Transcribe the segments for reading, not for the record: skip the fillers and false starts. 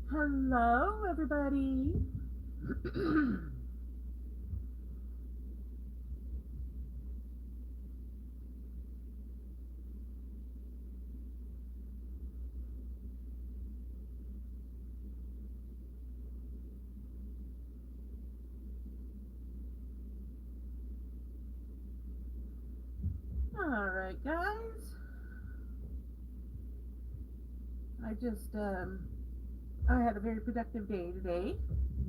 Hello, everybody. All right, guys. I had a very productive day today.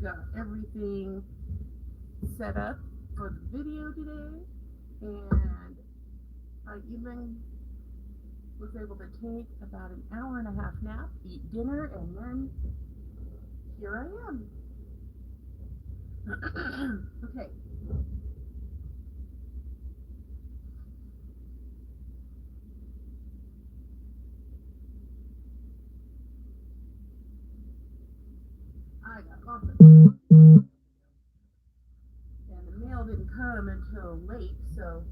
Got everything set up for the video today, and I even was able to take about an hour and a half nap, eat dinner, and then here I am. Okay. I got lots of and the mail didn't come until late, so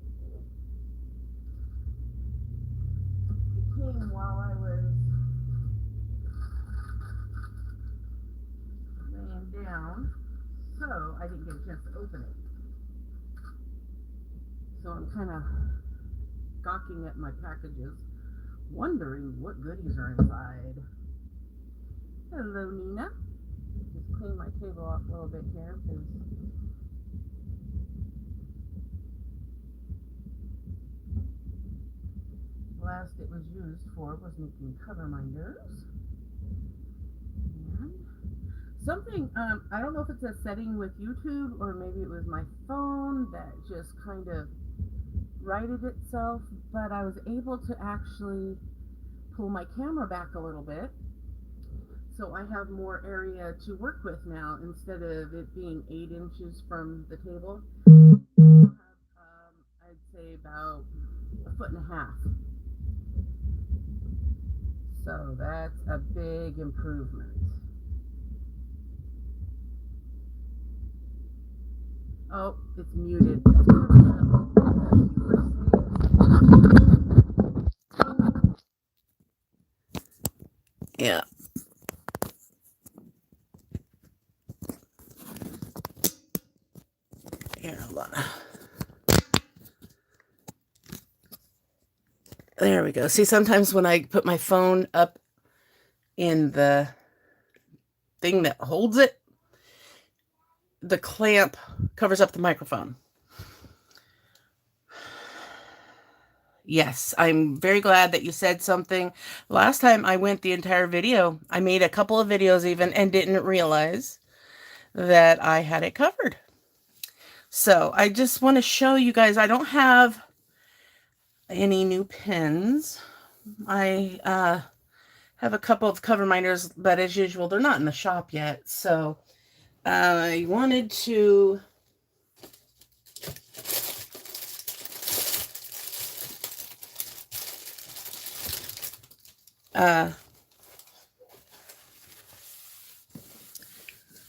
it came while I was laying down, so I didn't get a chance to open it. So I'm kind of gawking at my packages, wondering what goodies are inside. Hello, Nina. Just clean my table off a little bit here because last it was used for was making cover minders. And something, I don't know if it's a setting with YouTube or maybe it was my phone that just kind of righted itself, but I was able to actually pull my camera back a little bit. So I have more area to work with now instead of it being 8 inches from the table. I have, I'd say about 1.5 feet. So that's a big improvement. Oh, it's muted. Yeah. Here, hold on. There we go. See, sometimes when I put my phone up in the thing that holds it, the clamp covers up the microphone. Yes, I'm very glad that you said something. Last time I went the entire video, I made a couple of videos even and didn't realize that I had it covered. So I just want to show you guys, I don't have any new pins. I have a couple of cover minders, but as usual, they're not in the shop yet. So I wanted to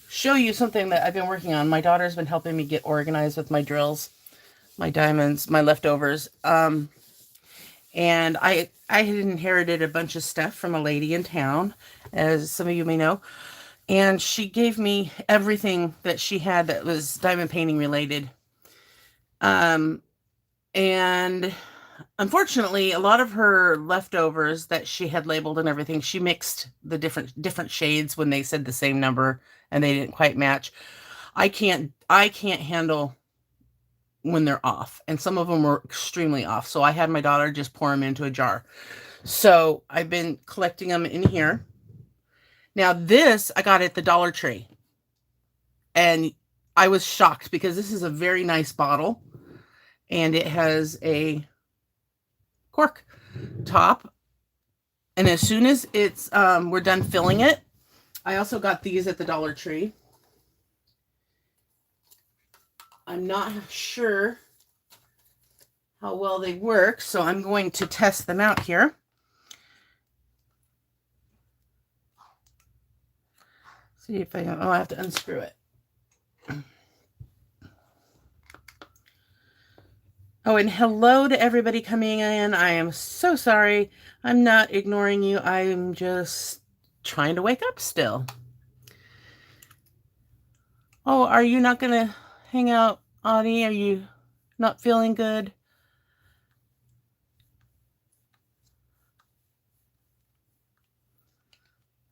show you something that I've been working on. My daughter's been helping me get organized with my drills, my diamonds, my leftovers. And I had inherited a bunch of stuff from a lady in town, as some of you may know. And she gave me everything that she had that was diamond painting related. And unfortunately, a lot of her leftovers that she had labeled and everything, she mixed the different shades when they said the same number and they didn't quite match. I can't handle when they're off, and some of them were extremely off. So I had my daughter just pour them into a jar. So I've been collecting them in here. Now this I got at the Dollar Tree, and I was shocked because this is a very nice bottle and it has a cork top. And as soon as it's we're done filling it, I also got these at the Dollar Tree. I'm not sure how well they work, so I'm going to test them out here. See if I have to unscrew it. Oh, and hello to everybody coming in. I am so sorry. I'm not ignoring you. I'm just trying to wake up still. Oh, are you not going to hang out, Audie? Are you not feeling good?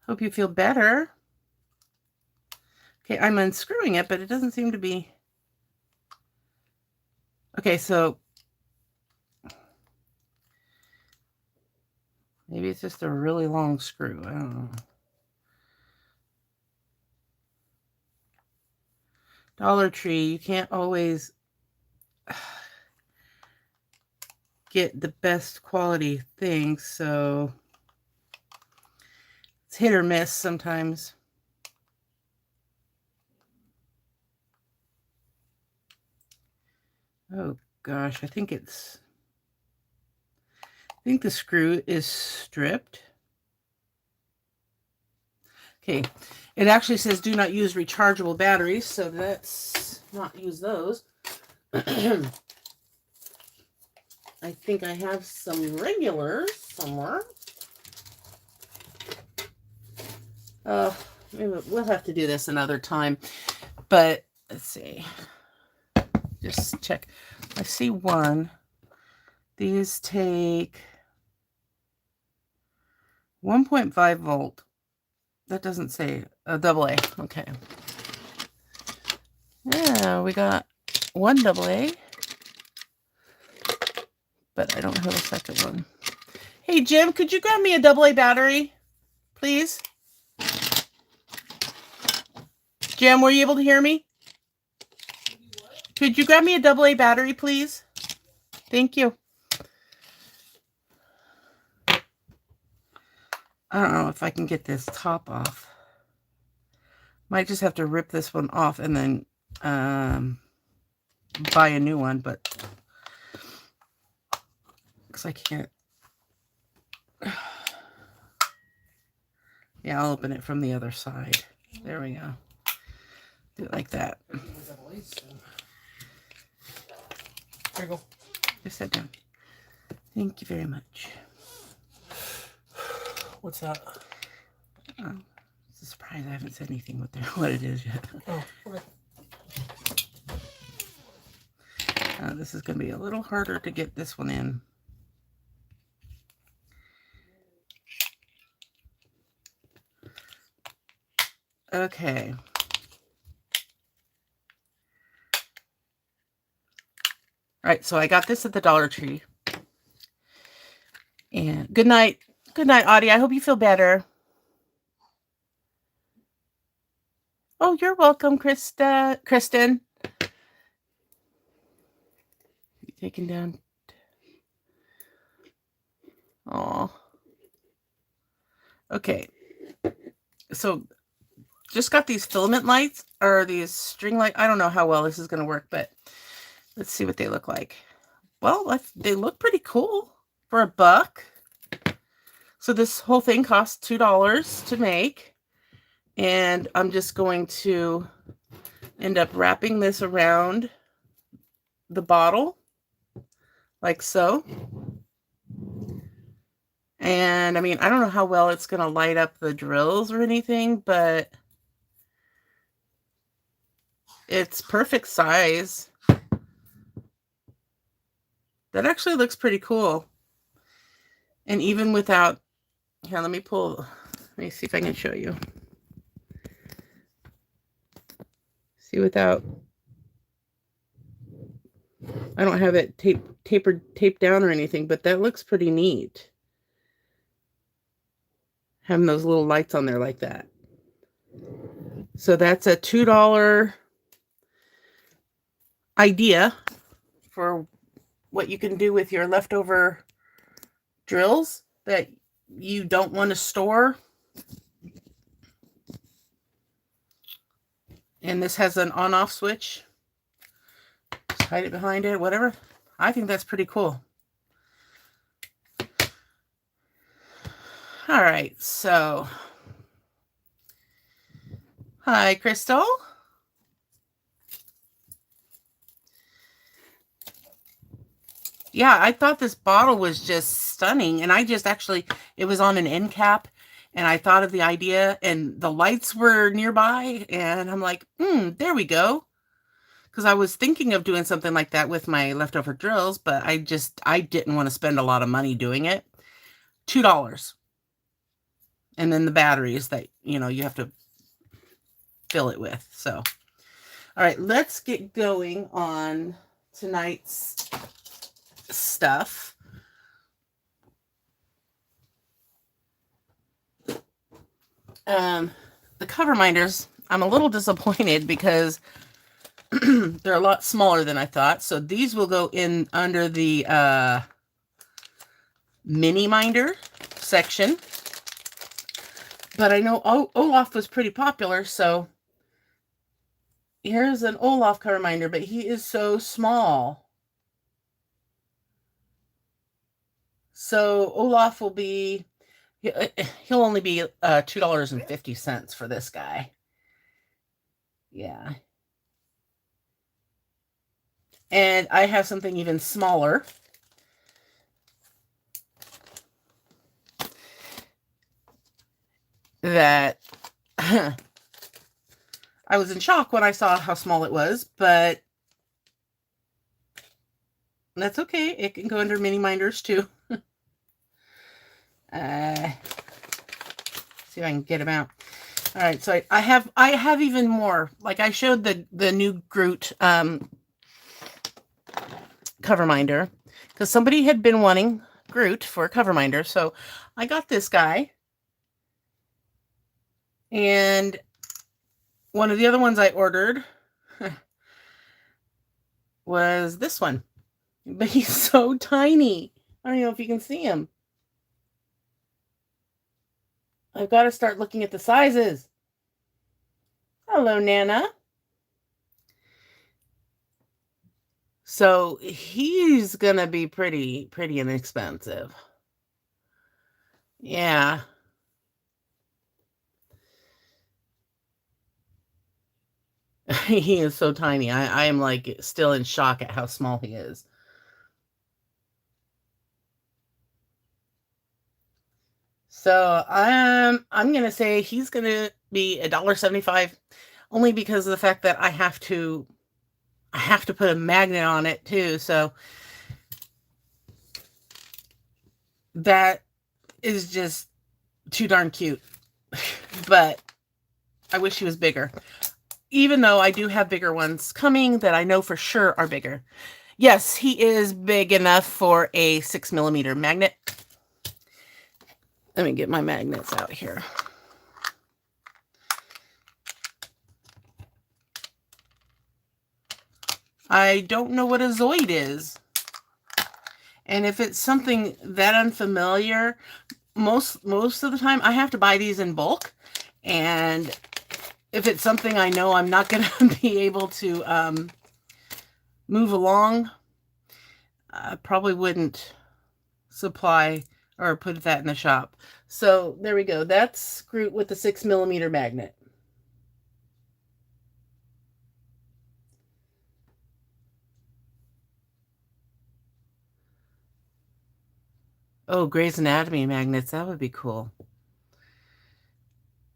Hope you feel better. Okay, I'm unscrewing it, but it doesn't seem to be. Okay, so maybe it's just a really long screw. I don't know. Dollar Tree, you can't always get the best quality things, so it's hit or miss sometimes. Oh gosh, I think the screw is stripped. Okay, it actually says do not use rechargeable batteries, so let's not use those. I think I have some regulars somewhere. Maybe we'll have to do this another time, but let's see. Just check. I see one. These take 1.5 volt. That doesn't say a AA. Okay. Yeah, we got one AA, but I don't have a second one. Hey, Jim, could you grab me a AA battery, please? Jim, were you able to hear me? Could you grab me a AA battery, please? Thank you. I don't know if I can get this top off. Might just have to rip this one off and then buy a new one, but because I can't. Yeah, I'll open it from the other side. There we go. Do it like that. There you go. Just sit down. Thank you very much. What's that? It's a surprise. I haven't said anything what it is yet. Oh, okay. This is going to be a little harder to get this one in. Okay. All right, so I got this at the Dollar Tree. And good night. Good night, Audie. I hope you feel better. Oh, you're welcome, Kristen. Taken down. Oh. Okay. So just got these filament lights or these string lights. I don't know how well this is going to work, but let's see what they look like. Well, they look pretty cool for $1. So this whole thing costs $2 to make. And I'm just going to end up wrapping this around the bottle like so. And I mean, I don't know how well it's going to light up the drills or anything, but it's perfect size. That actually looks pretty cool. And even without, here, let me see if I can show you. See, without, I don't have it taped down or anything, but that looks pretty neat. Having those little lights on there like that. So that's a $2 idea for what you can do with your leftover drills that you don't want to store. And this has an on-off switch. Just hide it behind it, whatever. I think that's pretty cool. All right, so hi, Crystal. Yeah, I thought this bottle was just stunning. And I just actually, it was on an end cap. And I thought of the idea, and the lights were nearby. And I'm like, there we go. Because I was thinking of doing something like that with my leftover drills, but I didn't want to spend a lot of money doing it. $2. And then the batteries that, you have to fill it with. So, all right, let's get going on tonight's stuff. The cover minders, I'm a little disappointed because they're a lot smaller than I thought. So these will go in under the mini minder section. But I know Olaf was pretty popular, so here's an Olaf cover minder, but he is so small. So Olaf will be, he'll only be $2.50 for this guy. Yeah. And I have something even smaller. That I was in shock when I saw how small it was, but that's okay. It can go under mini minders too. See if I can get them out. All right, so I have even more. Like I showed the new Groot cover minder because somebody had been wanting Groot for a cover minder, so I got this guy. And one of the other ones I ordered was this one. But he's so tiny. I don't know if you can see him. I've got to start looking at the sizes. Hello, Nana. So he's going to be pretty inexpensive. Yeah. He is so tiny. I am like still in shock at how small he is. So I'm gonna say he's gonna be $1.75, only because of the fact that I have to put a magnet on it too. So that is just too darn cute. But I wish he was bigger. Even though I do have bigger ones coming that I know for sure are bigger. Yes, he is big enough for a 6mm magnet. Let me get my magnets out here. I don't know what a Zoid is. And if it's something that unfamiliar, most of the time I have to buy these in bulk. And if it's something I know I'm not going to be able to move along, I probably wouldn't supply or put that in the shop. So there we go. That's Groot with the 6mm magnet. Oh, Grey's Anatomy magnets. That would be cool.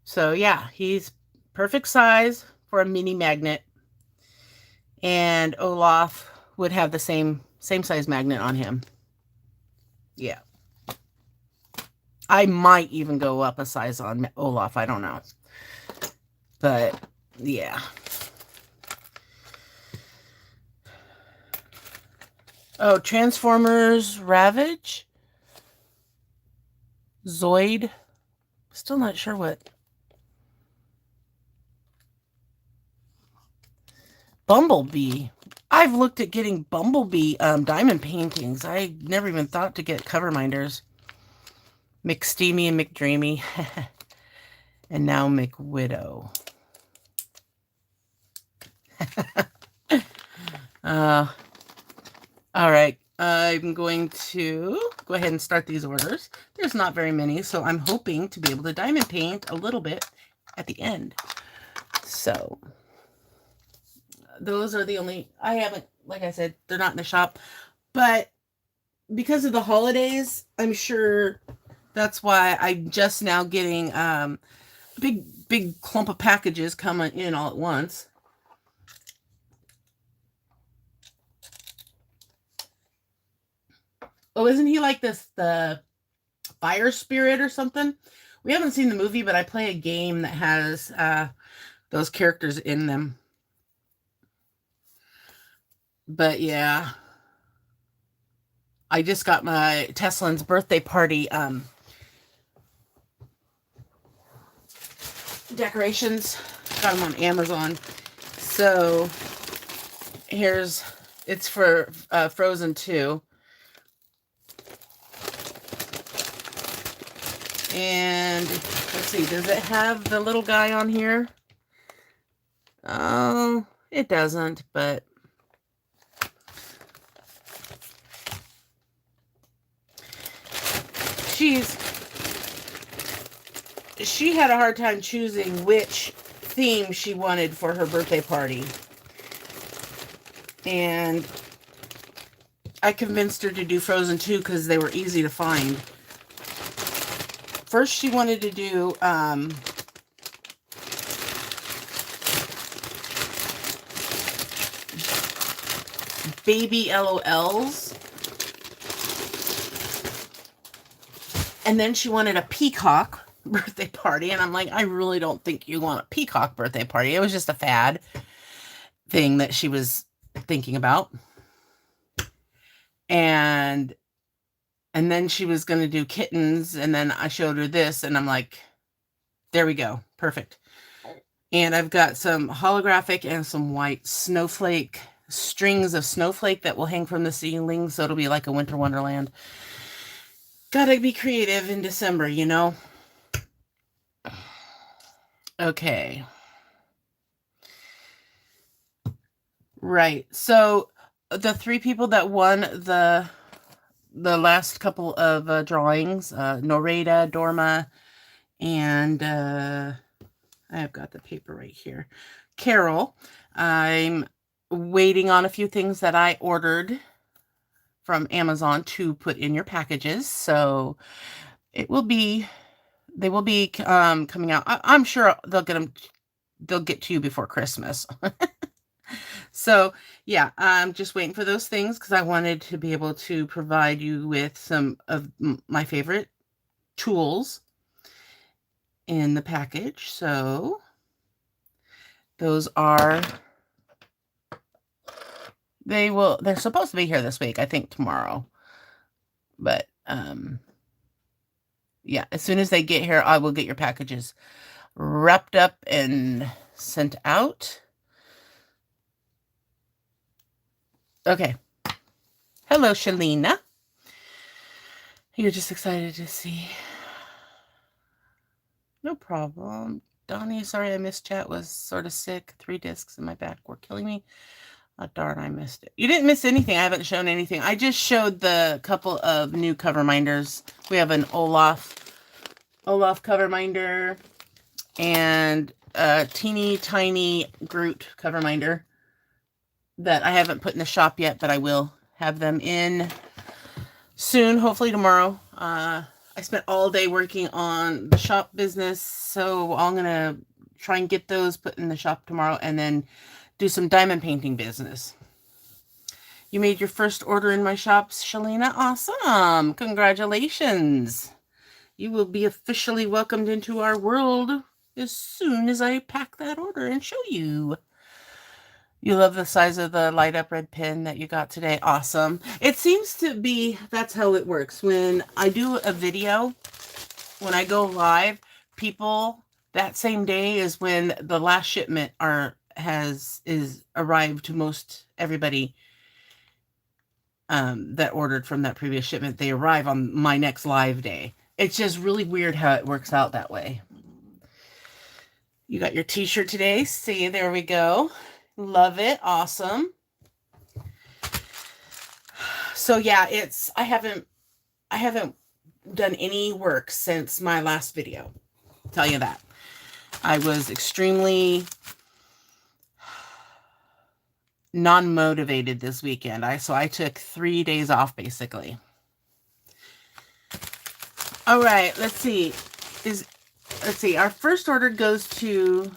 So yeah, he's perfect size for a mini magnet. And Olaf would have the same size magnet on him. Yeah. I might even go up a size on Olaf. I don't know. But yeah. Oh, Transformers Ravage? Zoid? Still not sure what. Bumblebee. I've looked at getting Bumblebee diamond paintings. I never even thought to get cover minders. McSteamy and McDreamy. And now McWidow. All right. I'm going to go ahead and start these orders. There's not very many, so I'm hoping to be able to diamond paint a little bit at the end. So those are the only, I haven't, like I said, they're not in the shop, but because of the holidays, I'm sure that's why I'm just now getting big clump of packages coming in all at once. Oh, isn't he like the fire spirit or something? We haven't seen the movie, but I play a game that has those characters in them. But yeah, I just got my Tesslynn's birthday party decorations. Got them on Amazon. So it's for Frozen 2. And let's see, does it have the little guy on here? Oh, it doesn't, but she had a hard time choosing which theme she wanted for her birthday party. And I convinced her to do Frozen 2 because they were easy to find. First, she wanted to do baby LOLs. And then she wanted a peacock birthday party. And I'm like, I really don't think you want a peacock birthday party. It was just a fad thing that she was thinking about. And then she was going to do kittens. And then I showed her this. And I'm like, there we go. Perfect. And I've got some holographic and some white snowflake, strings of snowflake that will hang from the ceiling. So it'll be like a winter wonderland. Gotta be creative in December, you know? Okay. Right. So the 3 people that won the last couple of drawings, Noreda, Dorma, and I've got the paper right here, Carol. I'm waiting on a few things that I ordered from Amazon to put in your packages. So they will be coming out. I'm sure they'll get to you before Christmas. So yeah, I'm just waiting for those things because I wanted to be able to provide you with some of my favorite tools in the package. So those are, they're supposed to be here this week, I think tomorrow. But yeah, as soon as they get here, I will get your packages wrapped up and sent out. Okay. Hello, Shalina. You're just excited to see. No problem. Donnie, sorry I missed chat. Was sort of sick. 3 discs in my back were killing me. Oh, darn, I missed it. You didn't miss anything. I haven't shown anything. I just showed the couple of new cover minders. We have an Olaf cover minder and a teeny tiny Groot cover minder that I haven't put in the shop yet, but I will have them in soon, hopefully tomorrow. I spent all day working on the shop business, so I'm going to try and get those put in the shop tomorrow and then do some diamond painting business. You made your first order in my shops, Shalina. Awesome. Congratulations. You will be officially welcomed into our world as soon as I pack that order and show you. You love the size of the light up red pen that you got today. Awesome. It seems to be, that's how it works. When I do a video, when I go live, people, that same day is when the last shipment is arrived to most everybody that ordered from that previous shipment. They arrive on my next live day. It's just really weird how it works out that way. You got your t-shirt today. See, there we go. Love it. Awesome. So yeah, I haven't done any work since my last video. I'll tell you that. I was extremely non-motivated this weekend. So I took 3 days off basically. All right, let's see. Let's see. Our first order goes to,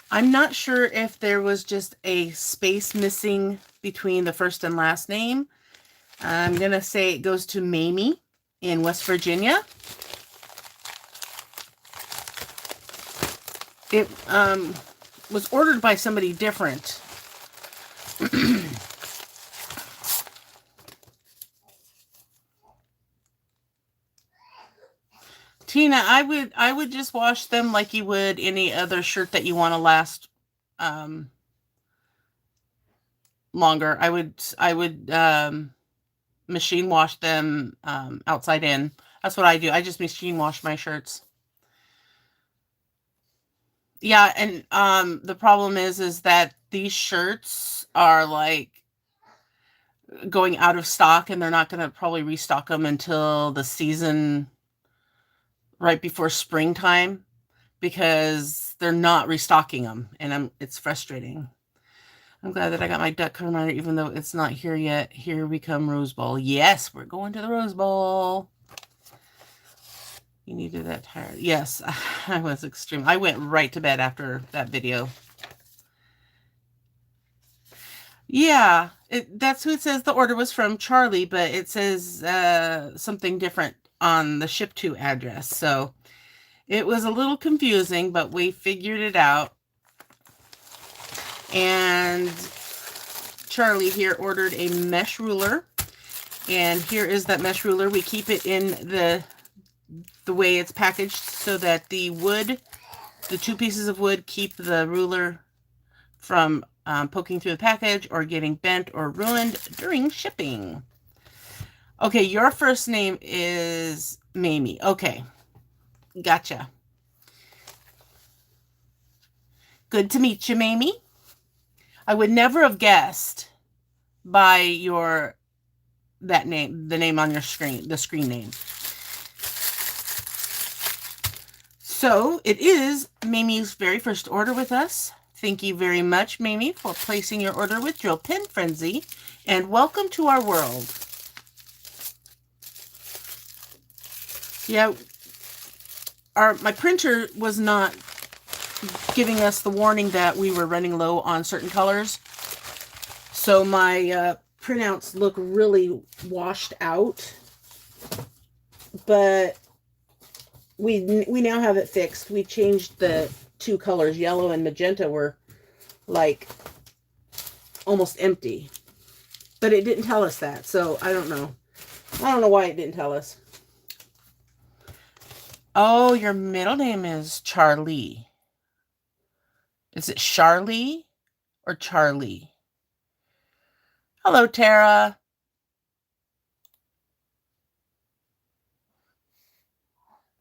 I'm not sure if there was just a space missing between the first and last name. I'm going to say it goes to Mamie in West Virginia. It was ordered by somebody different. Tina, I would just wash them like you would any other shirt that you want to last longer. I would machine wash them outside in. That's what I do. I just machine wash my shirts. Yeah, and the problem is that these shirts are like going out of stock, and they're not going to probably restock them until the season right before springtime, because they're not restocking them, and it's frustrating. I'm glad that I got my duck reminder, even though it's not here yet. Here we come, Rose Bowl. Yes, we're going to the Rose Bowl. You needed that tired. Yes, I was extreme. I went right to bed after that video. Yeah, that's who it says the order was from, Charlie, but it says something different on the ship to address. So it was a little confusing, but we figured it out. And Charlie here ordered a mesh ruler. And here is that mesh ruler. We keep it in the way it's packaged so that the two pieces of wood keep the ruler from poking through the package or getting bent or ruined during shipping. Okay, your first name is Mamie. Okay, gotcha. Good to meet you, Mamie. I would never have guessed by that name, the name on your screen, the screen name. So it is Mamie's very first order with us. Thank you very much, Mamie, for placing your order with Drill Pen Frenzy, and welcome to our world. Yeah, my printer was not giving us the warning that we were running low on certain colors, so my printouts look really washed out, but we now have it fixed. We changed the two colors. Yellow and magenta were like almost empty, but it didn't tell us that, so I don't know why it didn't tell us. Oh, your middle name is Charlie. Is it Charlie or Charlie? Hello, Tara.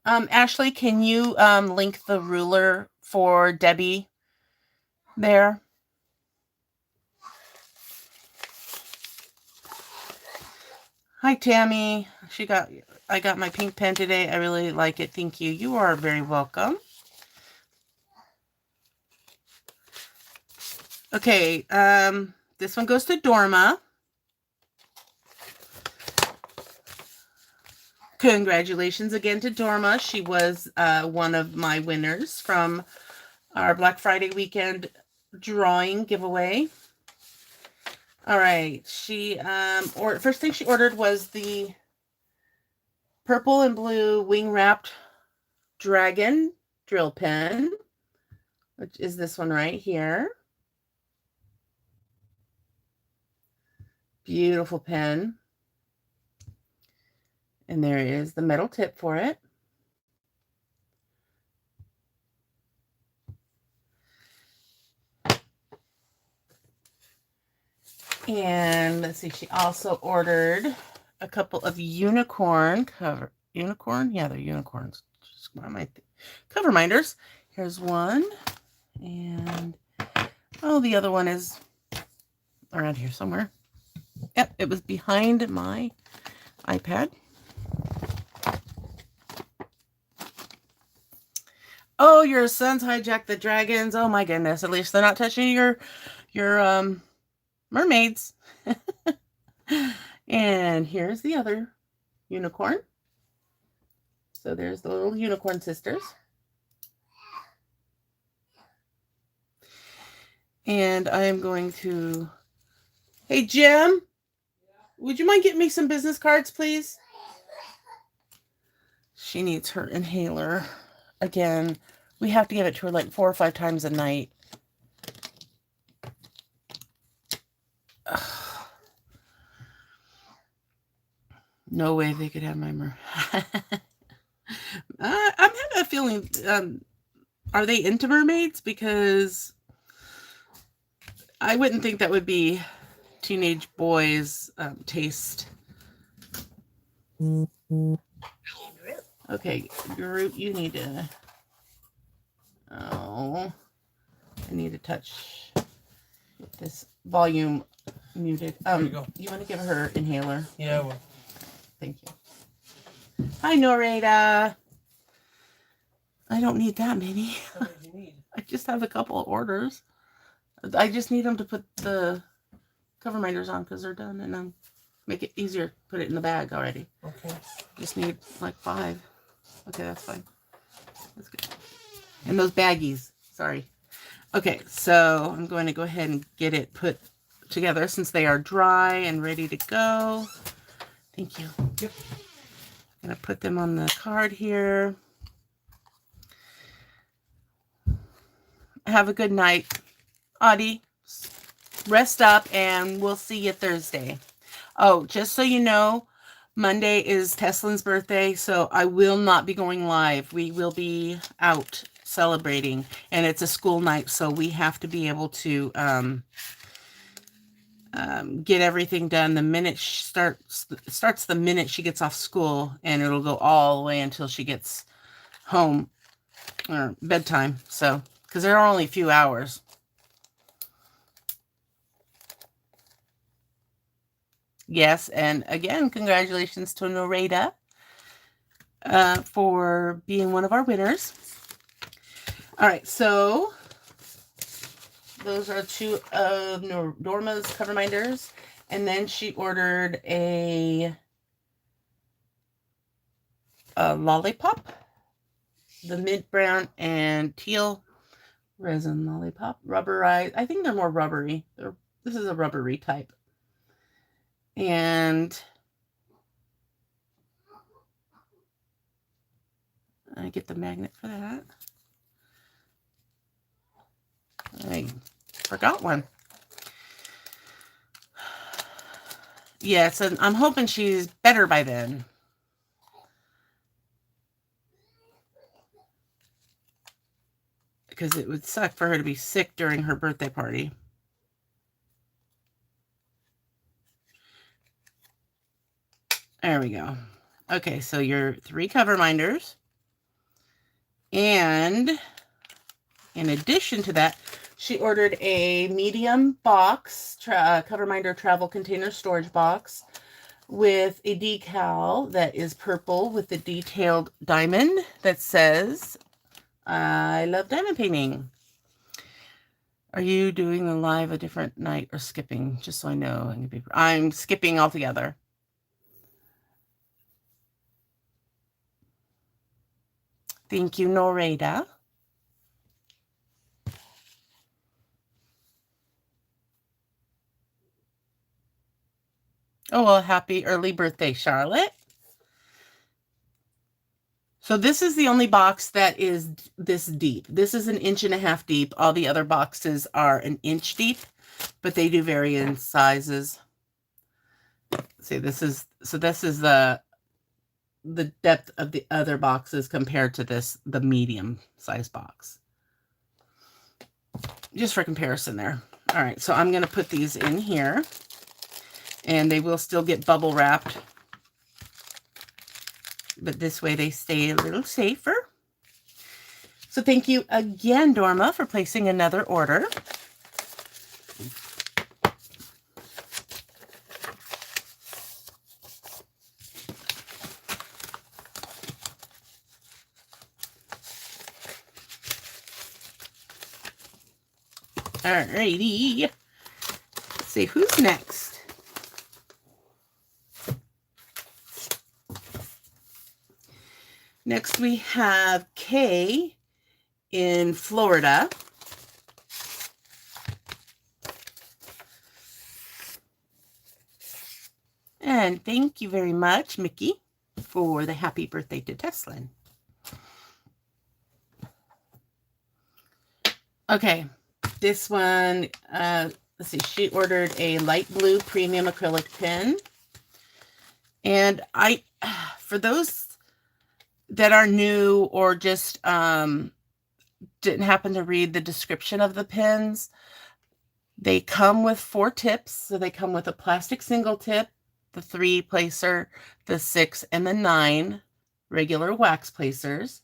Ashley, can you link the ruler for Debbie there? Hi, Tammy. I got my pink pen today. I really like it. Thank you. You are very welcome. Okay, this one goes to Dorma. Congratulations again to Dorma. She was one of my winners from our Black Friday weekend drawing giveaway. All right, first thing she ordered was the purple and blue wing wrapped dragon drill pen, which is this one right here. Beautiful pen. And there is the metal tip for it. And let's see, she also ordered a couple of unicorn cover. Unicorn? Yeah, they're unicorns. Cover minders. Here's one. And the other one is around here somewhere. Yep, it was behind my iPad. Oh, your sons hijacked the dragons. Oh my goodness. At least they're not touching your mermaids. And here's the other unicorn. So there's the little unicorn sisters. And I am going to... Hey, Jim, would you mind getting me some business cards, please? She needs her inhaler. Again, we have to give it to her like 4 or 5 times a night. Ugh. No way they could have my I'm having a feeling, are they into mermaids? Because I wouldn't think that would be teenage boys' taste. Okay, Groot, you need to... Oh, I need to touch this volume muted. You want to give her inhaler? Yeah, I will. Thank you. Hi, Norita. I don't need that many. How many do you need? I just have a couple of orders. I just need them to put the cover minders on because they're done, and then make it easier. Put it in the bag already. Okay. Just need like 5. Okay, that's fine. That's good. And those baggies. Sorry. Okay, so I'm going to go ahead and get it put together since they are dry and ready to go. Thank you. Yep. I'm going to put them on the card here. Have a good night. Audie, rest up and we'll see you Thursday. Oh, just so you know, Monday is Tesslynn's birthday, so I will not be going live. We will be out celebrating, and it's a school night, so we have to be able to get everything done the minute she starts the minute she gets off school, and it'll go all the way until she gets home or bedtime. So, because there are only a few hours. Yes, and again, congratulations to Norita for being one of our winners. All right, so those are 2 of Norma's cover minders, and then she ordered a lollipop, the mint brown and teal resin lollipop, rubberized. I think they're more rubbery. This is a rubbery type. And I get the magnet for that. I forgot one. Yes, and I'm hoping she's better by then. Because it would suck for her to be sick during her birthday party. There we go. Okay, so your 3 cover minders. And in addition to that, she ordered a medium box, cover minder travel container storage box with a decal that is purple with the detailed diamond that says, I love diamond painting. Are you doing the live a different night or skipping? Just so I know. I'm skipping altogether. Thank you, Norita. Oh, well, happy early birthday, Charlotte. So this is the only box that is this deep. This is 1.5 inches deep. All the other boxes are 1 inch deep, but they do vary in sizes. See, this is the depth of the other boxes compared to the medium size box. Just for comparison there. All right, so I'm going to put these in here, and they will still get bubble wrapped, but this way they stay a little safer. So thank you again, Dorma, for placing another order. Alrighty. Let's see who's next. Next we have Kay in Florida. And thank you very much, Mickey, for the happy birthday to Tesslynn. Okay, this one, let's see, she ordered a light blue premium acrylic pen. And for those that are new or just didn't happen to read the description of the pens, they come with 4 tips. So they come with a plastic single tip, the 3 placer, the 6, and the 9 regular wax placers.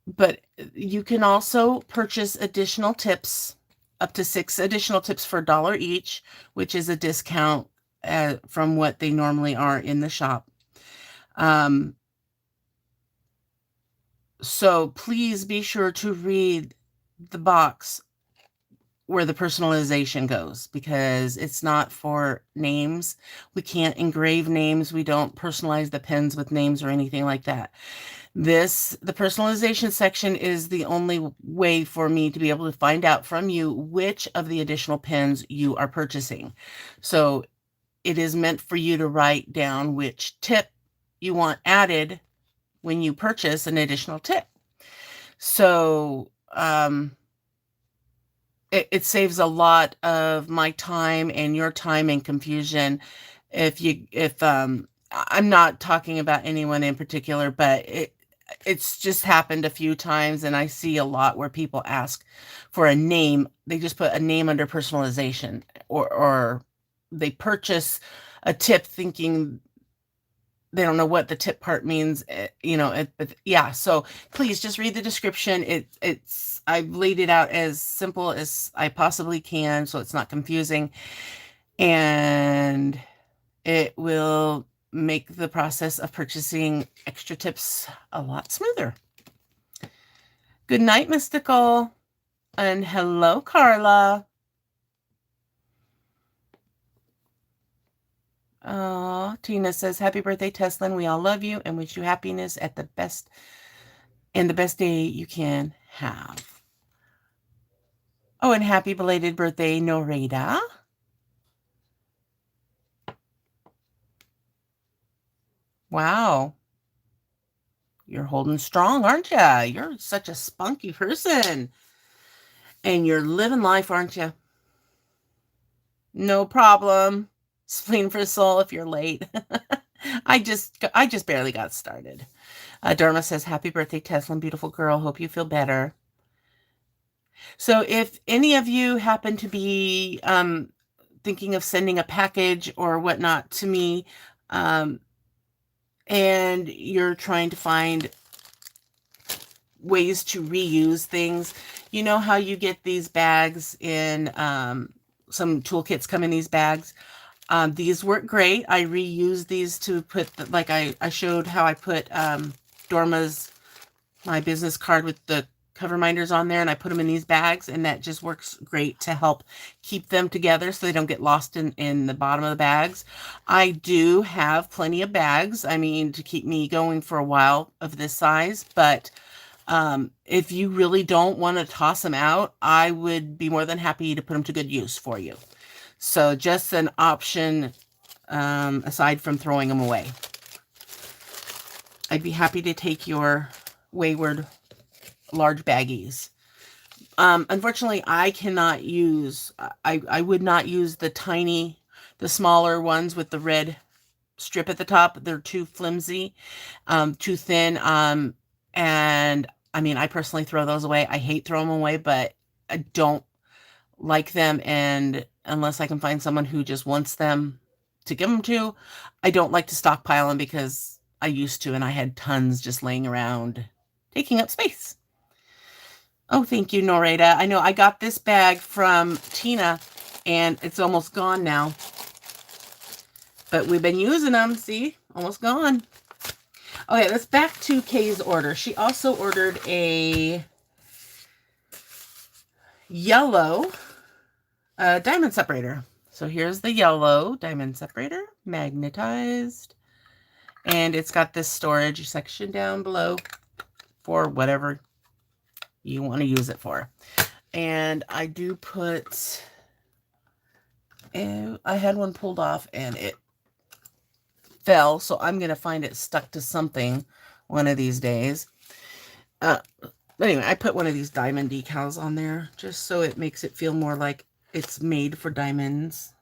But you can also purchase additional tips, up to 6 additional tips for $1 each, which is a discount from what they normally are in the shop. So please be sure to read the box where the personalization goes, because it's not for names. We can't engrave names. We don't personalize the pens with names or anything like that. The personalization section is the only way for me to be able to find out from you which of the additional pens you are purchasing. So it is meant for you to write down which tip you want added when you purchase an additional tip. So it saves a lot of my time and your time and confusion. If I'm not talking about anyone in particular, but it's just happened a few times, and I see a lot where people ask for a name. They just put a name under personalization, or they purchase a tip thinking they don't know what the tip part means, but yeah. So please just read the description. I've laid it out as simple as I possibly can, so it's not confusing, and it will make the process of purchasing extra tips a lot smoother. Good night, Mystical. And hello, Carla. Oh, Tina says, happy birthday, Tesslynn. We all love you and wish you happiness at the best day you can have. Oh, and happy belated birthday, Norita. Wow. You're holding strong, aren't you? You're such a spunky person. And you're living life, aren't you? No problem. Spleen for soul if you're late. I just barely got started. Dharma says, happy birthday, Tesslynn, beautiful girl. Hope you feel better. So if any of you happen to be thinking of sending a package or whatnot to me, and you're trying to find ways to reuse things, you know how you get these bags in, some toolkits come in these bags. These work great. I reuse these to put, like I showed how I put my business card with the cover minders on there, and I put them in these bags, and that just works great to help keep them together so they don't get lost in the bottom of the bags. I do have plenty of bags, to keep me going for a while of this size, but if you really don't want to toss them out, I would be more than happy to put them to good use for you. So just an option, aside from throwing them away. I'd be happy to take your wayward large baggies. Unfortunately, I cannot use, I would not use the smaller ones with the red strip at the top. They're too flimsy, too thin. And I personally throw those away. I hate throwing them away, but I don't like them. And unless I can find someone who just wants them to give them to, I don't like to stockpile them, because I used to, and I had tons just laying around taking up space. Oh, thank you, Norita. I know I got this bag from Tina, and it's almost gone now. But we've been using them. See? Almost gone. Okay, let's back to Kay's order. She also ordered a yellow diamond separator. So here's the yellow diamond separator, magnetized. And it's got this storage section down below for whatever you want to use it for. And I do put, I had one pulled off and it fell, so I'm going to find it stuck to something one of these days. Anyway, I put one of these diamond decals on there just so it makes it feel more like it's made for diamonds.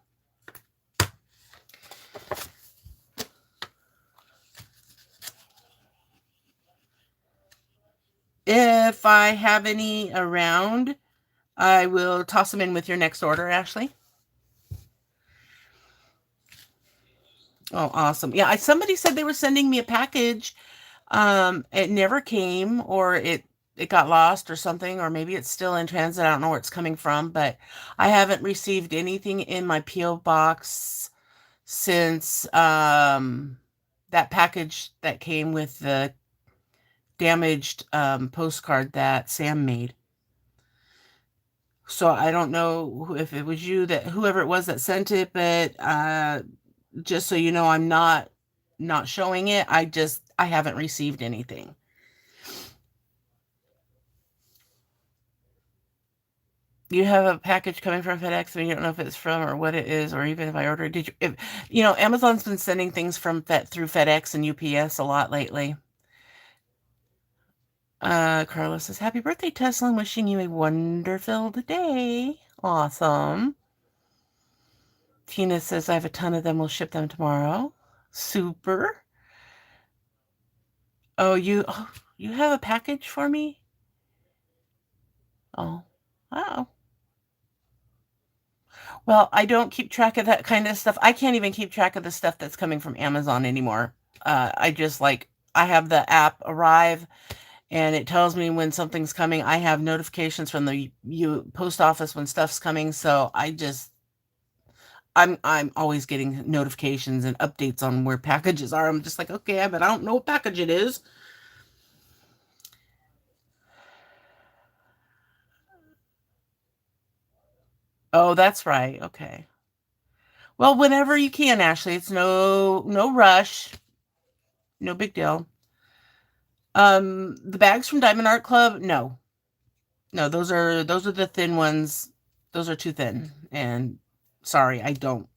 If I have any around, I will toss them in with your next order, Ashley. Oh, awesome. Yeah, somebody said they were sending me a package. It never came, or it got lost or something, or maybe it's still in transit. I don't know where it's coming from, but I haven't received anything in my P.O. box since that package that came with the damaged postcard that Sam made. So I don't know if it was you, that whoever it was that sent it, but just so you know, I'm not showing it. I haven't received anything. You have a package coming from FedEx and you don't know if it's from or what it is, or even if I ordered it. Amazon's been sending things through FedEx and UPS a lot lately. Carlos says, happy birthday, Tesslynn. Wishing you a wonder-filled day. Awesome. Tina says, I have a ton of them. We'll ship them tomorrow. Super. Oh, you have a package for me? Oh, wow. Well, I don't keep track of that kind of stuff. I can't even keep track of the stuff that's coming from Amazon anymore. I have the app Arrive, and it tells me when something's coming. I have notifications from the post office when stuff's coming, so I'm always getting notifications and updates on where packages are. I'm just like, okay, but I don't know what package it is. Oh, that's right. Okay. Well, whenever you can, Ashley. It's no rush. No big deal. The bags from Diamond Art Club, no. No, those are the thin ones. Those are too thin. And sorry, I don't.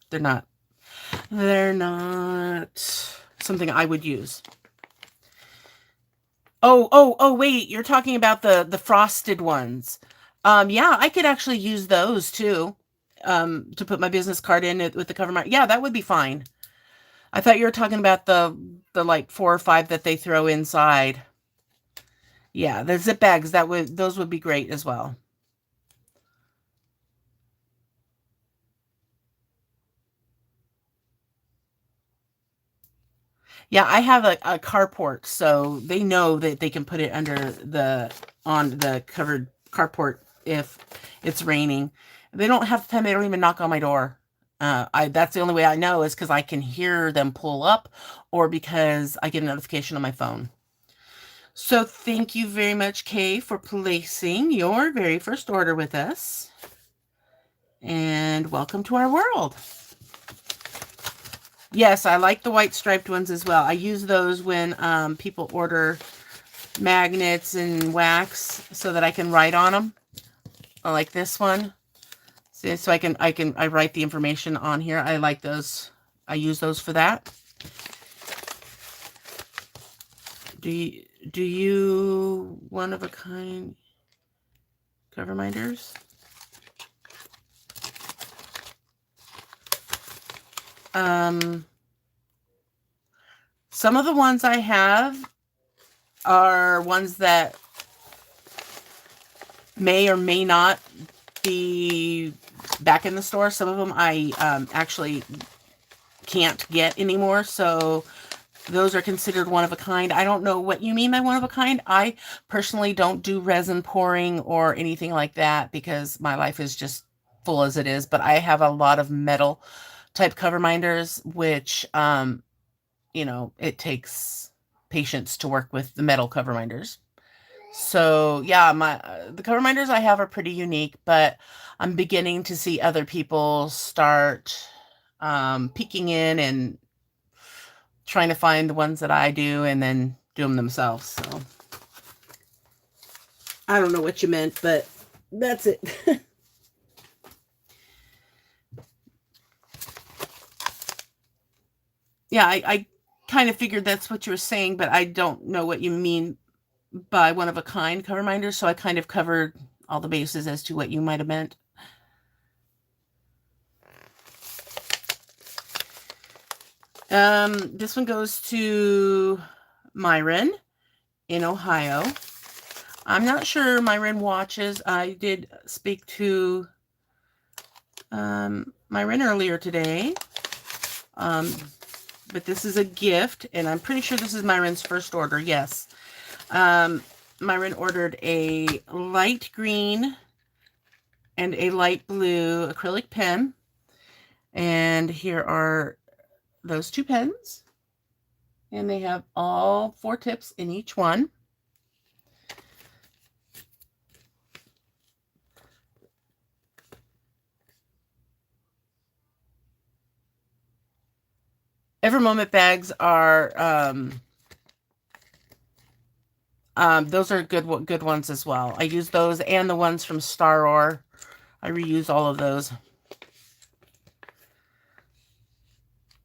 They're not something I would use. Oh, wait, you're talking about the frosted ones. Yeah, I could actually use those too. To put my business card in it with the cover mark. Yeah, that would be fine. I thought you were talking about the like 4 or 5 that they throw inside. Yeah, the zip bags, those would be great as well. Yeah, I have a carport, so they know that they can put it under on the covered carport if it's raining. They don't have time. They don't even knock on my door. That's the only way I know, is because I can hear them pull up, or because I get a notification on my phone. So thank you very much, Kay, for placing your very first order with us. And welcome to our world. Yes, I like the white striped ones as well. I use those when people order magnets and wax so that I can write on them. I like this one. See, so I write the information on here. I like those. I use those for that. Do you one of a kind cover minders? Some of the ones I have are ones that may or may not be back in the store. Some of them I actually can't get anymore, so those are considered one of a kind. I don't know what you mean by one of a kind. I personally don't do resin pouring or anything like that because my life is just full as it is, but I have a lot of metal type cover minders, which it takes patience to work with the metal cover minders. So yeah, the cover minders I have are pretty unique, but I'm beginning to see other people start peeking in and trying to find the ones that I do and then do them themselves. So I don't know what you meant, but that's it. Yeah, I kind of figured that's what you were saying, but I don't know what you mean by one of a kind cover minders. So I kind of covered all the bases as to what you might have meant. This one goes to Myron in Ohio. I'm not sure Myron watches. I did speak to Myron earlier today. But this is a gift, and I'm pretty sure this is Myron's first order. Yes. Myron ordered a light green and a light blue acrylic pen. And here are those two pens. And they have all 4 tips in each one. Every Moment bags are those are good ones as well. I use those and the ones from Star Or. I reuse all of those.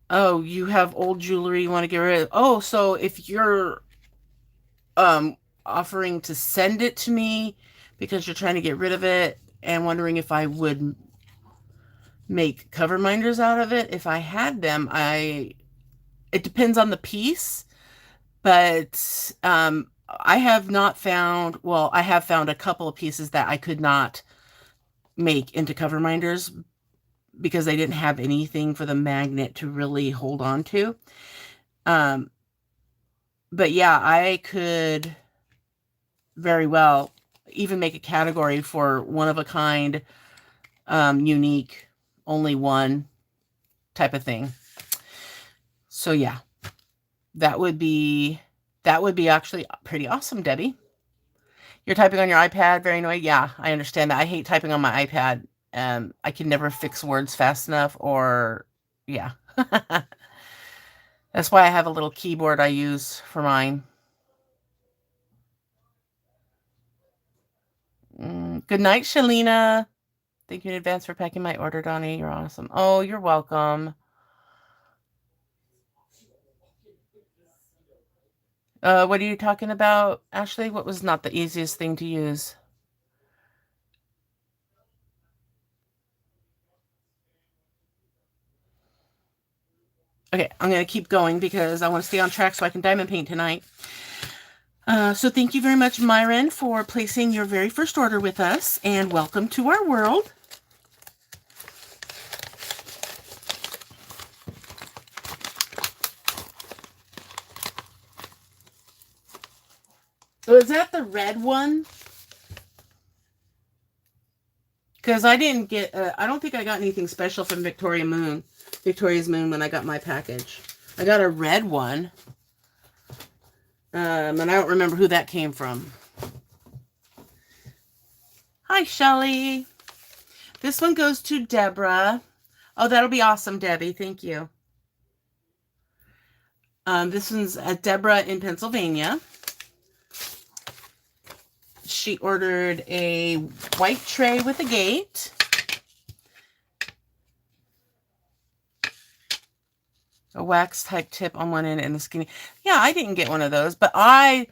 Oh, you have old jewelry you want to get rid of. Oh, so if you're offering to send it to me because you're trying to get rid of it and wondering if I would make cover minders out of it, if I had them, it depends on the piece, but I have not found, well, I have found a couple of pieces that I could not make into cover minders because they didn't have anything for the magnet to really hold on to. But yeah, I could very well even make a category for one of a kind, unique, only one type of thing. So yeah, that would be actually pretty awesome, Debbie. You're typing on your iPad, very annoying. Yeah, I understand that. I hate typing on my iPad. I can never fix words fast enough, or yeah. That's why I have a little keyboard I use for mine. Good night, Shalina. Thank you in advance for packing my order, Donnie. You're awesome. Oh, you're welcome. What are you talking about, Ashley? What was not the easiest thing to use? Okay, I'm going to keep going because I want to stay on track so I can diamond paint tonight. So thank you very much, Myron, for placing your very first order with us, and welcome to our world. So is that the red one? Because I didn't get, I don't think I got anything special from Victoria's Moon when I got my package. I got a red one. And I don't remember who that came from. Hi, Shelly. This one goes to Deborah. Oh, that'll be awesome, Debbie. Thank you. This one's Deborah in Pennsylvania. She ordered a white tray with a gate. A wax type tip on one end and the skinny. Yeah, I didn't get one of those, but I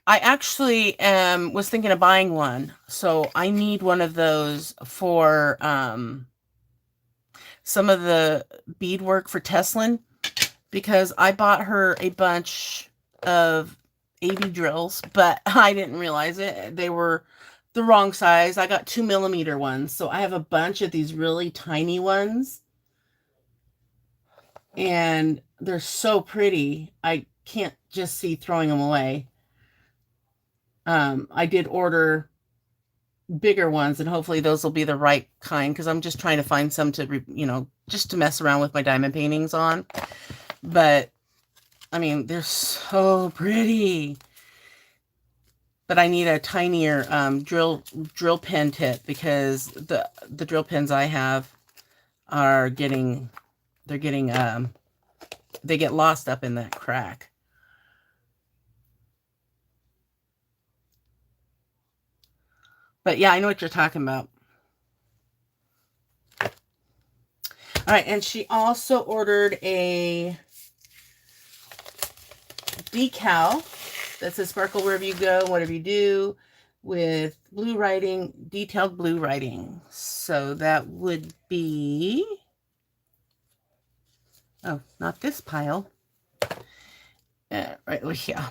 actually was thinking of buying one. So I need one of those for some of the beadwork for Tesslynn, because I bought her a bunch of AB drills, but I didn't realize it. They were the wrong size. I got 2mm ones. So I have a bunch of these really tiny ones. And they're so pretty. I can't just see throwing them away. I did order bigger ones, and hopefully those will be the right kind, because I'm just trying to find some to, just to mess around with my diamond paintings on. But, I mean, they're so pretty. But I need a tinier drill pen tip, because the drill pens I have are getting they get lost up in that crack. But yeah, I know what you're talking about. All right, and she also ordered a decal that says "Sparkle wherever you go, whatever you do," with blue writing, detailed blue writing. So that would be, oh, not this pile. Right over here.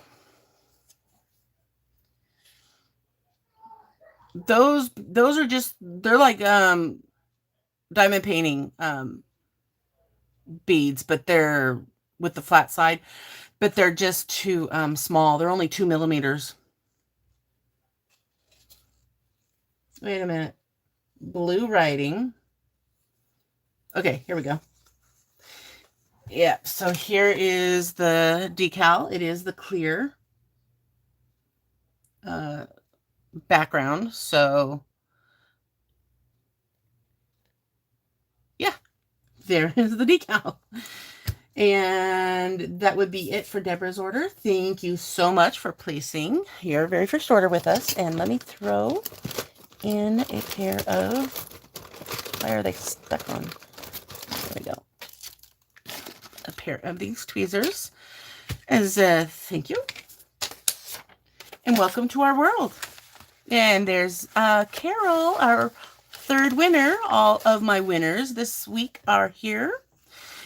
Those are just, they're like diamond painting beads, but they're with the flat side, but they're just too small. They're only 2 millimeters. Wait a minute. Blue writing. Okay, here we go. Yeah, so here is the decal. It is the clear background. So yeah, there is the decal. And that would be it for Deborah's order. Thank you so much for placing your very first order with us. And let me throw in a pair of, why are they stuck on? There we go. A pair of these tweezers as a thank you. And welcome to our world. And there's Carol, our third winner. All of my winners this week are here.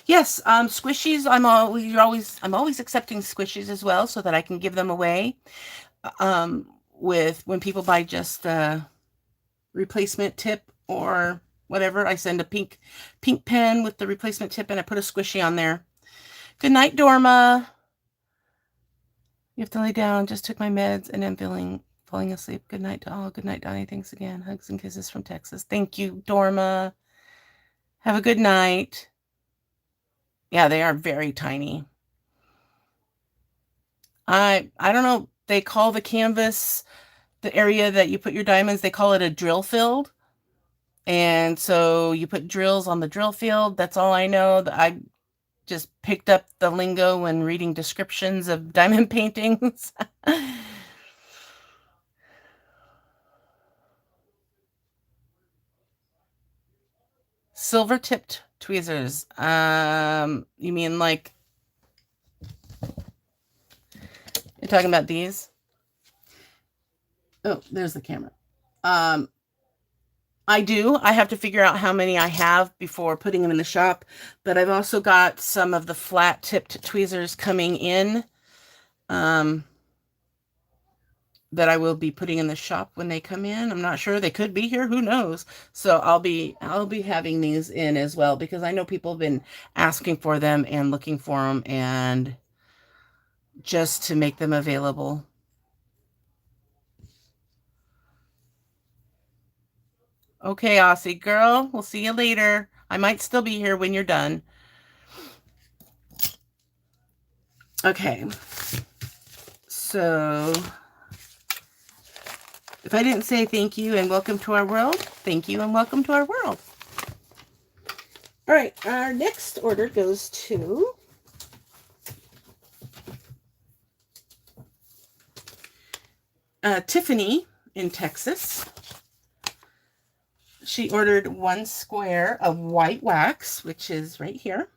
Yes, squishies. I'm always accepting squishies as well, so that I can give them away. With when people buy just a replacement tip or whatever, I send a pink pen with the replacement tip, and I put a squishy on there. Good night, Dorma. You have to lay down. Just took my meds and I'm falling asleep. Good night to all. Good night, Donnie. Thanks again. Hugs and kisses from Texas. Thank you, Dorma. Have a good night. Yeah, they are very tiny. I don't know. They call the canvas, the area that you put your diamonds, they call it a drill field. And so you put drills on the drill field. That's all I know. I just picked up the lingo when reading descriptions of diamond paintings. Silver tipped tweezers. You mean like, you're talking about these? Oh, there's the camera. I do. I have to figure out how many I have before putting them in the shop, but I've also got some of the flat tipped tweezers coming in that I will be putting in the shop when they come in. I'm not sure. They could be here. Who knows? So I'll be having these in as well, because I know people have been asking for them and looking for them, and just to make them available. Okay, Aussie girl, we'll see you later. I might still be here when you're done. Okay. So if I didn't say thank you and welcome to our world, thank you and welcome to our world. All right, our next order goes to Tiffany in Texas. She ordered 1 square of white wax, which is right here,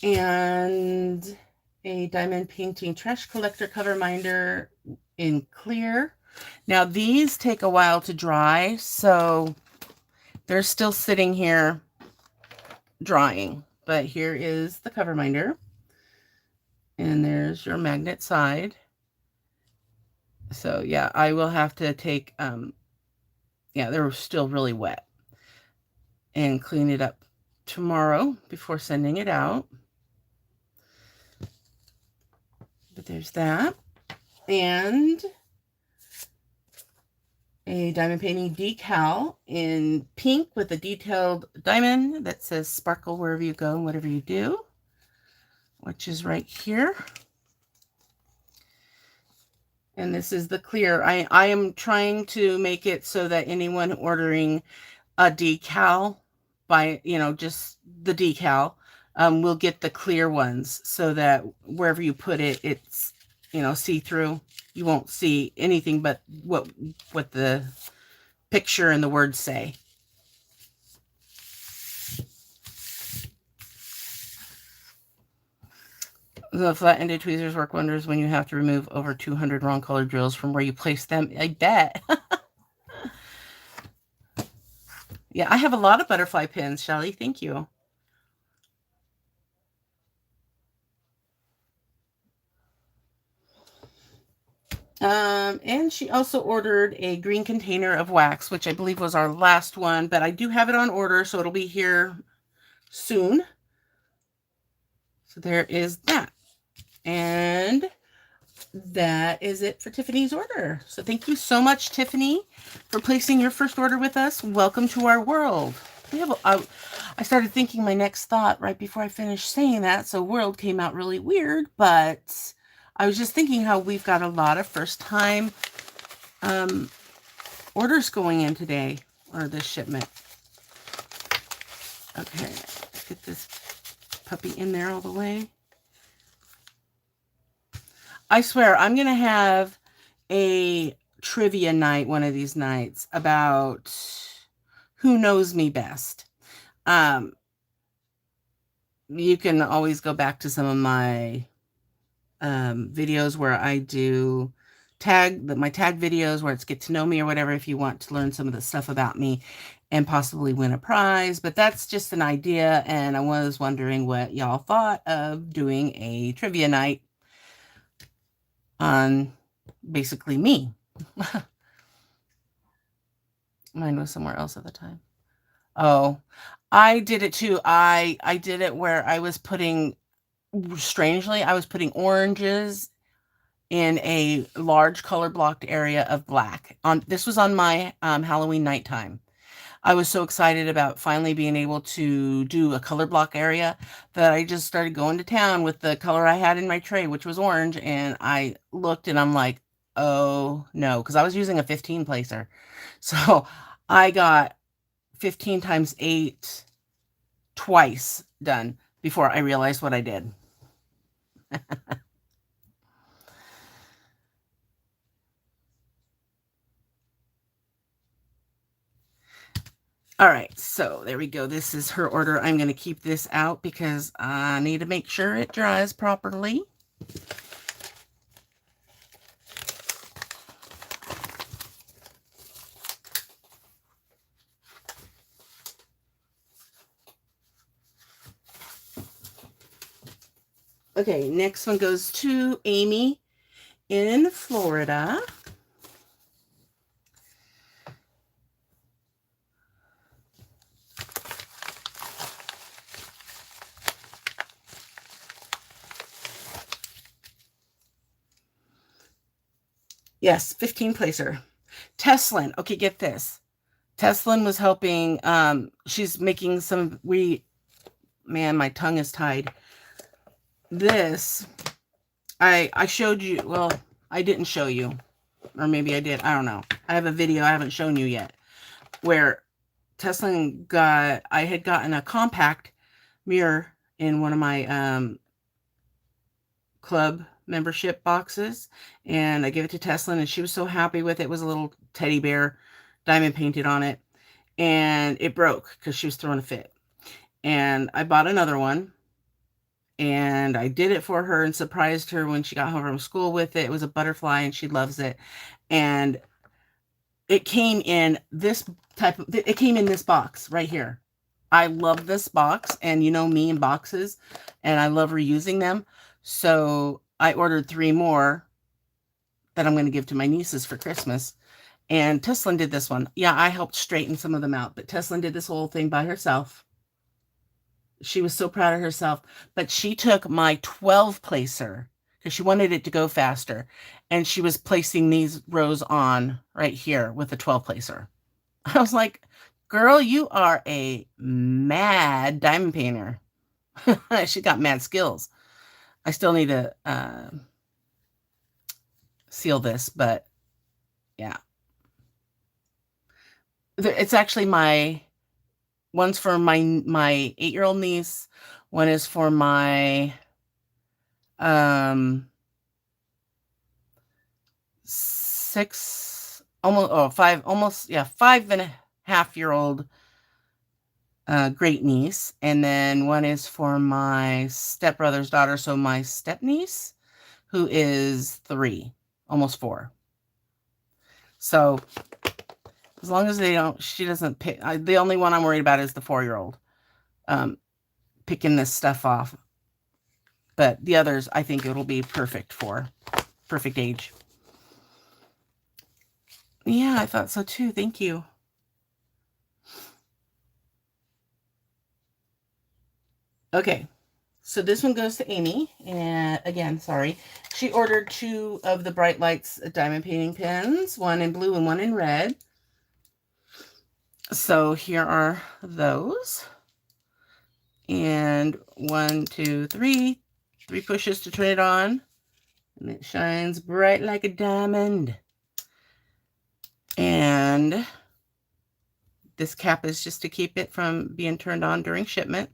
and a diamond painting trash collector cover minder in clear. Now these take a while to dry, so they're still sitting here drying, but here is the cover minder, and there's your magnet side. So yeah, I will have to take yeah, they're still really wet, and clean it up tomorrow before sending it out. But there's that. And a diamond painting decal in pink with a detailed diamond that says "Sparkle wherever you go and whatever you do," which is right here. And this is the clear. I am trying to make it so that anyone ordering a decal, by, just the decal, we'll get the clear ones so that wherever you put it, it's, see through. You won't see anything but what the picture and the words say. The flat-ended tweezers work wonders when you have to remove over 200 wrong color drills from where you place them. I bet. Yeah, I have a lot of butterfly pins, Shelly. Thank you. And she also ordered a green container of wax, which I believe was our last one, but I do have it on order, so it'll be here soon. So there is that. And that is it for Tiffany's order. So thank you so much, Tiffany, for placing your first order with us. Welcome to our world. I started thinking my next thought right before I finished saying that, so world came out really weird, but I was just thinking how we've got a lot of first-time orders going in today, or this shipment. Okay, let's get this puppy in there all the way. I swear, I'm going to have a trivia night one of these nights about who knows me best. You can always go back to some of my videos where I do my tag videos where it's get to know me or whatever, if you want to learn some of the stuff about me and possibly win a prize. But that's just an idea, and I was wondering what y'all thought of doing a trivia night on basically me. Mine was somewhere else at the time. Oh, I did it too. I did it where I was putting, strangely, I was putting oranges in a large color blocked area of black. This was on my Halloween nighttime. I was so excited about finally being able to do a color block area that I just started going to town with the color I had in my tray, which was orange. And I looked and I'm like, oh no, because I was using a 15 placer. So I got 15 times 8 twice done before I realized what I did. All right, so there we go. This is her order. I'm going to keep this out because I need to make sure it dries properly. Okay, next one goes to Amy in Florida. Yes, 15 placer. Tesslynn. Okay, get this. Tesslynn was helping. She's making some. Man, my tongue is tied. This, I showed you. Well, I didn't show you, or maybe I did. I don't know. I have a video I haven't shown you yet, where Tesslynn I had gotten a compact mirror in one of my club membership boxes, and I gave it to Tesslynn, and she was so happy with it. It was a little teddy bear, diamond painted on it, and it broke because she was throwing a fit. And I bought another one, and I did it for her and surprised her when she got home from school with it. It was a butterfly, and she loves it. And it came in this it came in this box right here. I love this box, and you know me and boxes, and I love reusing them. So I ordered 3 more that I'm going to give to my nieces for Christmas. And Tesslynn did this one. Yeah, I helped straighten some of them out, but Tesslynn did this whole thing by herself. She was so proud of herself. But she took my 12 placer because she wanted it to go faster. And she was placing these rows on right here with the 12 placer. I was like, girl, you are a mad diamond painter. She got mad skills. I still need to seal this, but yeah. It's actually one's for my 8-year-old niece, One is for my 5.5-year-old great niece, and then one is for my stepbrother's daughter, so my step niece, who is 3, almost 4. So as long as she doesn't pick, the only one I'm worried about is the 4-year-old picking this stuff off. But the others, I think it'll be perfect age. Yeah, I thought so too. Thank you. Okay, so this one goes to Amy. And again, sorry. She ordered 2 of the Bright Lights diamond painting pens, one in blue and one in red. So here are those. And 1, 2, 3. 3 pushes to turn it on. And it shines bright like a diamond. And this cap is just to keep it from being turned on during shipment.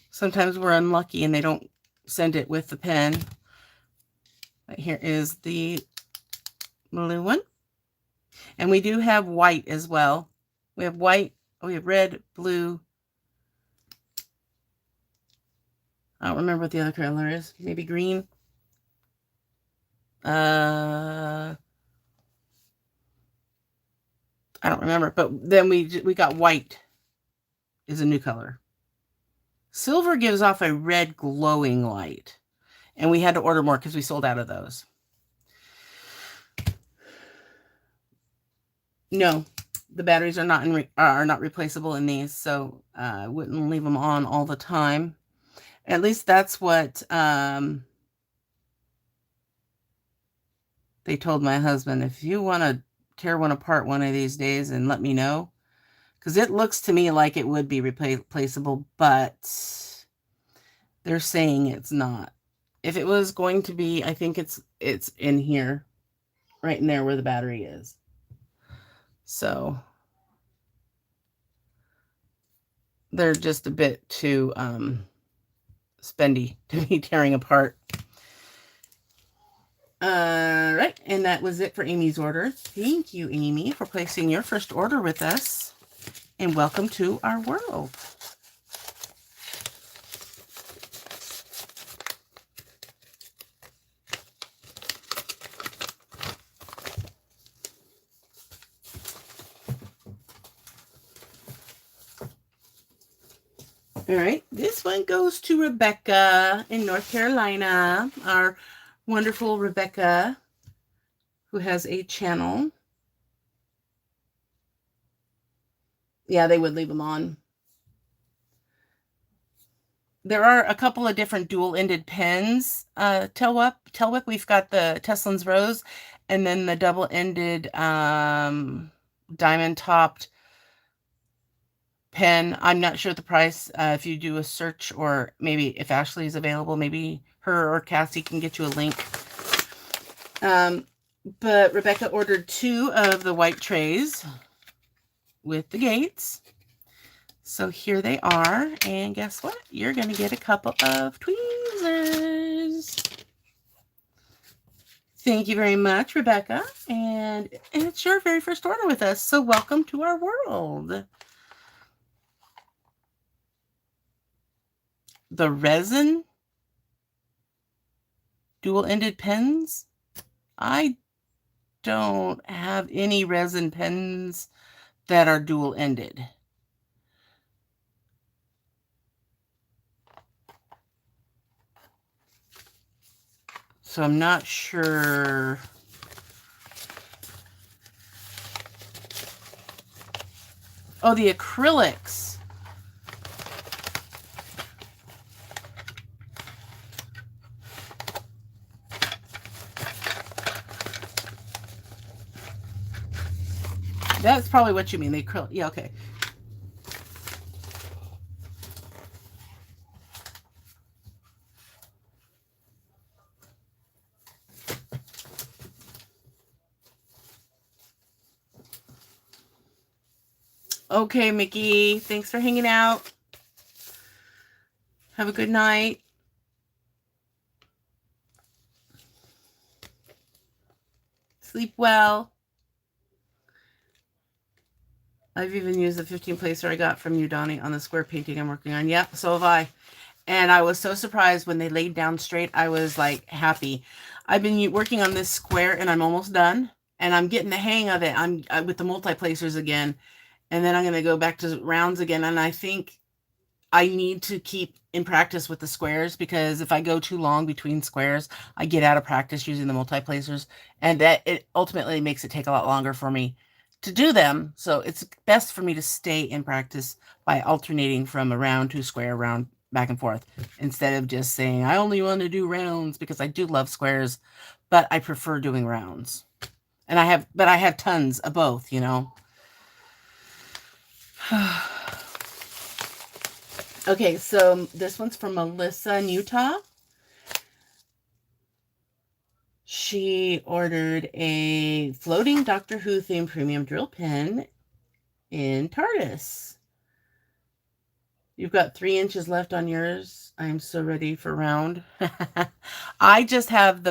Sometimes we're unlucky and they don't send it with the pen. But here is the blue one. And we do have white as well. We have white, we have red, blue. I don't remember what the other color is. Maybe green. I don't remember. But then we got white is a new color. Silver gives off a red glowing light. And we had to order more because we sold out of those. No, the batteries are not replaceable in these, so I wouldn't leave them on all the time. At least that's what they told my husband. If you want to tear one apart one of these days, and let me know, because it looks to me like it would be replaceable, but they're saying it's not. If it was going to be, I think it's in here, right in there where the battery is. So they're just a bit too spendy to be tearing apart. All right, and that was it for Amy's order. Thank you, Amy, for placing your first order with us, and welcome to our world. All right, this one goes to Rebecca in North Carolina, our wonderful Rebecca, who has a channel. Yeah, they would leave them on. There are a couple of different dual-ended pens. Telwick, we've got the Tesslynn's Rose, and then the double-ended diamond-topped pen. I'm not sure the price. If you do a search, or maybe if Ashley is available, maybe her or Cassie can get you a link. But Rebecca ordered 2 of the white trays with the gates. So here they are, and guess what? You're going to get a couple of tweezers. Thank you very much, Rebecca, and it's your very first order with us, so welcome to our world. The resin dual-ended pens. I don't have any resin pens that are dual-ended. So I'm not sure. Oh, the acrylics. That's probably what you mean. The acrylic. Yeah, okay. Okay, Mickey. Thanks for hanging out. Have a good night. Sleep well. I've even used the 15 placer I got from you, Donnie, on the square painting I'm working on. Yep, so have I. And I was so surprised when they laid down straight. I was like happy. I've been working on this square and I'm almost done. And I'm getting the hang of it. I'm with the multi-placers again. And then I'm going to go back to rounds again. And I think I need to keep in practice with the squares, because if I go too long between squares, I get out of practice using the multi-placers. And that it ultimately makes it take a lot longer for me to do them. So it's best for me to stay in practice by alternating from a round to square, round, back and forth, instead of just saying I only want to do rounds, because I do love squares, but I prefer doing rounds. And I have tons of both, you know. Okay, so this one's from Melissa in Utah. She ordered a floating Doctor Who themed premium drill pen in TARDIS. You've got 3 inches left on yours. I'm so ready for round. I just have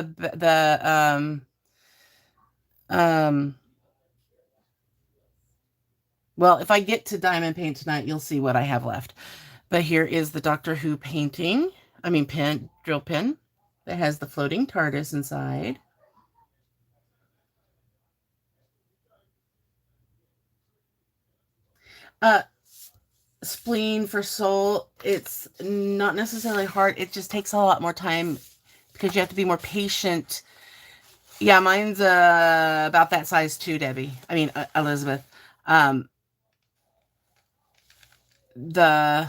well, if I get to diamond paint tonight, you'll see what I have left. But here is the Doctor Who painting. I mean pen, drill pen that has the floating TARDIS inside. Spleen for soul, it's not necessarily hard. It just takes a lot more time because you have to be more patient. Yeah, mine's about that size too, Debbie. I mean, Elizabeth. The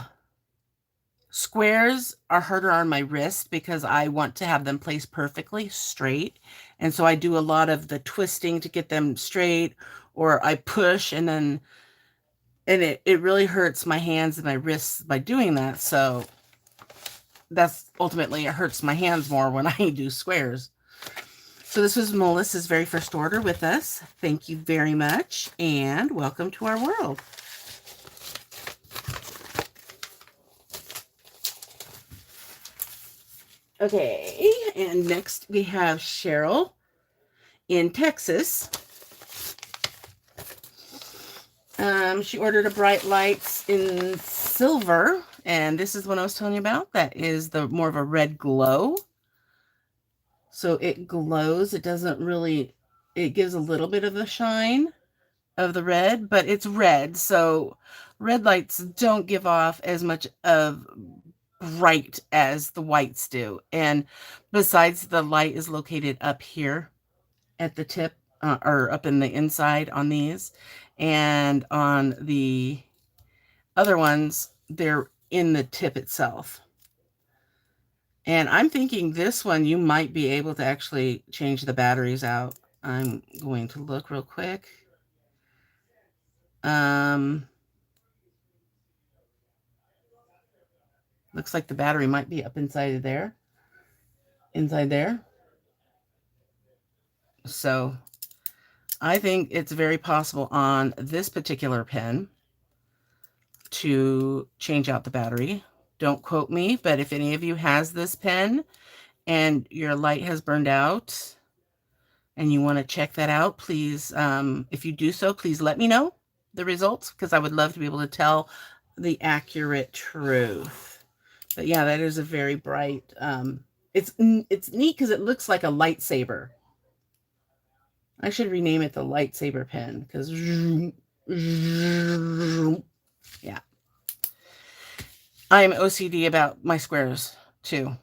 squares are harder on my wrist because I want to have them placed perfectly straight. And so I do a lot of the twisting to get them straight, or I push and then, and it really hurts my hands and my wrists by doing that. So that's ultimately, it hurts my hands more when I do squares. So this was Melissa's very first order with us. Thank you very much, and welcome to our world. Okay, and next we have Cheryl in Texas. She ordered a Bright Lights in silver, and this is the one I was telling you about. That is the more of a red glow. So it glows. It doesn't really, it gives a little bit of a shine of the red, but it's red. So red lights don't give off as much of bright as the whites do. And besides, the light is located up here at the tip, or up in the inside on these, and on the other ones, they're in the tip itself. And I'm thinking this one, you might be able to actually change the batteries out. I'm going to look real quick. Looks like the battery might be up inside of there. Inside there. So I think it's very possible on this particular pen to change out the battery. Don't quote me, but if any of you has this pen and your light has burned out and you want to check that out, please, if you do so, please let me know the results, because I would love to be able to tell the accurate truth. But yeah, that is a very bright, it's neat because it looks like a lightsaber. I should rename it the lightsaber pen, because yeah. I'm OCD about my squares too.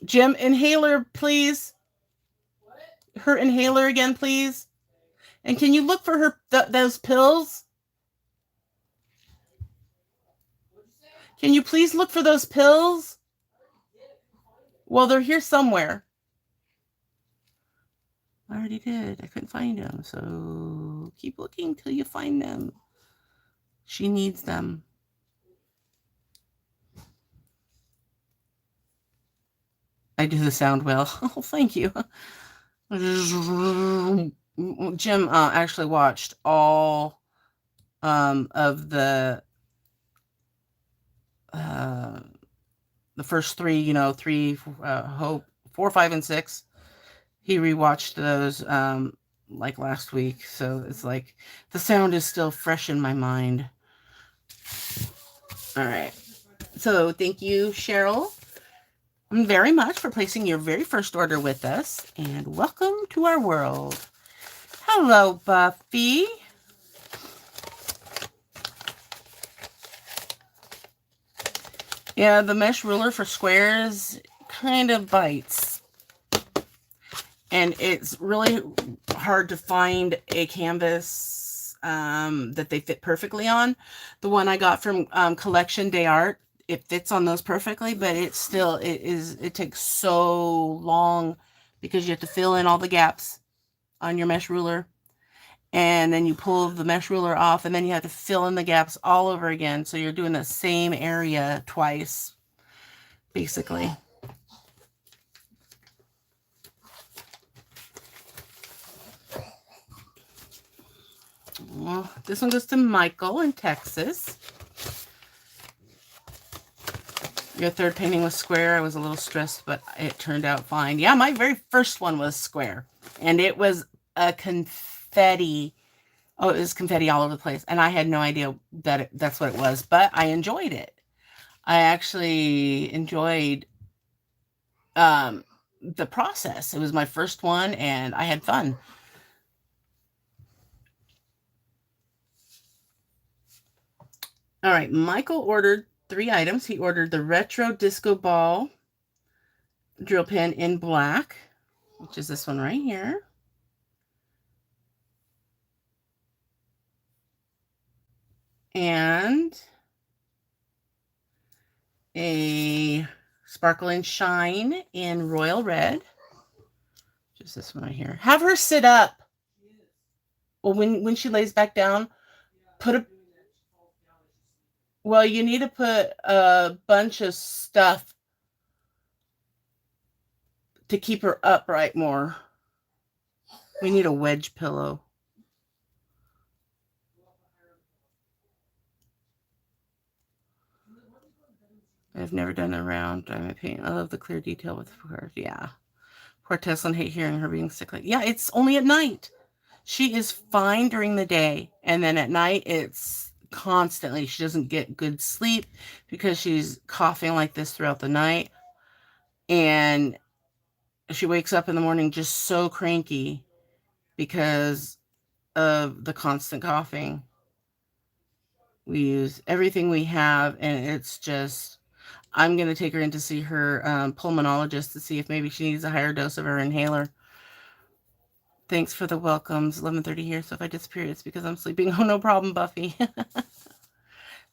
Jim, inhaler, please. Her inhaler again, please. And can you look for her those pills? Can you please look for those pills? Well, they're here somewhere. I already did. I couldn't find them. So keep looking till you find them. She needs them. I do the sound well. Oh, thank you. Jim actually watched all of the first three, three, Hope, 4, 5, and 6. He rewatched those like last week, so it's like the sound is still fresh in my mind. All right. So thank you, Cheryl, very much for placing your very first order with us, and welcome to our world. Hello, Buffy. Yeah, the mesh ruler for squares kind of bites. And it's really hard to find a canvas that they fit perfectly on. The one I got from Collection Day Art, it fits on those perfectly, but it takes so long because you have to fill in all the gaps on your mesh ruler. And then you pull the mesh ruler off, and then you have to fill in the gaps all over again. So you're doing the same area twice, basically. Well, this one goes to Michael in Texas. Your third painting was square. I was a little stressed, but it turned out fine. Yeah, my very first one was square, and it was a confetti. Oh, it was confetti all over the place, and I had no idea that that's what it was, but I enjoyed it. I actually enjoyed the process. It was my first one, and I had fun. All right, Michael ordered 3 items. He ordered the retro disco ball drill pen in black, which is this one right here. And a sparkle and shine in royal red. Just this one right here. Have her sit up. Well, when she lays back down, well, you need to put a bunch of stuff to keep her upright more. We need a wedge pillow. I've never done a round diamond paint. I love the clear detail with her. Yeah. Poor Tesslynn, hate hearing her being sick. Yeah, it's only at night. She is fine during the day, and then at night it's constantly. She doesn't get good sleep because she's coughing like this throughout the night, and she wakes up in the morning just so cranky because of the constant coughing. We use everything we have, and it's just, I'm going to take her in to see her pulmonologist to see if maybe she needs a higher dose of her inhaler. Thanks for the welcomes. 11:30 here, so if I disappear, it's because I'm sleeping. Oh, no problem, Buffy.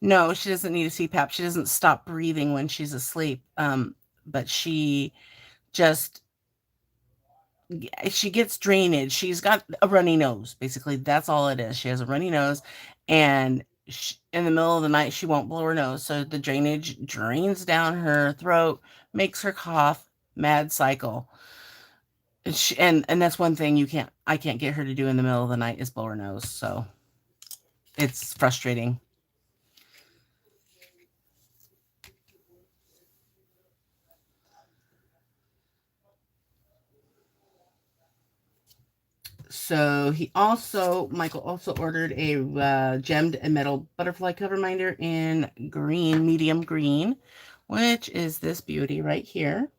No, she doesn't need a CPAP. She doesn't stop breathing when she's asleep. But she just, she gets drainage. She's got a runny nose. Basically, that's all it is. She has a runny nose, and in the middle of the night, she won't blow her nose. So the drainage drains down her throat, makes her cough, mad cycle. And that's one thing I can't get her to do in the middle of the night is blow her nose. So it's frustrating. So Michael also ordered a gemmed and metal butterfly cover minder in green, medium green, which is this beauty right here.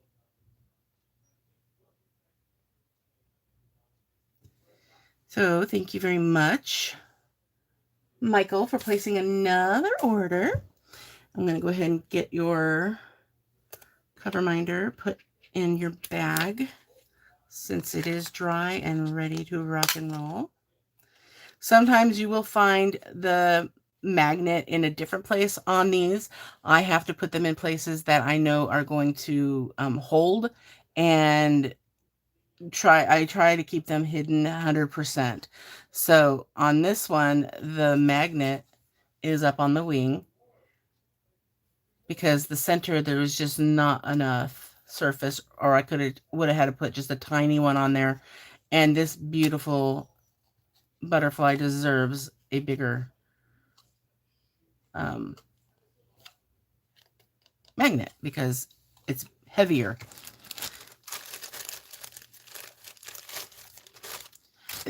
So thank you very much, Michael, for placing another order. I'm going to go ahead and get your cover minder put in your bag since it is dry and ready to rock and roll. Sometimes you will find the magnet in a different place on these. I have to put them in places that I know are going to hold, and I try to keep them hidden 100%. So on this one, the magnet is up on the wing because the center, there was just not enough surface, or I would have had to put just a tiny one on there. And this beautiful butterfly deserves a bigger magnet because it's heavier.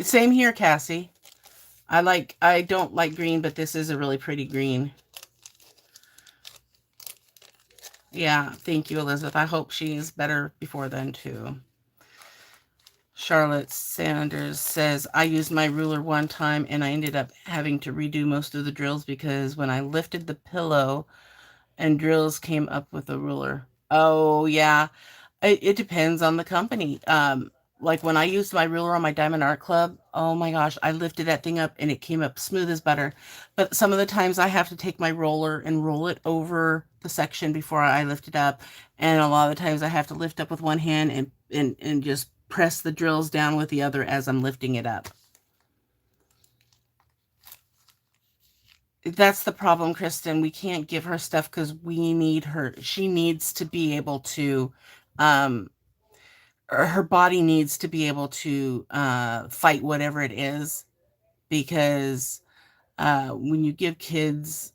Same here, Cassie. I don't like green, but this is a really pretty green. Yeah, thank you, Elizabeth. I hope she's better before then, too. Charlotte Sanders says, I used my ruler one time and I ended up having to redo most of the drills because when I lifted the pillow and drills came up with a ruler. Oh, yeah. It depends on the company. Like when I used my ruler on my Diamond Art Club, oh my gosh, I lifted that thing up and it came up smooth as butter. But some of the times I have to take my roller and roll it over the section before I lift it up. And a lot of the times I have to lift up with one hand and just press the drills down with the other as I'm lifting it up. That's the problem, Kristen. We can't give her stuff because we need her. She needs to be able to, her body needs to be able to fight whatever it is, because when you give kids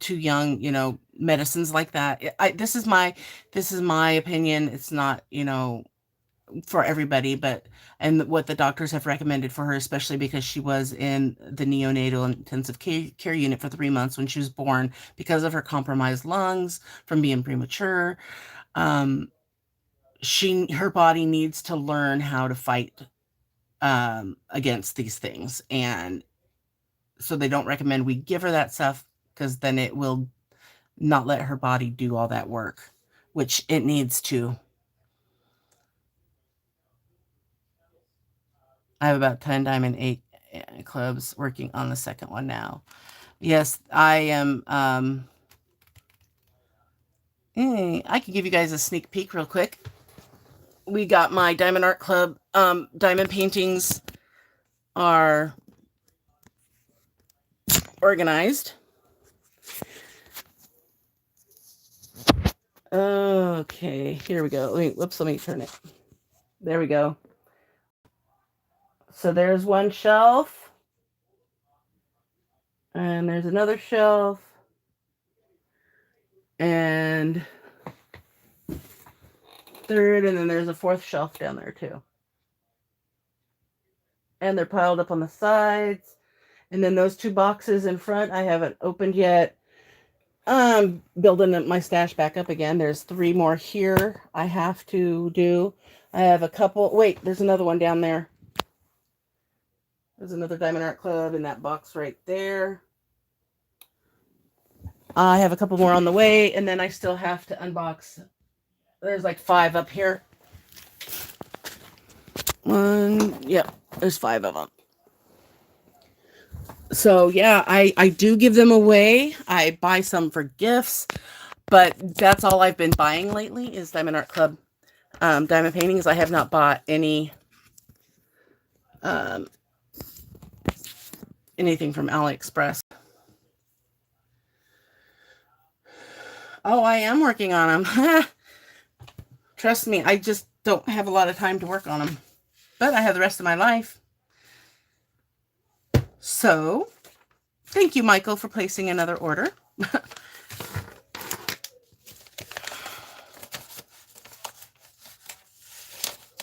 too young, medicines like that, this is my opinion. It's not, for everybody, and what the doctors have recommended for her, especially because she was in the neonatal intensive care unit for 3 months when she was born because of her compromised lungs from being premature. Her body needs to learn how to fight against these things, and so they don't recommend we give her that stuff because then it will not let her body do all that work, which it needs to. I have about 10 Diamond 8 clubs working on the second one now. Yes, I am. I can give you guys a sneak peek real quick. We got my Diamond Art Club diamond paintings are organized. Okay, here we go. Let me turn it. There we go. So there's one shelf. And there's another shelf. And third, and then there's a fourth shelf down there too. And they're piled up on the sides. And then those 2 boxes in front, I haven't opened yet. Building my stash back up again. There's 3 more here I have to do. I have a couple. Wait, there's another one down there. There's another Diamond Art Club in that box right there. I have a couple more on the way, and then I still have to unbox. There's like 5 up here. There's 5 of them. So yeah, I do give them away. I buy some for gifts, but that's all I've been buying lately is Diamond Art Club diamond paintings. I have not bought any anything from AliExpress. Oh, I am working on them. Trust me, I just don't have a lot of time to work on them. But I have the rest of my life. So, thank you, Michael, for placing another order.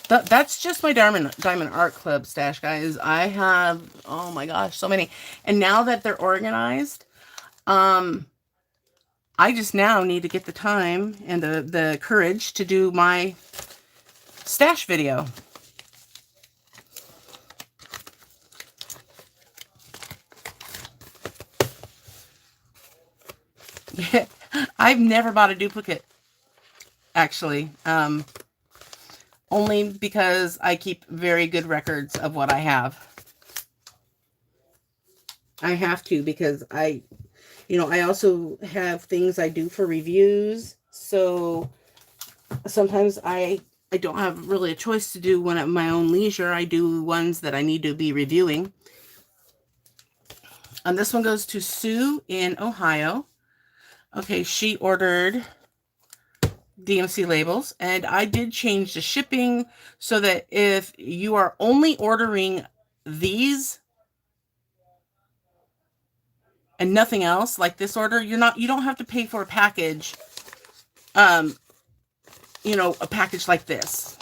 That's just my Diamond Art Club stash, guys. I have, oh my gosh, so many. And now that they're organized, I just now need to get the time and the courage to do my stash video. I've never bought a duplicate, actually. Only because I keep very good records of what I have. I have to, because I also have things I do for reviews. So sometimes I don't have really a choice to do one at my own leisure. I do ones that I need to be reviewing. And this one goes to Sue in Ohio. Okay, she ordered DMC labels, and I did change the shipping so that if you are only ordering these, and nothing else like this order, you don't have to pay for a package, a package like these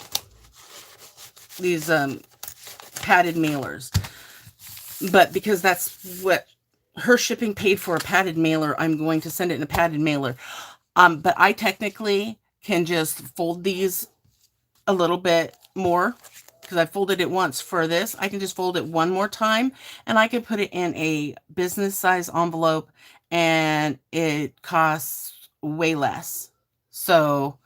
padded mailers. But because that's what her shipping paid for, a padded mailer, I'm going to send it in a padded mailer. But I technically can just fold these a little bit more because I folded it once for this. I can just fold it one more time and I can put it in a business size envelope and it costs way less. So,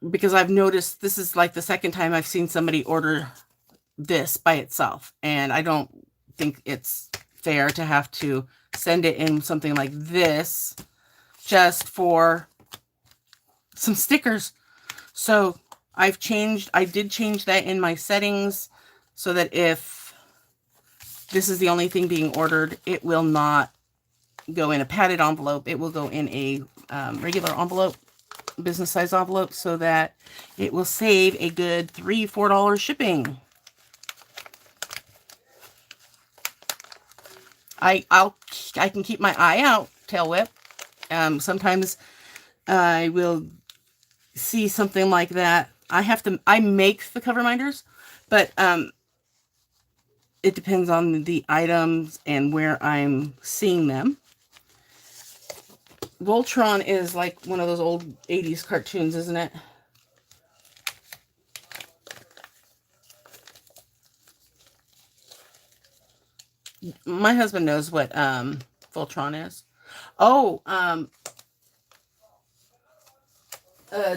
because I've noticed this is like the second time I've seen somebody order this by itself, and I don't think it's fair to have to send it in something like this just for some stickers. So I did change that in my settings so that if this is the only thing being ordered, it will not go in a padded envelope. It will go in a regular envelope, business size envelope, so that it will save a good $3-4 shipping. I can keep my eye out, Tail Whip. Sometimes I will see something like that. I make the cover minders, but it depends on the items and where I'm seeing them. Voltron is like one of those old 80s cartoons, isn't it? My husband knows what Voltron is. Oh,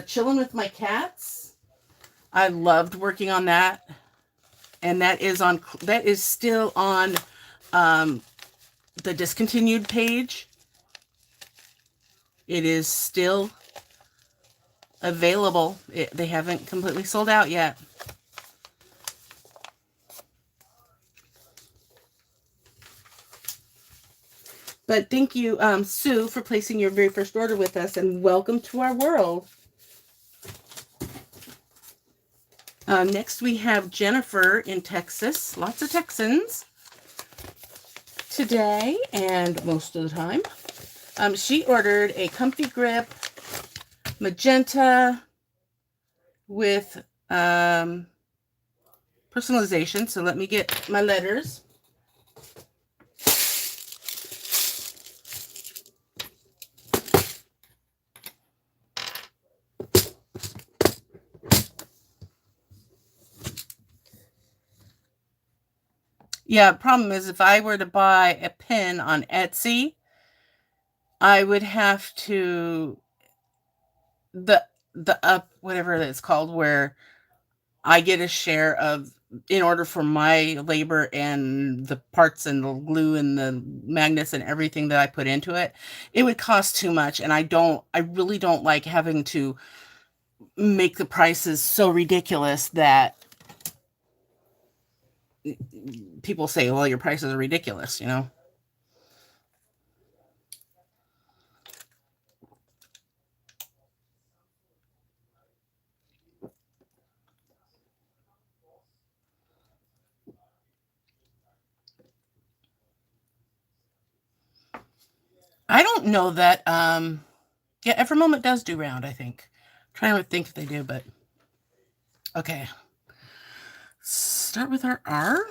Chilling with My Cats. I loved working on that. And that is still on the discontinued page. It is still available. They haven't completely sold out yet. But thank you, Sue, for placing your very first order with us, and welcome to our world. Next, we have Jennifer in Texas. Lots of Texans today and most of the time. She ordered a comfy grip magenta with personalization. So let me get my letters. Yeah, problem is if I were to buy a pin on Etsy, I would have to the up whatever it's called, where I get a share of, in order for my labor and the parts and the glue and the magnets and everything that I put into it, it would cost too much. And I really don't like having to make the prices so ridiculous that people say, well, your prices are ridiculous, I don't know that, yeah, Every Moment does do round, I think. I'm trying to think if they do, but okay. Start with our R,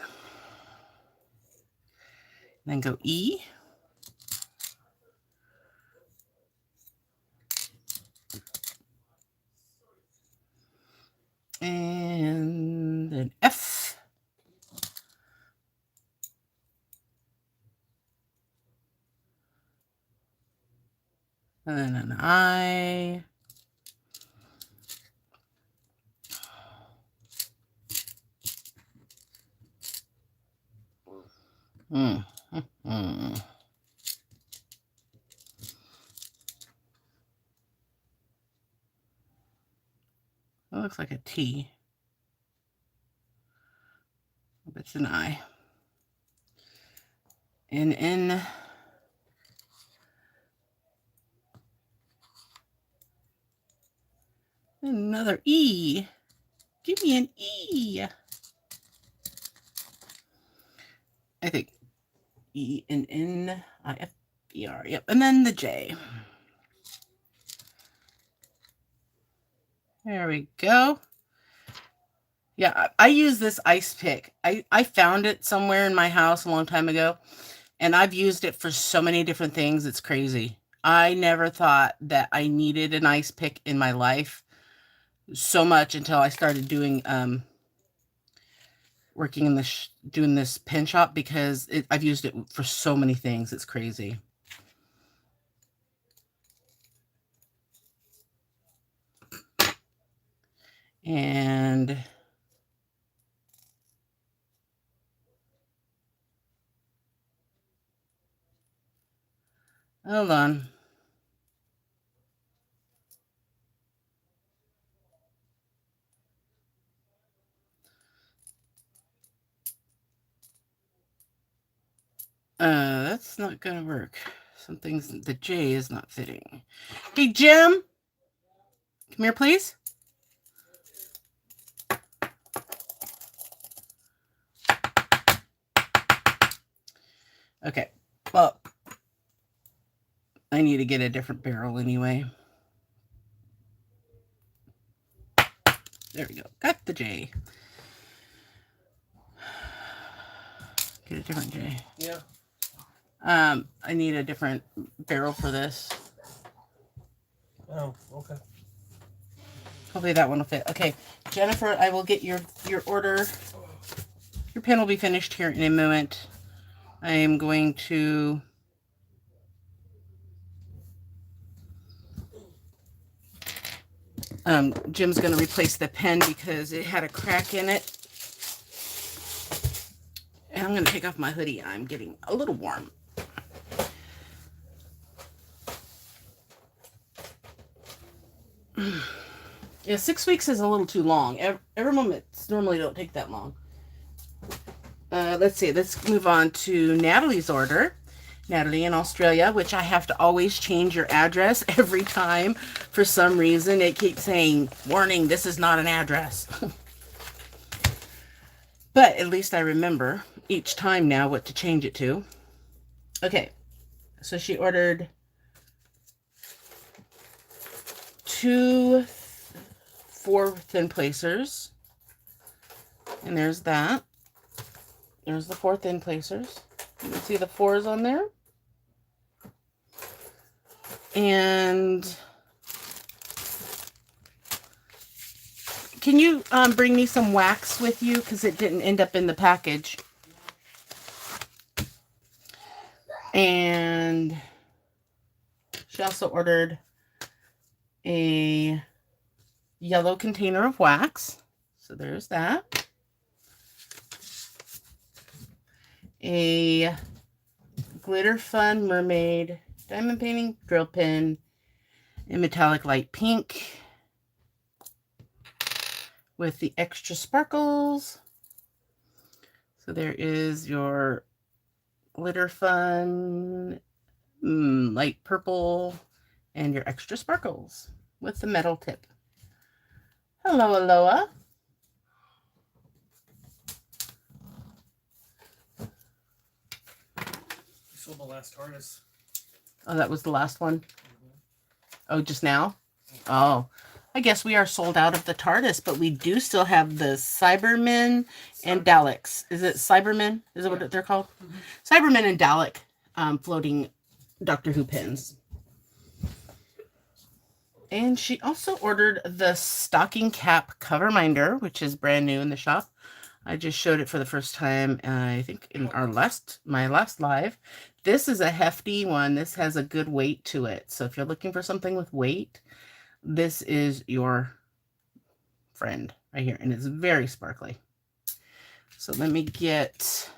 then go E. And then F. And then an I. That looks like a T. But it's an I. And N. Another E. Give me an E. I think E-N-N-I-F-E-R. Yep. And then the J. There we go. Yeah, I use this ice pick. I found it somewhere in my house a long time ago, and I've used it for so many different things. It's crazy. I never thought that I needed an ice pick in my life so much until I started doing working in doing this pen shop, because I've used it for so many things. It's crazy. And hold on. That's not gonna work. The J is not fitting. Hey, Jim, come here, please. Okay, well, I need to get a different barrel anyway. There we go. Got the J. Get a different J. Yeah. I need a different barrel for this. Oh, okay. Hopefully that one will fit. Okay, Jennifer, I will get your order. Your pen will be finished here in a moment. I am going to Jim's going to replace the pen because it had a crack in it. And I'm going to take off my hoodie. I'm getting a little warm. Yeah, 6 weeks is a little too long. Every moments normally don't take that long. Let's see. Let's move on to Natalie's order. Natalie in Australia, which I have to always change your address every time. For some reason, it keeps saying, warning, this is not an address. But at least I remember each time now what to change it to. Okay, so she ordered 2 4 thin placers. And there's that. There's the 4 thin placers. You can see the 4s on there. And can you bring me some wax with you, because it didn't end up in the package. And she also ordered a yellow container of wax. So there's that. A Glitter Fun Mermaid diamond painting drill pen in metallic light pink with the extra sparkles. So there is your Glitter Fun light purple and your extra sparkles with the metal tip. Hello, Aloha. You sold the last TARDIS. Oh, that was the last one? Oh, just now? Oh, I guess we are sold out of the TARDIS, but we do still have the Cybermen and Daleks. Is it Cybermen? Is it what they're called? Cybermen and Dalek floating Doctor Who pins. And she also ordered the stocking cap cover minder, which is brand new in the shop. I just showed it for the first time, I think, in my last live. This is a hefty one. This has a good weight to it. So if you're looking for something with weight, this is your friend right here. And it's very sparkly. So let me get...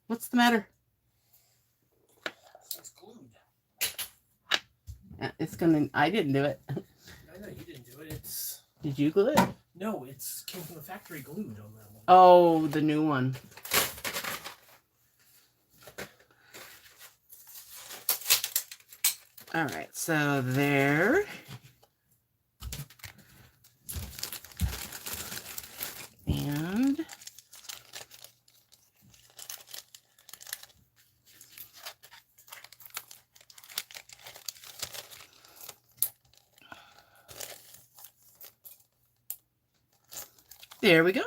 What's the matter? It's glued. It's gonna... I didn't do it. I know you didn't do it. Did you glue it? No, it came from the factory glued on that one. Oh, the new one. All right, so there. And There we go.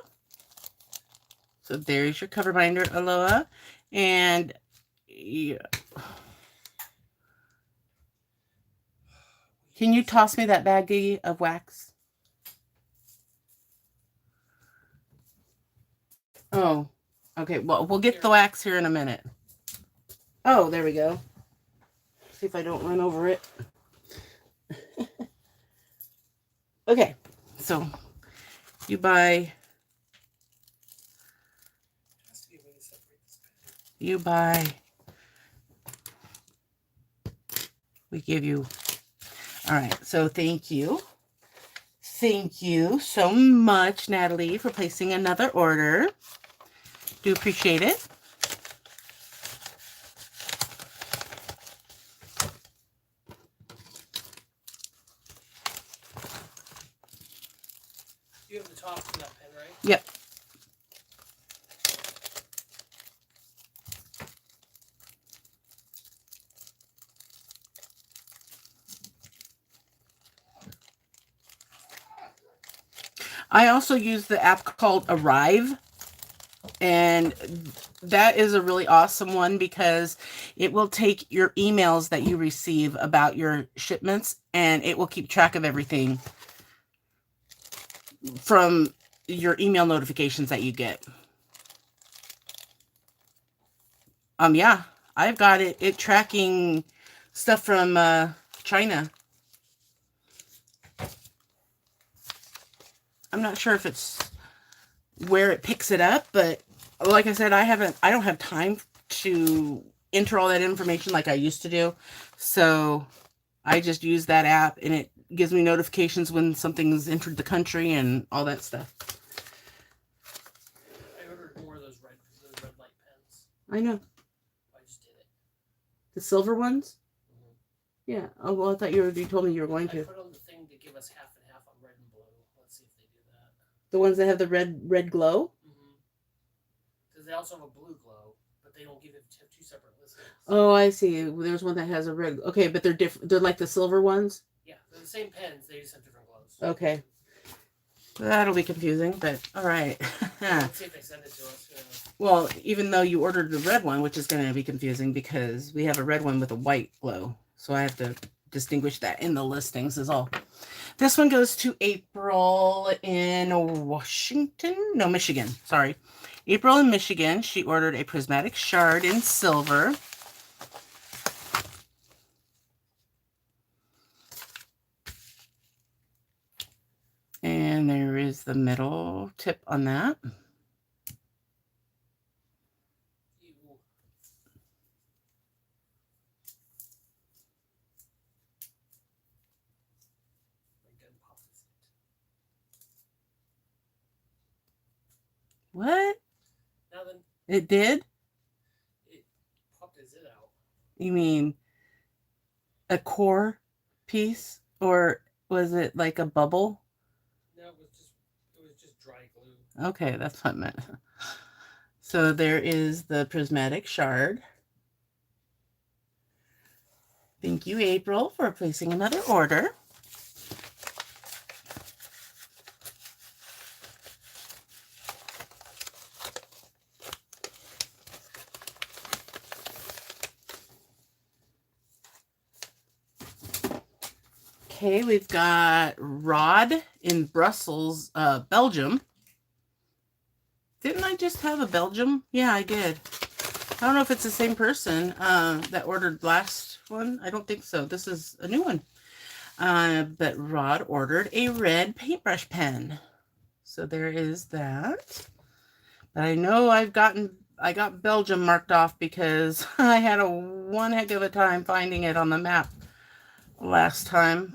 So there's your cover binder, Aloha. And yeah. Can you toss me that baggie of wax? Oh, okay. Well, we'll get the wax here in a minute. Oh, there we go. See if I don't run over it. Okay, so you buy. We give you. All right, so thank you. Thank you so much, Natalie, for placing another order. Do appreciate it. You have the top for that pen, right? Yep. I also use the app called Arrive, and that is a really awesome one because it will take your emails that you receive about your shipments, and it will keep track of everything from your email notifications that you get. Yeah, I've got it tracking stuff from China. I'm not sure if it's where it picks it up, but like I said, I don't have time to enter all that information like I used to do. So I just use that app, and it gives me notifications when something's entered the country and all that stuff. I ordered more of those red light pens. I know. I just did it. The silver ones? Mm-hmm. Yeah. Oh, well, I thought you told me you were going to. I put on the thing to give us half and half on red and blue. Let's see if they do that. The ones that have the red glow? Because they also have a blue glow, but they don't have two separate listings. Oh, I see. There's one that has a red. Okay, but they're different. They're like the silver ones? Yeah, they're the same pens. They just have different glows. Okay. That'll be confusing, but all right. Let's see if they send it to us. Yeah. Well, even though you ordered the red one, which is going to be confusing because we have a red one with a white glow. So I have to distinguish that in the listings is all. This one goes to April in Michigan. Sorry. April in Michigan. She ordered a prismatic shard in silver. And there is the middle tip on that. What? Nothing. It did? It popped his zit out. You mean a core piece? Or was it like a bubble? No, it was just dry glue. Okay, that's what I meant. So there is the prismatic shard. Thank you, April, for placing another order. Okay, we've got Rod in Brussels, Belgium. Didn't I just have a Belgium? Yeah, I did. I don't know if it's the same person that ordered last one. I don't think so. This is a new one. But Rod ordered a red paintbrush pen. So there is that. But I know I got Belgium marked off because I had one heck of a time finding it on the map last time.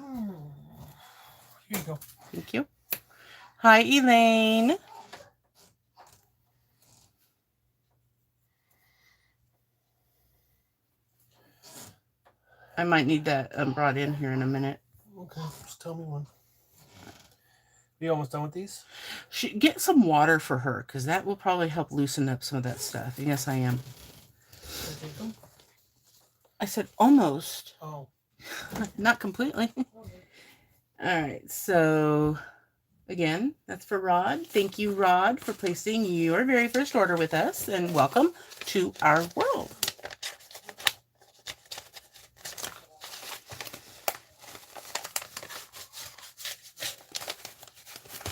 Here you go. Thank you. Hi, Elaine. I might need that brought in here in a minute. Okay, just tell me when. Are you almost done with these? Get some water for her, because that will probably help loosen up some of that stuff. Yes, I am. Can I take them? I said almost. Oh. Not completely. All right, so Again, that's for Rod. Thank you, Rod, for placing your very first order with us, and welcome to our world.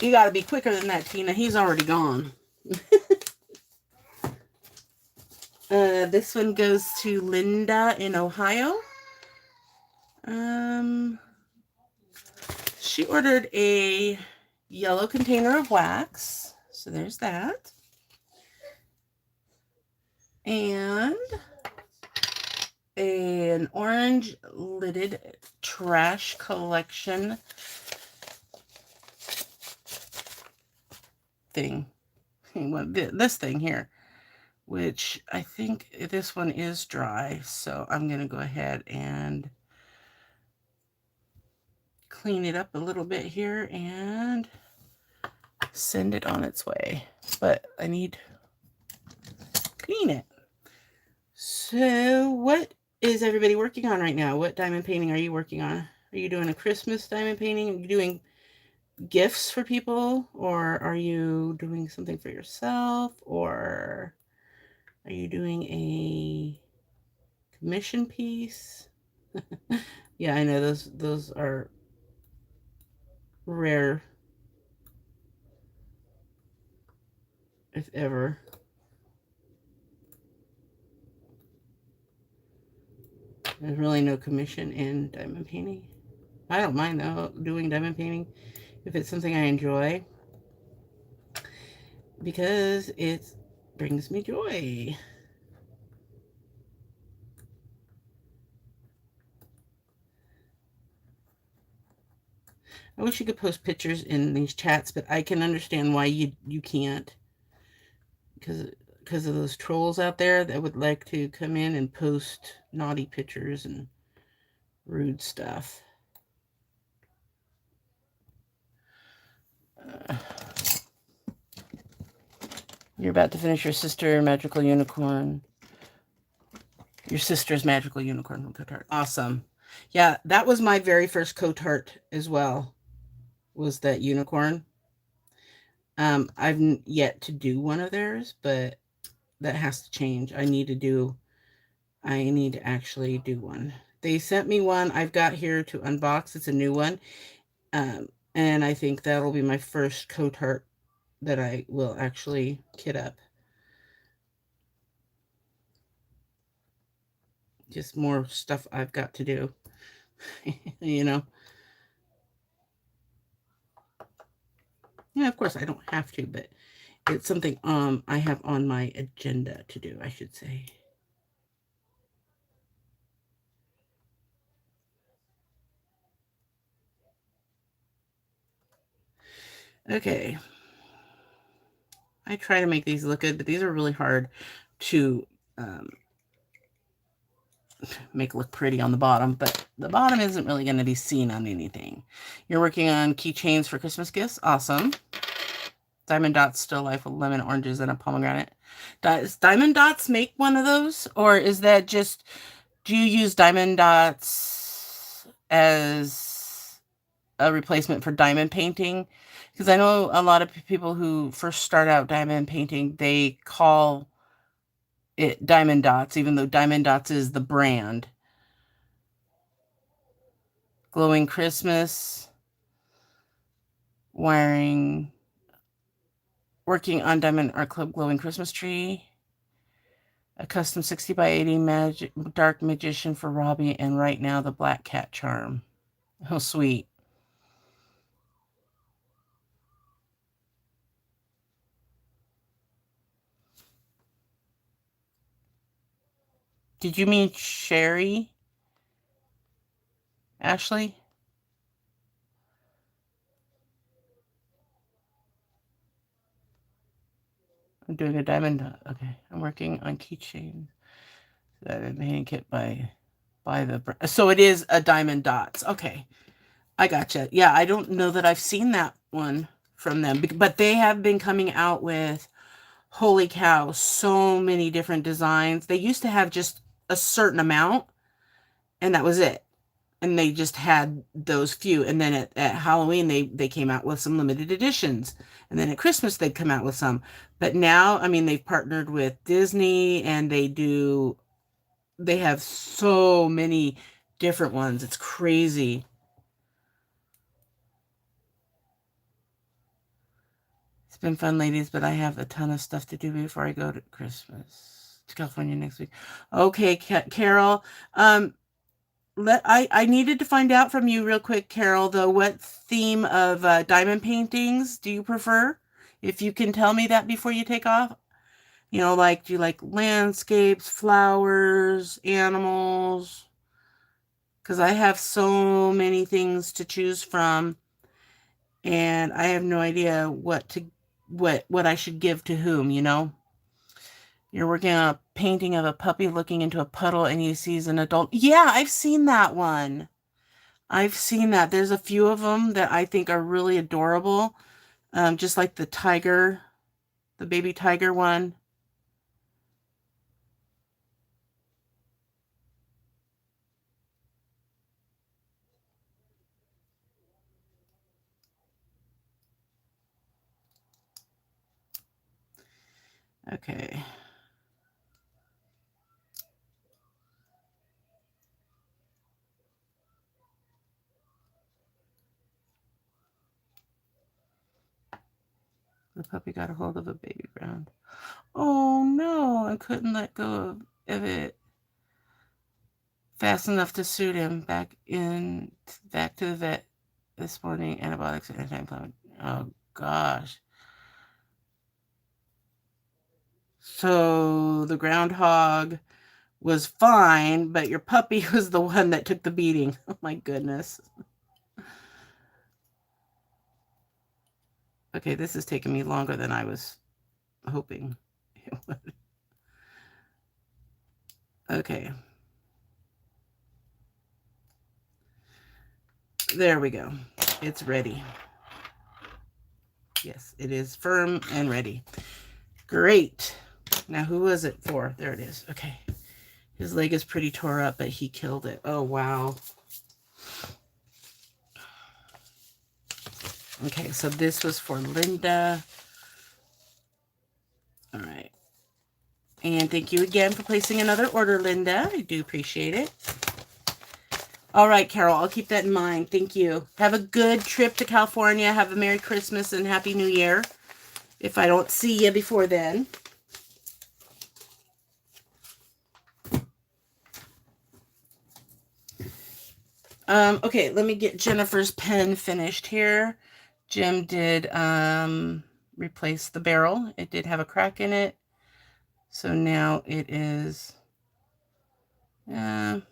You got to be quicker than that, Tina. He's already gone. This one goes to Linda in Ohio. She ordered a yellow container of wax. So there's that. And an orange lidded trash collection thing. This thing here, which I think this one is dry. So I'm going to go ahead and clean it up a little bit here and send it on its way. But I need to clean it. So what is everybody working on right now? What diamond painting are you working on? Are you doing a Christmas diamond painting? Are you doing gifts for people? Or are you doing something for yourself? Or are you doing a commission piece? Yeah, I know those are rare, if ever. There's really no commission in diamond painting. I don't mind though doing diamond painting if it's something I enjoy, because it brings me joy. I wish you could post pictures in these chats, but I can understand why you can't, because of those trolls out there that would like to come in and post naughty pictures and rude stuff. You're about to finish your sister magical unicorn. Your sister's magical unicorn from Cotart. Awesome. Yeah, that was my very first Cotart as well, was that unicorn. I've yet to do one of theirs, but that has to change. I need to actually do one. They sent me one I've got here to unbox. It's a new one. And I think that'll be my first Cotart that I will actually kit up. Just more stuff I've got to do, you know. Yeah, of course I don't have to, but it's something I have on my agenda to do, I should say. Okay. I try to make these look good, but these are really hard to make look pretty on the bottom, but the bottom isn't really going to be seen on anything. You're working on keychains for Christmas gifts. Awesome. Diamond Dots still life with lemon, oranges, and a pomegranate. Does Diamond Dots make one of those? Or is that just, do you use Diamond Dots as a replacement for diamond painting? Because I know a lot of people who first start out diamond painting, they call it Diamond Dots, even though Diamond Dots is the brand. Glowing Christmas, working on Diamond Art Club Glowing Christmas Tree, a custom 60 by 80 dark magician for Robbie, and right now the Black Cat charm. Oh, sweet. Did you mean Sherry? Ashley? I'm doing a diamond dot. Okay, I'm working on keychain. Diamond painting kit by the. So it is a diamond dots. Okay, I gotcha. Yeah, I don't know that I've seen that one from them, but they have been coming out with, holy cow, so many different designs. They used to have just a certain amount, and that was it. and they just had those few. And then at Halloween, they came out with some limited editions. And then at Christmas, they'd come out with some. But now, I mean, they've partnered with Disney, and they have so many different ones. It's crazy. It's been fun, ladies, but I have a ton of stuff to do before I go to California next week. Okay, Carol. I needed to find out from you real quick, Carol, though, what theme of diamond paintings do you prefer? If you can tell me that before you take off. Like, do you like landscapes, flowers, animals? Because I have so many things to choose from, and I have no idea what I should give to whom, You're working on a painting of a puppy looking into a puddle and he sees an adult. Yeah, I've seen that one. I've seen that. There's a few of them that I think are really adorable. Just like the tiger, the baby tiger one. Okay. The puppy got a hold of a baby ground. Oh no, I couldn't let go of it fast enough to suit him. Back to the vet this morning. Antibiotics and anti-inflammatory. Oh gosh. So the groundhog was fine, but your puppy was the one that took the beating. Oh my goodness. Okay, this is taking me longer than I was hoping it would. Okay. There we go. It's ready. Yes, it is firm and ready. Great. Now, who was it for? There it is. Okay. His leg is pretty tore up, but he killed it. Oh, wow. Okay, so this was for Linda. All right. And thank you again for placing another order, Linda. I do appreciate it. All right, Carol, I'll keep that in mind. Thank you. Have a good trip to California. Have a Merry Christmas and Happy New Year, if I don't see you before then. Okay, let me get Jennifer's pen finished here. Jim did replace the barrel. It did have a crack in it. So now it is, I'm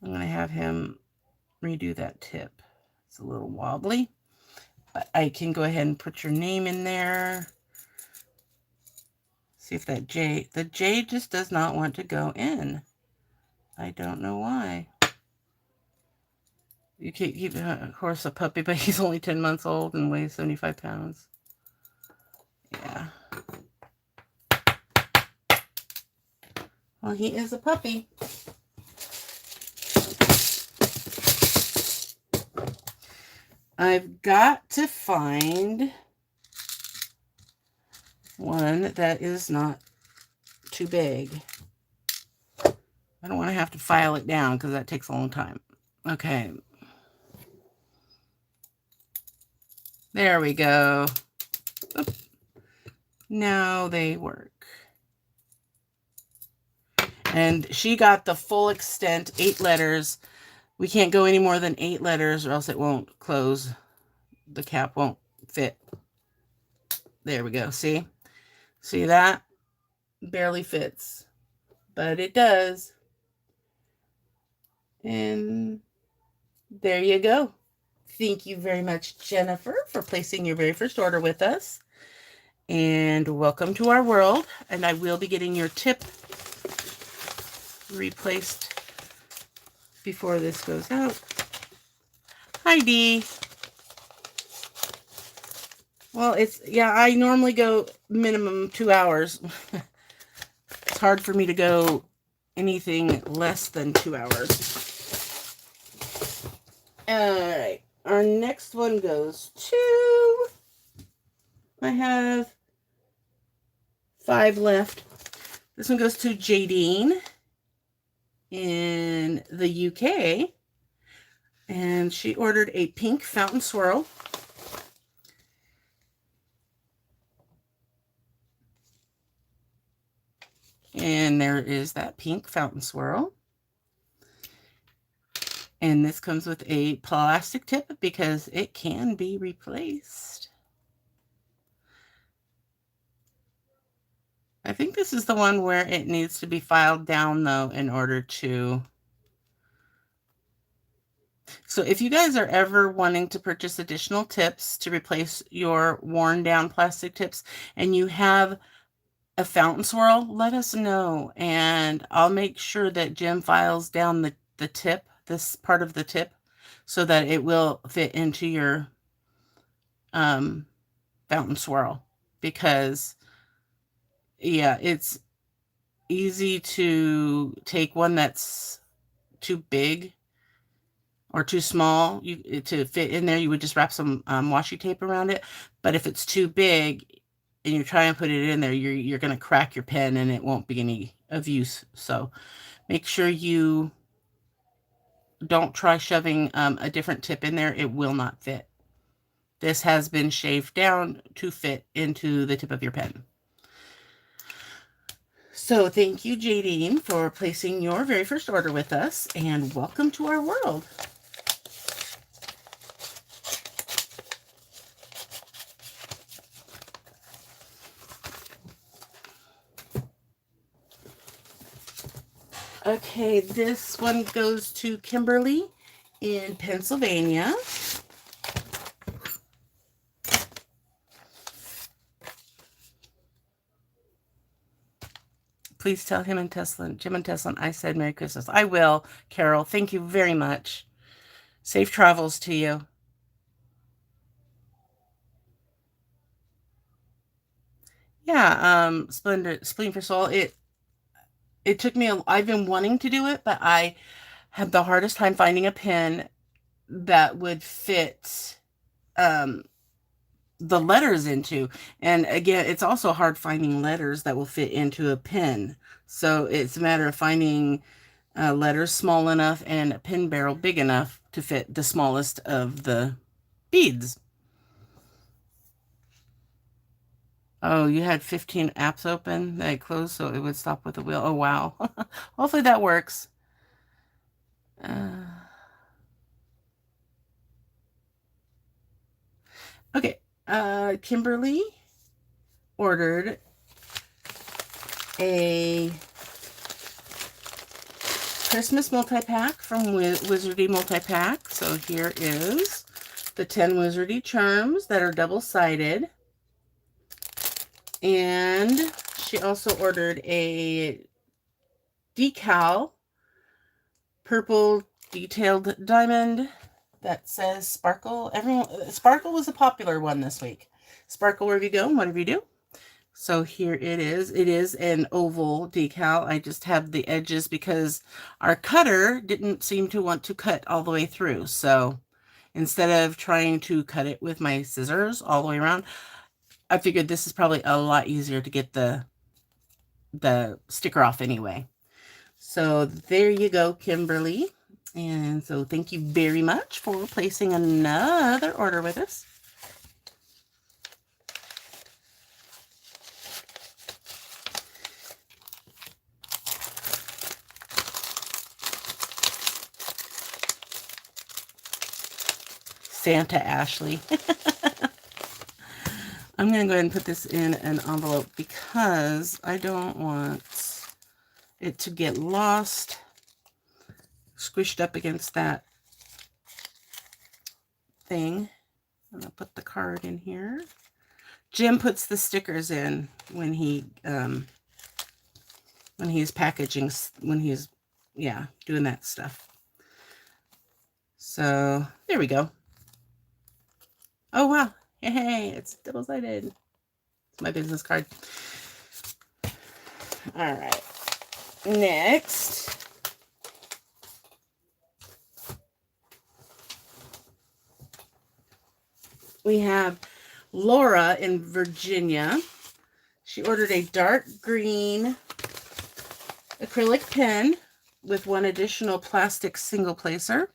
going to have him redo that tip. It's a little wobbly, but I can go ahead and put your name in there. See if that J, the J just does not want to go in. I don't know why. You can't keep a horse a puppy, but he's only 10 months old and weighs 75 pounds. Yeah. Well, he is a puppy. I've got to find one that is not too big. I don't want to have to file it down because that takes a long time. Okay. There we go. Oop. Now they work. And she got the full extent, 8 letters. We can't go any more than 8 letters or else it won't close. The cap won't fit. There we go. See? See that? Barely fits. But it does. And there you go. Thank you very much, Jennifer, for placing your very first order with us. And welcome to our world. And I will be getting your tip replaced before this goes out. Hi, Dee. Well, I normally go minimum 2 hours. It's hard for me to go anything less than 2 hours. All right. Our next one goes to, I have 5 left. This one goes to Jadine in the UK. And she ordered a pink fountain swirl. And there is that pink fountain swirl. And this comes with a plastic tip because it can be replaced. I think this is the one where it needs to be filed down, though, in order to... So if you guys are ever wanting to purchase additional tips to replace your worn down plastic tips and you have a fountain swirl, let us know. And I'll make sure that Jim files down the tip, this part of the tip, so that it will fit into your fountain swirl. Because, yeah, it's easy to take one that's too big or too small to fit in there. You would just wrap some washi tape around it. But if it's too big and you try and put it in there, you're going to crack your pen and it won't be any of use. So make sure you don't try shoving a different tip in there. It will not fit. This has been shaved down to fit into the tip of your pen. So thank you, Jadine, for placing your very first order with us, and welcome to our world. Okay, this one goes to Kimberly in Pennsylvania. Please tell him and Tesslynn, Jim and Tesslynn, I said Merry Christmas. I will, Carol. Thank you very much. Safe travels to you. Yeah, Splendid, Spleen for Soul. It took me, I've been wanting to do it, but I had the hardest time finding a pen that would fit the letters into. And again, it's also hard finding letters that will fit into a pen. So it's a matter of finding letters small enough and a pen barrel big enough to fit the smallest of the beads. Oh, you had 15 apps open that I closed so it would stop with the wheel. Oh, wow. Hopefully that works. Okay. Kimberly ordered a Christmas multi-pack from Wizardy Multi-Pack. So here is the 10 Wizardy charms that are double-sided. And she also ordered a decal purple detailed diamond that says Sparkle. Sparkle was a popular one this week. Sparkle wherever you go, whatever you do. So here it is. It is an oval decal. I just have the edges because our cutter didn't seem to want to cut all the way through. So instead of trying to cut it with my scissors all the way around, I figured this is probably a lot easier to get the sticker off anyway. So there you go, Kimberly. And so thank you very much for placing another order with us. Santa Ashley. I'm going to go ahead and put this in an envelope because I don't want it to get lost, squished up against that thing. I'm going to put the card in here. Jim puts the stickers in when he's packaging, when he's, yeah, doing that stuff. So there we go. Oh, wow. Hey, it's double-sided. It's my business card. All right. Next, we have Laura in Virginia. She ordered a dark green acrylic pen with one additional plastic single placer.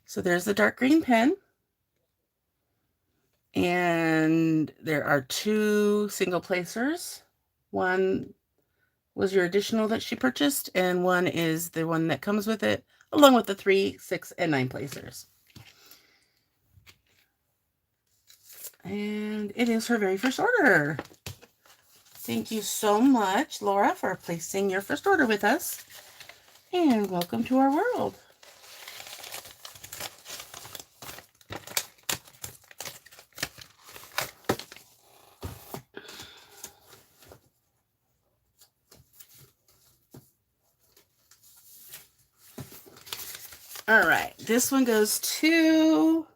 So there's the dark green pen. And there are 2 single placers. One was your additional that she purchased, and one is the one that comes with it, along with the 3, 6, and 9 placers. And it is her very first order. Thank you so much, Laura, for placing your first order with us. And welcome to our world. All right, this one goes to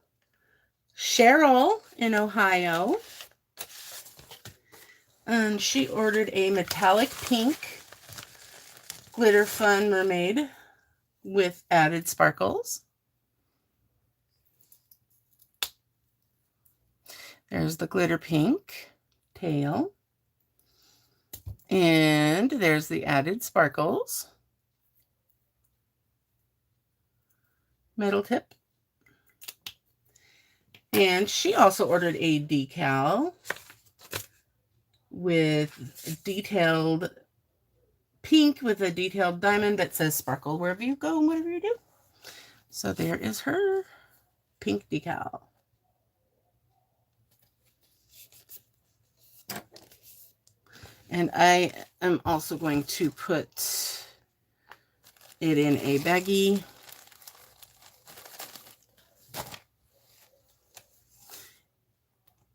Cheryl in Ohio. And she ordered a metallic pink glitter fun mermaid with added sparkles. There's the glitter pink tail. And there's the added sparkles. Metal tip. And she also ordered a decal with detailed pink with a detailed diamond that says sparkle wherever you go and whatever you do. So there is her pink decal. And I am also going to put it in a baggie.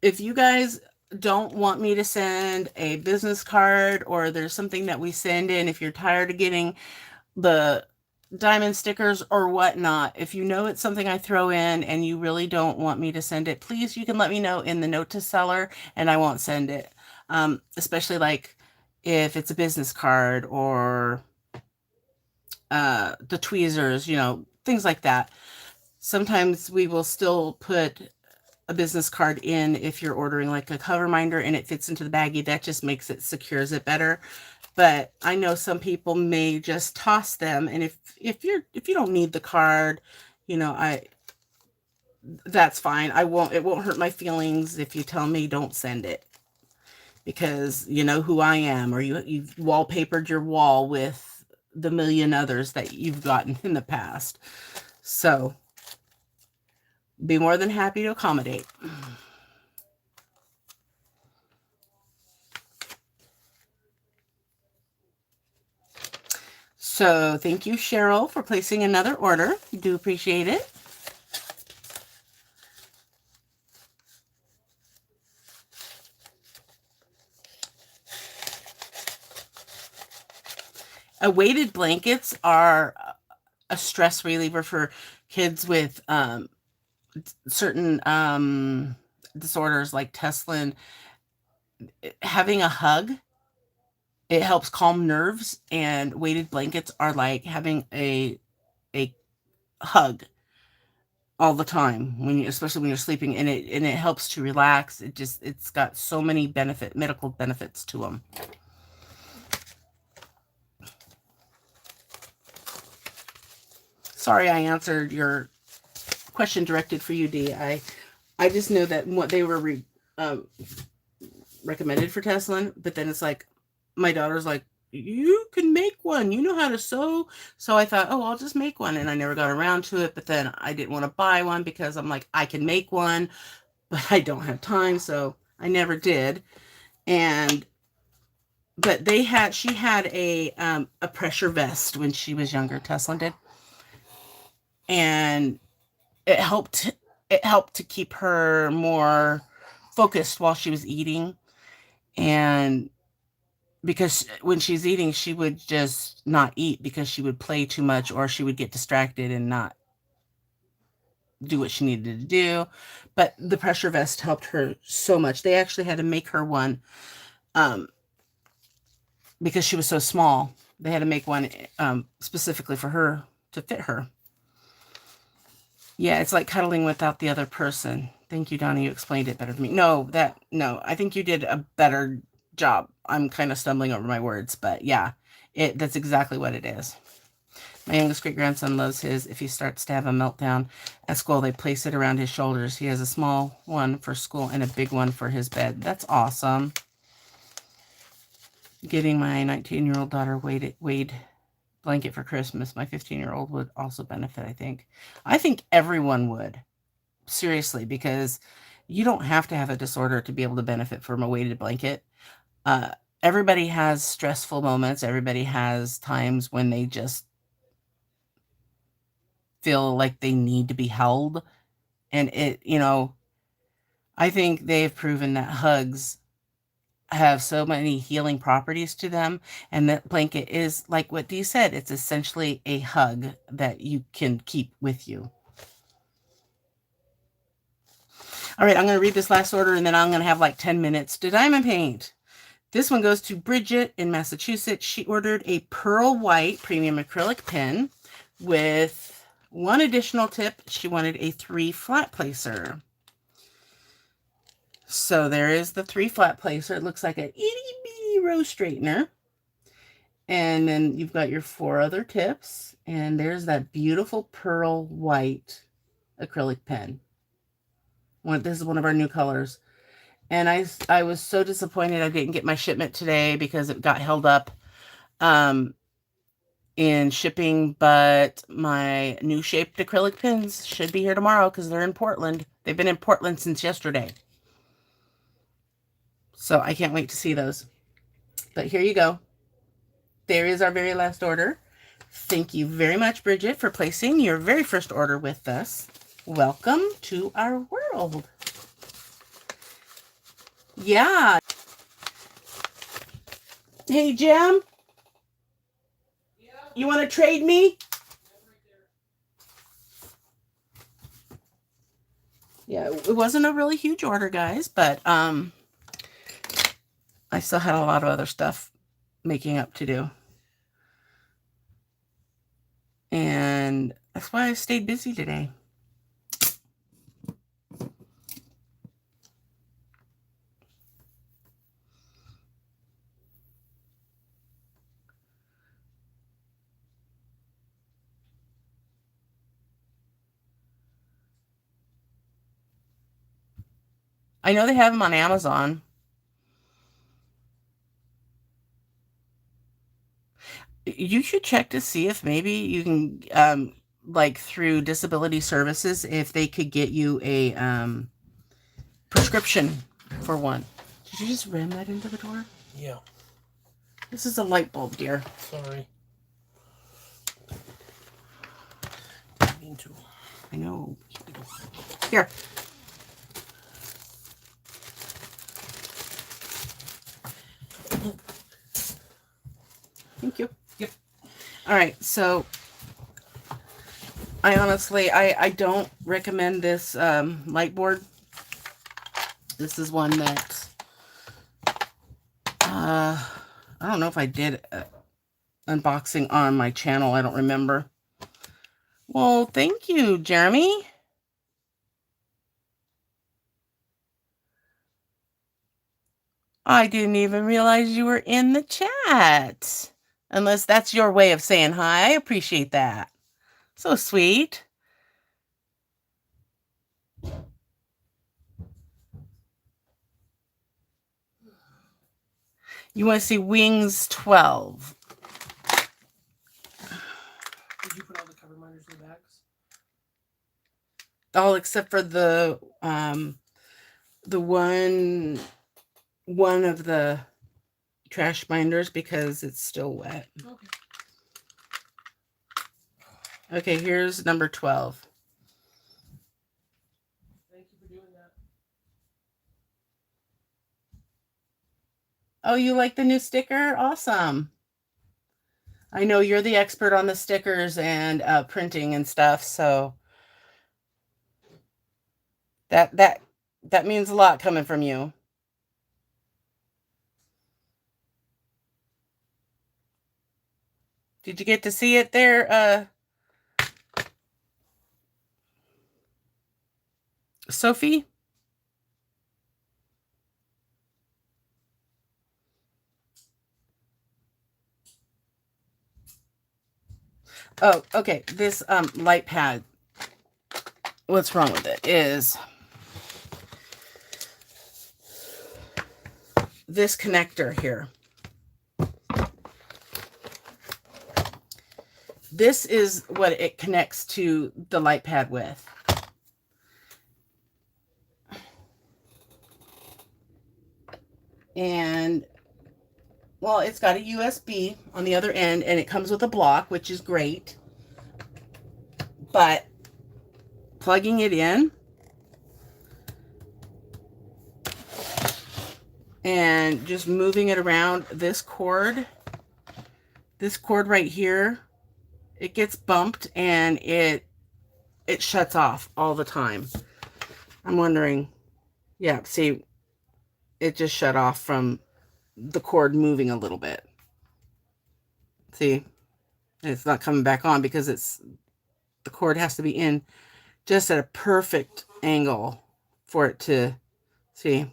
If you guys don't want me to send a business card, or there's something that we send in, if you're tired of getting the diamond stickers or whatnot, if you know it's something I throw in and you really don't want me to send it, please, you can let me know in the note to seller and I won't send it. Especially like if it's a business card or the tweezers, things like that. Sometimes we will still put a business card in if you're ordering like a cover minder and it fits into the baggie. That just makes it, secures it better. But I know some people may just toss them, and if you don't need the card, that's fine. It won't hurt my feelings if you tell me don't send it, because you know who I am, or you've wallpapered your wall with the million others that you've gotten in the past. So be more than happy to accommodate. So thank you, Cheryl, for placing another order. Do appreciate it. Weighted blankets are a stress reliever for kids with certain disorders like Tesslynn. Having a hug, it helps calm nerves, and weighted blankets are like having a hug all the time, especially when you're sleeping, and it helps to relax. It's got so many medical benefits to them. Sorry, I answered your question directed for you, Dee. I just know that what they were recommended for Tesslynn, but then it's like my daughter's like, you can make one, you know how to sew. So I thought, oh, I'll just make one, and I never got around to it. But then I didn't want to buy one because I'm like, I can make one, but I don't have time, so I never did. But she had a pressure vest when she was younger, Tesslynn did, and it helped to keep her more focused while she was eating. And because when she's eating, she would just not eat because she would play too much, or she would get distracted and not do what she needed to do. But the pressure vest helped her so much. They actually had to make her one because she was so small. They had to make one specifically for her to fit her. Yeah, it's like cuddling without the other person. Thank you, Donnie. You explained it better to me. No, I think you did a better job. I'm kind of stumbling over my words, but yeah, that's exactly what it is. My youngest great-grandson loves his. If he starts to have a meltdown at school, they place it around his shoulders. He has a small one for school and a big one for his bed. That's awesome. Getting my 19-year-old daughter Wade blanket for Christmas. My 15-year-old would also benefit, I think. I think everyone would. Seriously, because you don't have to have a disorder to be able to benefit from a weighted blanket. Everybody has stressful moments. Everybody has times when they just feel like they need to be held. And I think they've proven that hugs have so many healing properties to them. And that blanket is like what Dee said, it's essentially a hug that you can keep with you. All right, I'm going to read this last order and then I'm going to have like 10 minutes to diamond paint. This one goes to Bridget in Massachusetts. She ordered a pearl white premium acrylic pen with one additional tip. She wanted a 3 flat placer. So there is the 3 flat placer. It looks like an itty bitty rose straightener. And then you've got your 4 other tips. And there's that beautiful pearl white acrylic pen. This is one of our new colors. And I was so disappointed I didn't get my shipment today because it got held up in shipping. But my new shaped acrylic pens should be here tomorrow because they're in Portland. They've been in Portland since yesterday. So I can't wait to see those. But here you go. There is our very last order. Thank you very much, Bridget, for placing your very first order with us. Welcome to our world. Yeah. Hey, Jim. Yeah. You want to trade me? Yeah, it wasn't a really huge order, guys, but I still had a lot of other stuff making up to do. And that's why I stayed busy today. I know they have them on Amazon. You should check to see if maybe you can, like through disability services, if they could get you a prescription for one. Did you just ram that into the door? Yeah. This is a light bulb, dear. Sorry. I mean to. I know. Here. Thank you. Yep. All right, so I honestly, I don't recommend this light board. This is one that I don't know if I did unboxing on my channel. I don't remember. Well, thank you, Jeremy. I didn't even realize you were in the chat. Unless that's your way of saying hi. I appreciate that. So sweet. You want to see Wings 12. Did you put all the cover minders in the bags? All except for the one of the trash binders because it's still wet. Okay. Okay, here's number 12. Thank you for doing that. Oh, you like the new sticker? Awesome. I know you're the expert on the stickers and printing and stuff, so that means a lot coming from you. Did you get to see it there, Sophie? Oh, okay. This light pad, what's wrong with it is this connector here. This is what it connects to the light pad with. And well, it's got a USB on the other end, and it comes with a block, which is great. But plugging it in and just moving it around, this cord right here, it gets bumped and it shuts off all the time. I'm wondering, yeah, see, it just shut off from the cord moving a little bit. See, it's not coming back on because the cord has to be in just at a perfect angle for it to, see,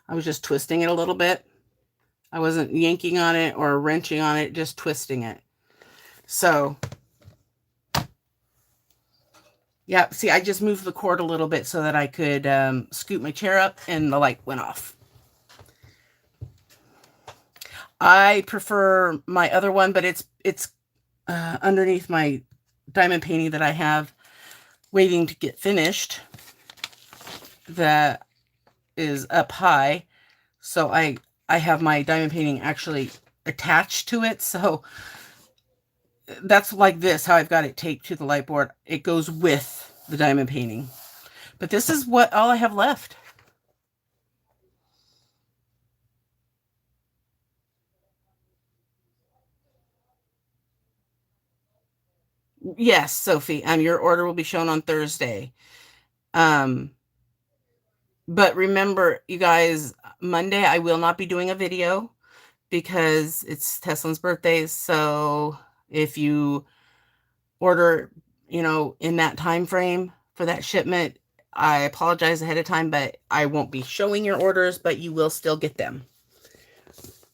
I was just twisting it a little bit. I wasn't yanking on it or wrenching on it, just twisting it. So, yeah, see, I just moved the cord a little bit so that I could scoot my chair up, and the light went off. I prefer my other one, but it's underneath my diamond painting that I have waiting to get finished. That is up high, so I have my diamond painting actually attached to it. So that's like this, how I've got it taped to the light board. It goes with the diamond painting. But this is what all I have left. Yes, Sophie, your order will be shown on Thursday. But remember, you guys, Monday I will not be doing a video because it's Tesslynn's birthday. So if you order, in that time frame for that shipment, I apologize ahead of time, but I won't be showing your orders, but you will still get them.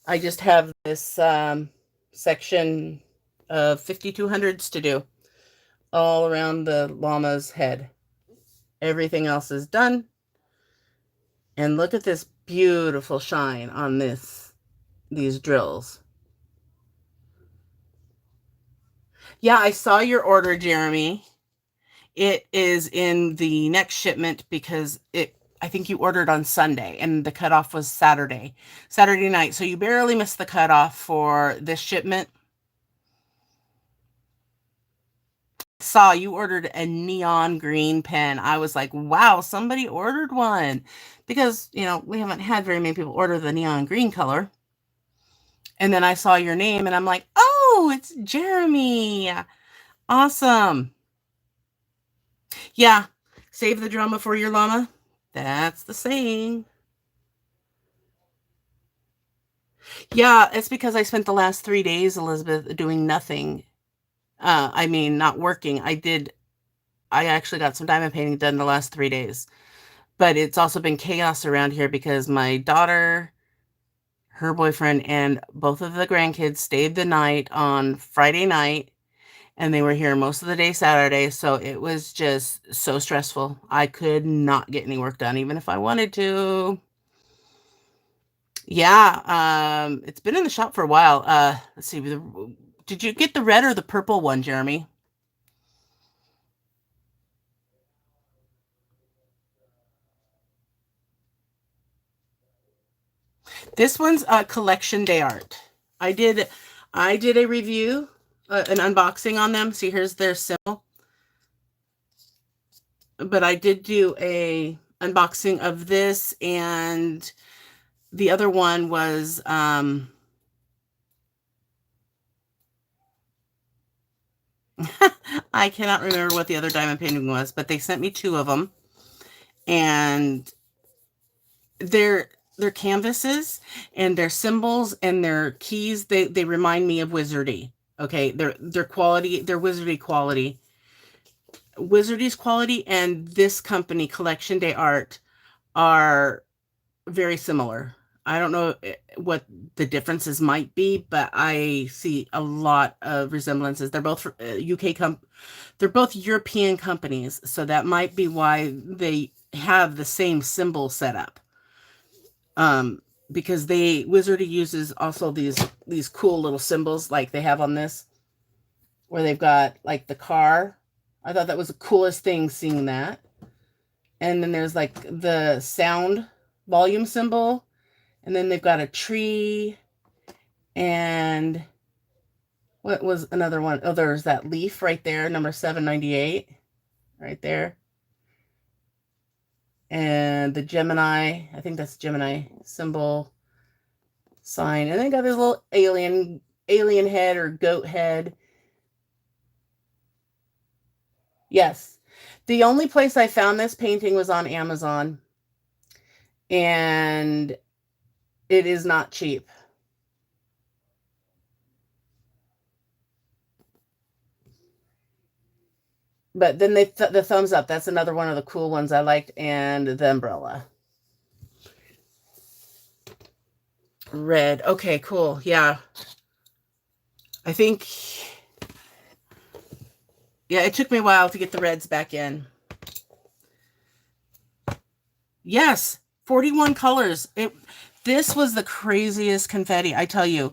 I just have this section of 5200s to do all around the llama's head. Everything else is done. And look at this beautiful shine on these drills. Yeah, I saw your order, Jeremy. It is in the next shipment because I think you ordered on Sunday and the cutoff was Saturday night. So you barely missed the cutoff for this shipment. Saw you ordered a neon green pen. I was like, wow, somebody ordered one, because we haven't had very many people order the neon green color. And then I saw your name and I'm like, oh, it's Jeremy. Awesome. Yeah, save the drama for your llama. That's the saying. Yeah, it's because I spent the last 3 days, Elizabeth, doing nothing. Not working. I actually got some diamond painting done the last 3 days. But it's also been chaos around here because my daughter, her boyfriend, and both of the grandkids stayed the night on Friday night, and they were here most of the day Saturday. So it was just so stressful. I could not get any work done, even if I wanted to. Yeah, it's been in the shop for a while. Let's see. Did you get the red or the purple one, Jeremy? This one's Collection Day Art. I did a review, an unboxing on them. See, here's their symbol. But I did do a unboxing of this, and the other one was I cannot remember what the other diamond painting was, but they sent me 2 of them, and they're canvases and their symbols and their keys. They remind me of Wizardy, Okay, they're quality, they're Wizardy quality. Wizardy's quality and this company, Collection Day Art, are very similar. I don't know what the differences might be, but I see a lot of resemblances. They're both they're both European companies, so that might be why they have the same symbol set up. Because Wizardy uses also these cool little symbols like they have on this, where they've got like the car. I thought that was the coolest thing seeing that. And then there's like the sound volume symbol. And then they've got a tree. And what was another one? Oh, there's that leaf right there, number 798, right there. And the Gemini, I think that's Gemini symbol sign. And they got this little alien head or goat head. Yes. The only place I found this painting was on Amazon. And it is not cheap. But then the thumbs up. That's another one of the cool ones I liked. And the umbrella. Red. Okay, cool. Yeah. I think... Yeah, it took me a while to get the reds back in. Yes, 41 colors. This was the craziest confetti, I tell you.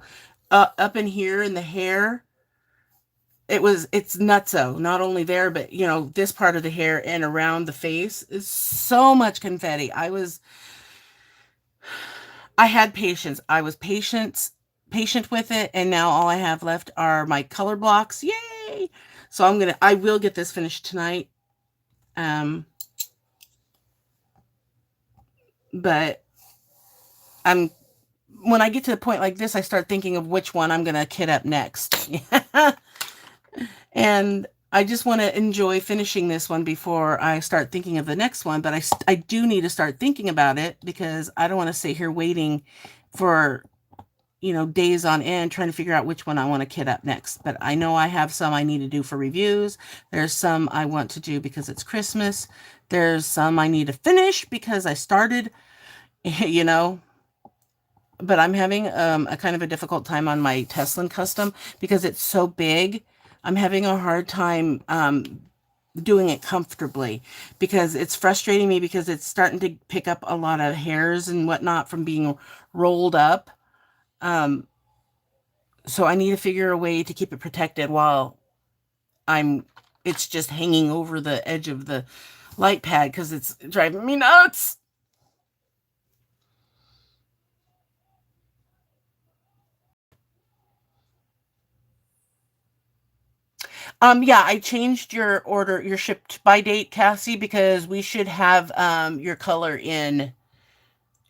Up in here in the hair, it's nutso. Not only there, but you know, this part of the hair and around the face is so much confetti. I had patience. I was patient with it, and now all I have left are my color blocks. Yay! So I will get this finished tonight. But when I get to the point like this, I start thinking of which one I'm going to kit up next. And I just want to enjoy finishing this one before I start thinking of the next one. But I do need to start thinking about it because I don't want to sit here waiting for, you know, days on end trying to figure out which one I want to kit up next. But I know I have some I need to do for reviews. There's some I want to do because it's Christmas. There's some I need to finish because I started, you know. But I'm having a kind of a difficult time on my Tesslynn custom because it's so big. I'm having a hard time doing it comfortably because it's frustrating me because it's starting to pick up a lot of hairs and whatnot from being rolled up. So I need to figure a way to keep it protected while it's just hanging over the edge of the light pad because it's driving me nuts. Yeah, I changed your order, your shipped by date, Cassie, because we should have your color in.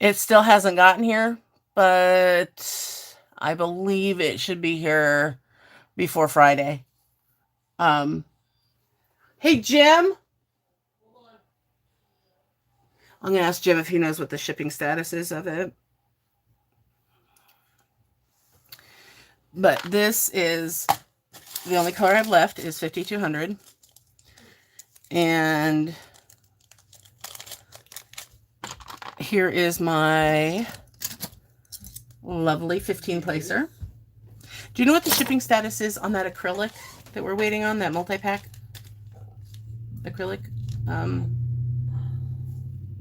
It still hasn't gotten here, but I believe it should be here before Friday. Hey Jim, I'm gonna ask Jim if he knows what the shipping status is of it. But this is the only color I've left is 5200. And here is my lovely 15 placer. Do you know what the shipping status is on that acrylic that we're waiting on, that multi-pack acrylic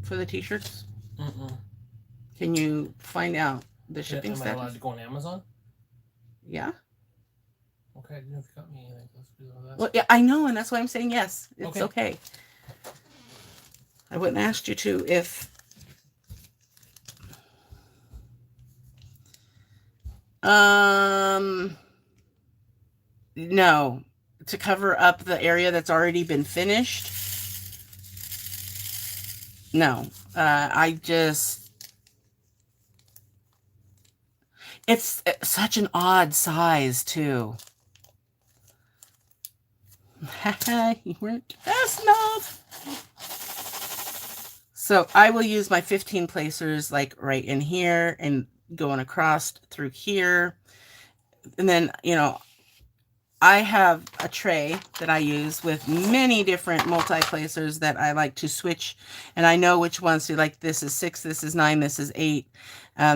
for the t-shirts? Can you find out the shipping status? Am I allowed to go on Amazon? Yeah. Okay, I didn't know if you got me anything. Let's do that. Well, yeah, I know, and that's why I'm saying yes. It's okay. I wouldn't ask you to if... No. To cover up the area that's already been finished. No. It's such an odd size, too. You weren't fast enough. So I will use my 15 placers like right in here and going across through here. And then, you know, I have a tray that I use with many different multi-placers that I like to switch, and I know which ones to, like, this is 6, this is 9, this is 8,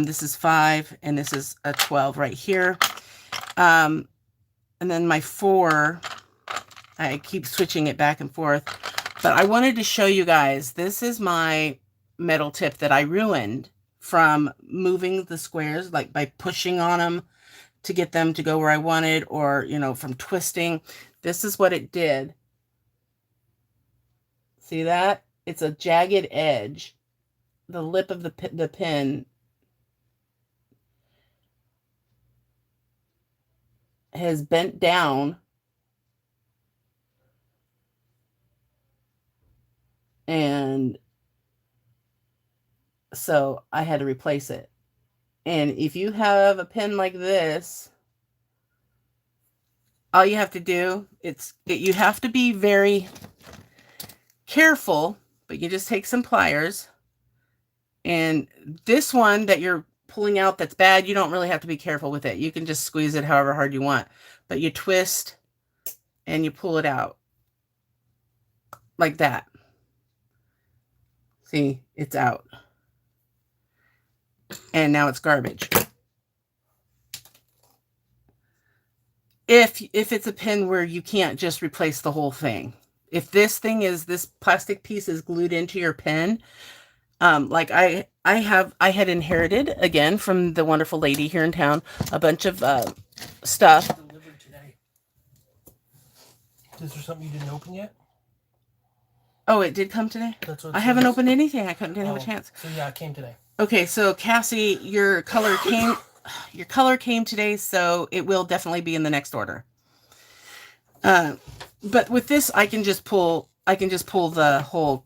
this is 5, and this is a 12 right here. And then my 4, I keep switching it back and forth. But I wanted to show you guys, this is my metal tip that I ruined from moving the squares, like by pushing on them to get them to go where I wanted, or, you know, from twisting. This is what it did. See that? It's a jagged edge. The lip of the pin has bent down, and so I had to replace it. And if you have a pin like this, all you have to do, you have to be very careful, but you just take some pliers. And this one that you're pulling out that's bad, you don't really have to be careful with it. You can just squeeze it however hard you want. But you twist and you pull it out like that. See, it's out. And now it's garbage. If it's a pin where you can't just replace the whole thing. If this plastic piece is glued into your pin, like I had inherited, again, from the wonderful lady here in town, a bunch of stuff. Delivered today. Is there something you didn't open yet? Oh, it did come today? That's what I haven't opened anything. I didn't have a chance. So yeah, it came today. Okay, so Cassie, your color came today, so it will definitely be in the next order. But with this, I can just pull the whole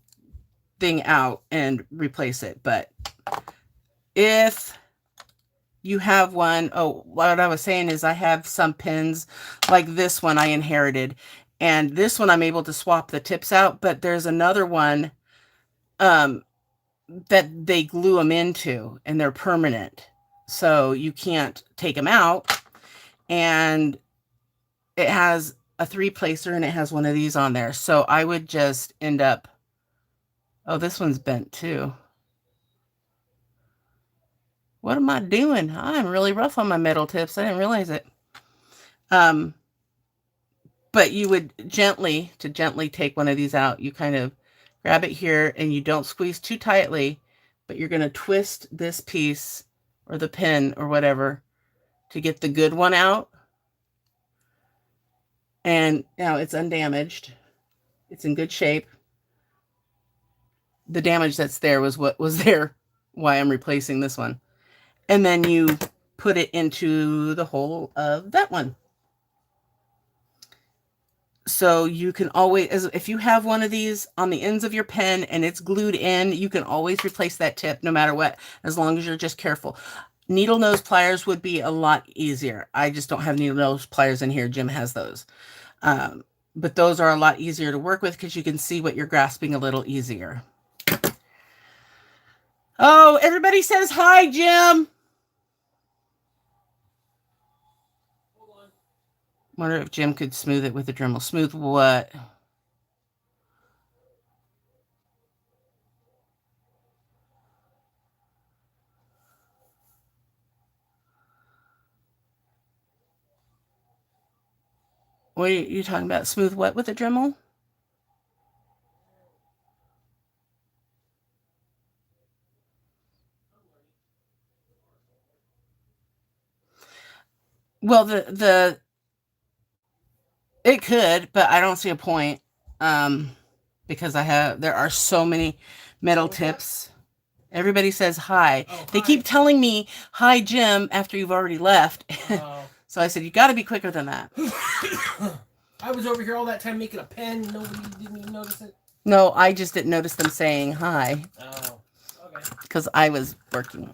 thing out and replace it. But if you have one, what I was saying is I have some pins like this one I inherited, and this one I'm able to swap the tips out, but there's another one that they glue them into, and they're permanent, so you can't take them out. And it has a 3-placer, and it has one of these on there, so I would just end up, oh, this one's bent too. What am I doing? I'm really rough on my metal tips. I didn't realize it. But you would gently take one of these out. You kind of grab it here, and you don't squeeze too tightly, but you're going to twist this piece or the pin or whatever to get the good one out. And now it's undamaged. It's in good shape. The damage that's there was what was there, why I'm replacing this one. And then you put it into the hole of that one. So you can always, if you have one of these on the ends of your pen and it's glued in, you can always replace that tip no matter what, as long as you're just careful. Needle nose pliers would be a lot easier. I just don't have needle nose pliers in here. Jim has those. But those are a lot easier to work with because you can see what you're grasping a little easier. Oh, everybody says hi, Jim. Wonder if Jim could smooth it with a Dremel. Smooth what? What are you talking about? Smooth what with a Dremel? Well, it could, but I don't see a point. Because there are so many metal tips. Everybody says hi. They keep telling me hi, Jim, after you've already left. So I said, you got to be quicker than that. I was over here all that time making a pen. Nobody didn't even notice it. No, I just didn't notice them saying hi. Oh, okay. Because I was working.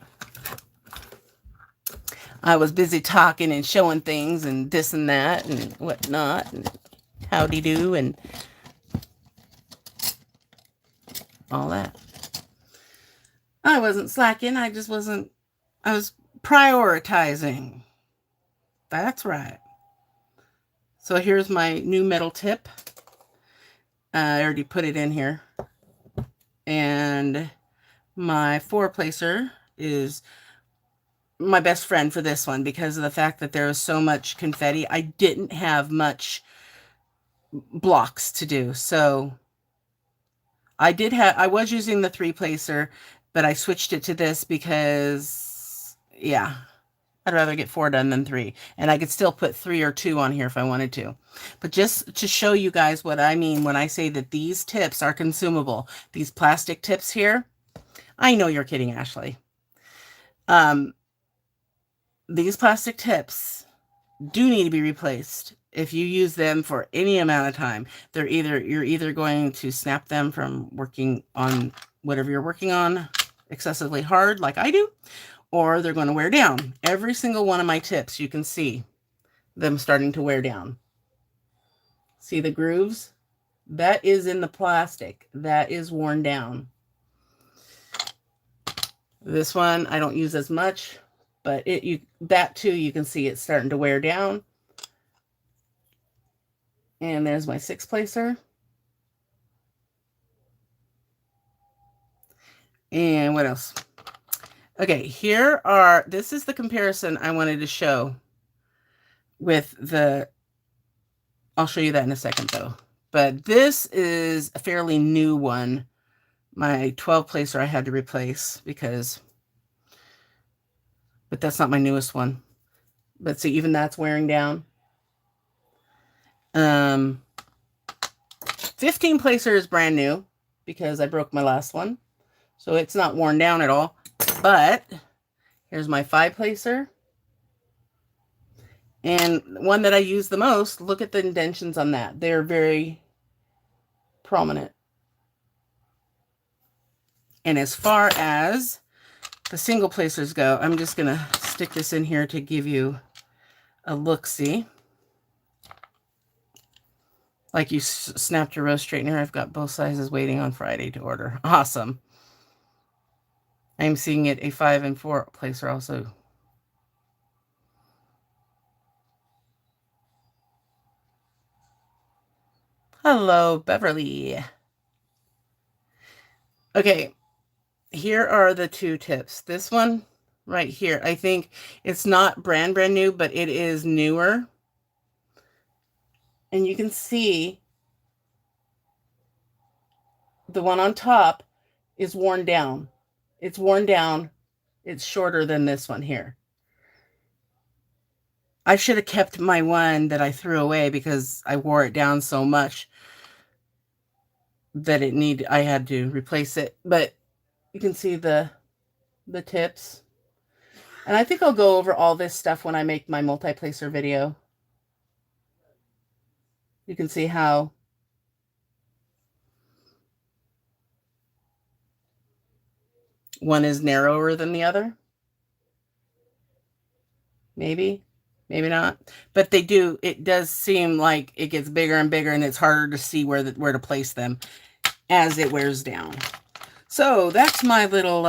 I was busy talking and showing things and this and that and whatnot and howdy do and all that. I wasn't slacking. I was prioritizing. That's right. So here's my new metal tip. I already put it in here. And my 4-placer is my best friend for this one because of the fact that there was so much confetti. I didn't have much blocks to do. So I was using the 3-placer, but I switched it to this because, yeah, I'd rather get 4 done than 3. And I could still put 3 or 2 on here if I wanted to. But just to show you guys what I mean when I say that these tips are consumable, these plastic tips here, I know you're kidding, Ashley. These plastic tips do need to be replaced. If you use them for any amount of time, you're either going to snap them from working on whatever you're working on excessively hard like I do, or they're going to wear down. Every single one of my tips, you can see them starting to wear down. See the grooves? That is in the plastic. That is worn down. This one I don't use as much, but that too, you can see it's starting to wear down. And there's my 6-placer. And what else? Okay, this is the comparison I wanted to show with I'll show you that in a second though. But this is a fairly new one. My 12-placer I had to replace but that's not my newest one. But see, even that's wearing down. 15-placer is brand new because I broke my last one. So it's not worn down at all. But here's my 5-placer. And one that I use the most, look at the indentions on that. They're very prominent. And as far as the single placers go, I'm just going to stick this in here to give you a look-see. Like you snapped your rose straightener. I've got both sizes waiting on Friday to order. Awesome. I'm seeing it a 5 and 4 placer also. Hello, Beverly. Okay, here are the 2 tips. This one right here, I think it's not brand new, but it is newer. And you can see the one on top is worn down. It's worn down. It's shorter than this one here. I should have kept my one that I threw away because I wore it down so much that I had to replace it. But you can see the tips. And I think I'll go over all this stuff when I make my multi-placer video. You can see how one is narrower than the other. Maybe not. But it does seem like it gets bigger and bigger, and it's harder to see where to place them as it wears down. So that's my little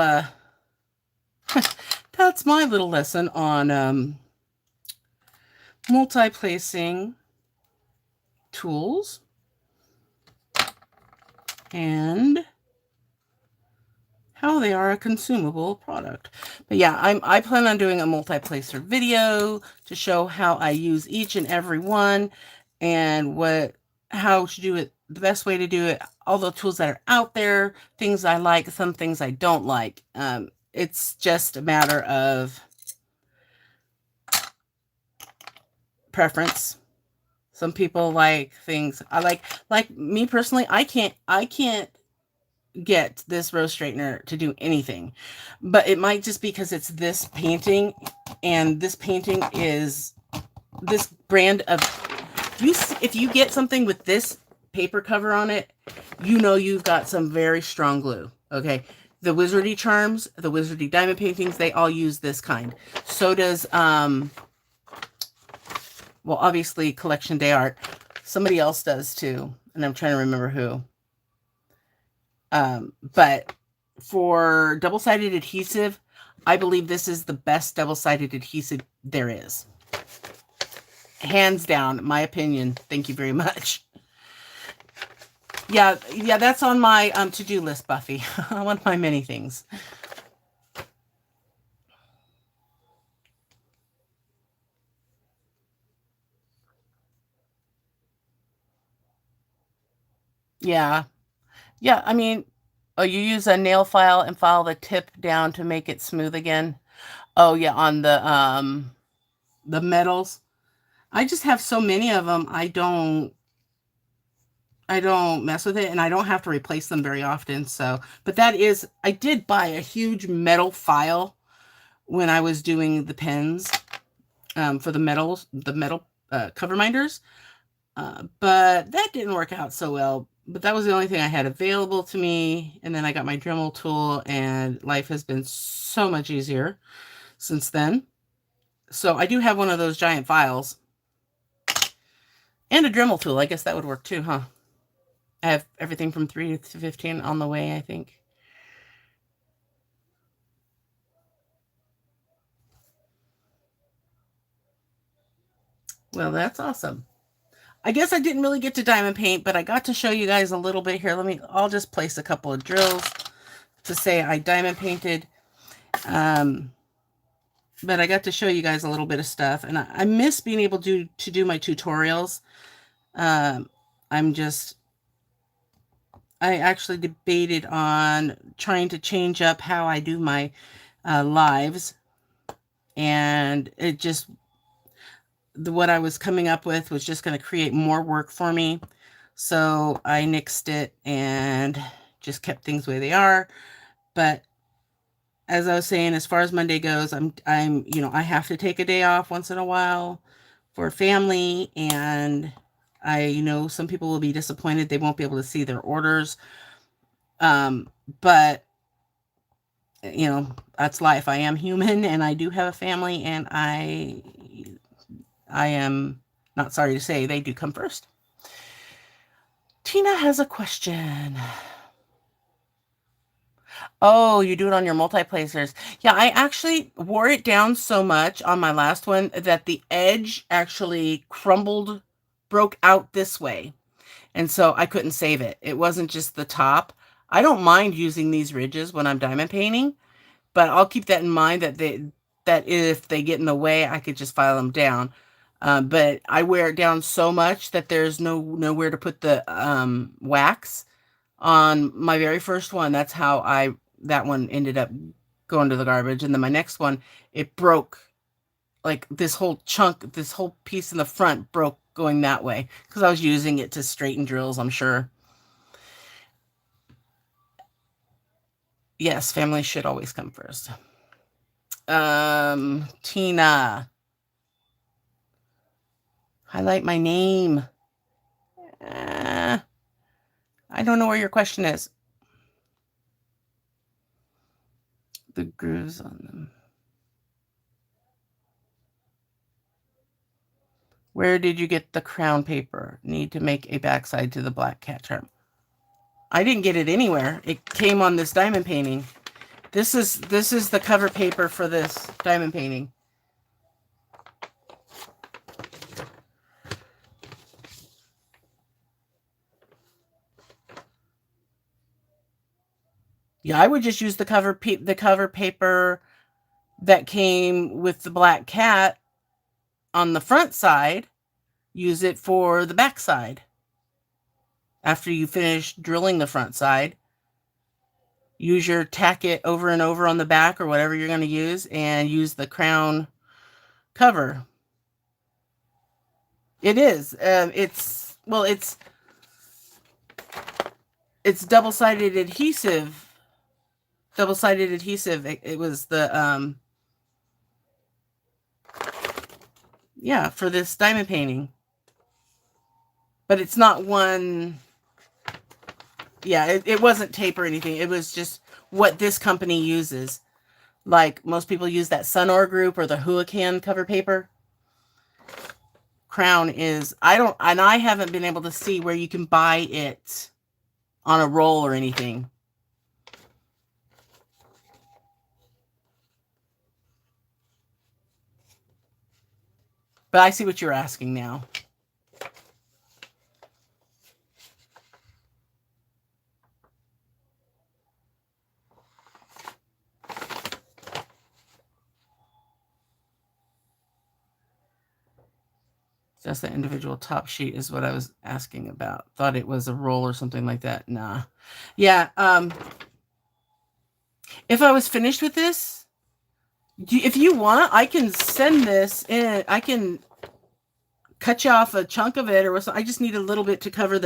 that's my little lesson on multi-placing tools and how they are a consumable product. But yeah, I plan on doing a multi-placer video to show how I use each and every one and how to do it, the best way to do it, all the tools that are out there, things I like, some things I don't like. It's just a matter of preference. Some people like things I like me personally, I can't get this rose straightener to do anything, but it might just because it's this painting, and this painting is this brand of if you get something with this paper cover on it, you know you've got some very strong glue. Okay, the Wizardy charms, the Wizardy diamond paintings, they all use this kind. So does well, obviously Collection Day Art. Somebody else does too, and I'm trying to remember who. But for double-sided adhesive, I believe this is the best double-sided adhesive there is. Hands down, my opinion. Thank you very much. Yeah, that's on my to-do list, Buffy. One of my many things. Yeah. Yeah, I mean, oh, you use a nail file and file the tip down to make it smooth again. Oh yeah, on the metals. I just have so many of them. I don't mess with it, and I don't have to replace them very often. So, but I did buy a huge metal file when I was doing the pens for the metal cover minders. But that didn't work out so well. But that was the only thing I had available to me. And then I got my Dremel tool, and life has been so much easier since then. So I do have one of those giant files and a Dremel tool. I guess that would work too, huh? I have everything from 3 to 15 on the way, I think. Well, that's awesome. I guess I didn't really get to diamond paint, but I got to show you guys a little bit here. I'll just place a couple of drills to say I diamond painted. But I got to show you guys a little bit of stuff, and I miss being able to do my tutorials. I actually debated on trying to change up how I do my lives, and what I was coming up with was just going to create more work for me. So I nixed it and just kept things the way they are. But as I was saying, as far as Monday goes, I have to take a day off once in a while for family, and I know some people will be disappointed they won't be able to see their orders. But that's life. I am human, and I do have a family, and I am not sorry to say they do come first. Tina has a question. Oh, you do it on your multi-placers. Yeah, I actually wore it down so much on my last one that the edge actually broke out this way. And so I couldn't save it. It wasn't just the top. I don't mind using these ridges when I'm diamond painting, but I'll keep that in mind that if they get in the way, I could just file them down. But I wear it down so much that there's nowhere to put the wax. On my very first one, that's how that one ended up going to the garbage. And then my next one, it broke, like this whole piece in the front broke going that way because I was using it to straighten drills, I'm sure. Yes, family should always come first. Tina. Highlight my name. I don't know where your question is. The grooves on them. Where did you get the crown paper? Need to make a backside to the black cat charm. I didn't get it anywhere. It came on this diamond painting. This is the cover paper for this diamond painting. Yeah, I would just use the cover paper that came with the black cat on the front side. Use it for the back side. After you finish drilling the front side, use your tack it over and over on the back or whatever you're going to use, and use the crown cover. It is. It's double-sided adhesive. Double-sided adhesive. It was the yeah, for this diamond painting. But it's not one. Yeah, it wasn't tape or anything. It was just what this company uses. Like most people use that Sunor Group or the Huracan cover paper. Crown is, I haven't been able to see where you can buy it on a roll or anything. But I see what you're asking now. Just the individual top sheet is what I was asking about. Thought it was a roll or something like that. Nah. Yeah. If I was finished with this, if you want, I can send this in. I can cut you off a chunk of it, or I just need a little bit to cover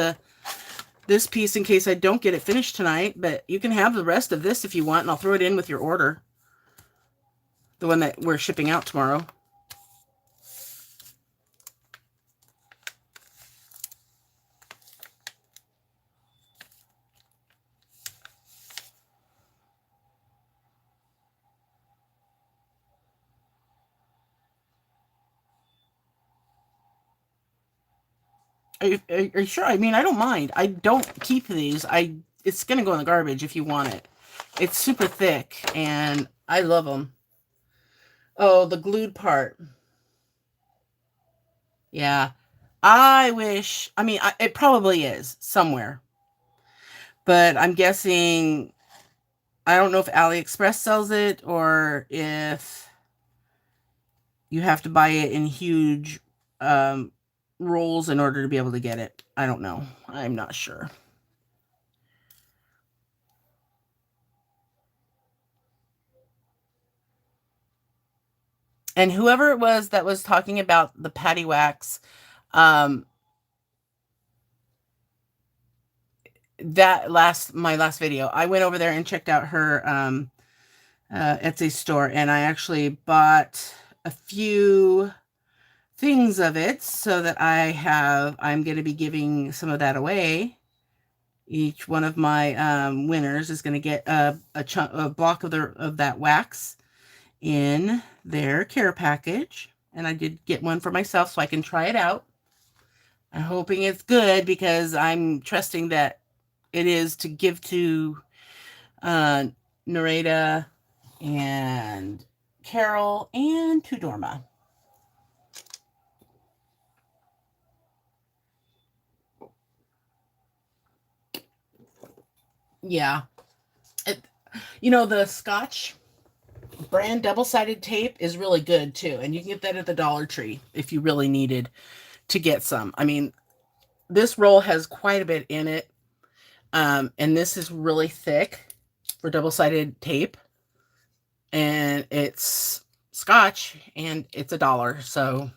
this piece in case I don't get it finished tonight. But you can have the rest of this if you want, and I'll throw it in with your order. The one that we're shipping out tomorrow. Are you sure? I mean, I don't mind. I don't keep these. It's gonna go in the garbage if you want it. It's super thick, and I love them. Oh, the glued part. Yeah. I wish. I mean, it probably is somewhere, but I'm guessing. I don't know if AliExpress sells it or if you have to buy it in huge rolls in order to be able to get it. I don't know. I'm not sure. And whoever it was that was talking about the patty wax, my last video, I went over there and checked out her Etsy store, and I actually bought a few things of it so that I'm going to be giving some of that away. Each one of my winners is going to get a block of that wax in their care package. And I did get one for myself so I can try it out. I'm hoping it's good because I'm trusting that it is to give to Nareda and Carol and to Dorma. Yeah. The Scotch brand double-sided tape is really good too, and you can get that at the Dollar Tree if you really needed to get some. I mean, this roll has quite a bit in it, and this is really thick for double-sided tape, and it's Scotch, and it's $1. So,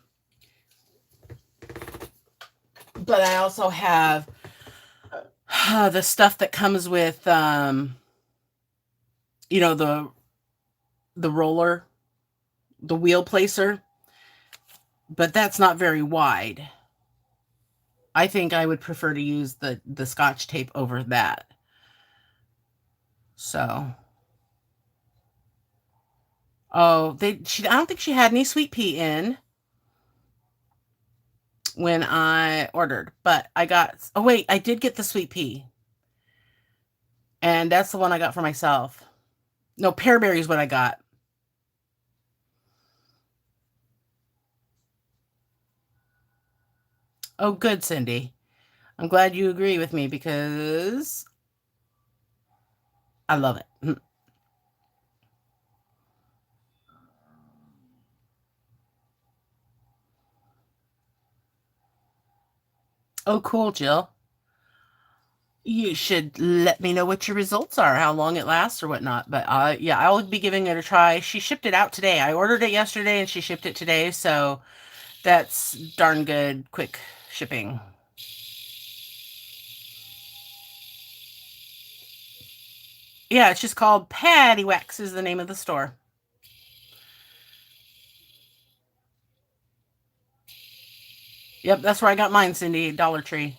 but I also have the stuff that comes with, the roller, the wheel placer, but that's not very wide. I think I would prefer to use the Scotch tape over that. So, I don't think she had any sweet pea in when I ordered, but I did get the sweet pea. And that's the one I got for myself. No, pearberry is what I got. Oh, good, Cindy. I'm glad you agree with me because I love it. Oh, cool, Jill. You should let me know what your results are, how long it lasts or whatnot. But yeah, I'll be giving it a try. She shipped it out today. I ordered it yesterday and she shipped it today. So that's darn good, quick shipping. Yeah, it's just called Patty Wax is the name of the store. Yep, that's where I got mine, Cindy, Dollar Tree.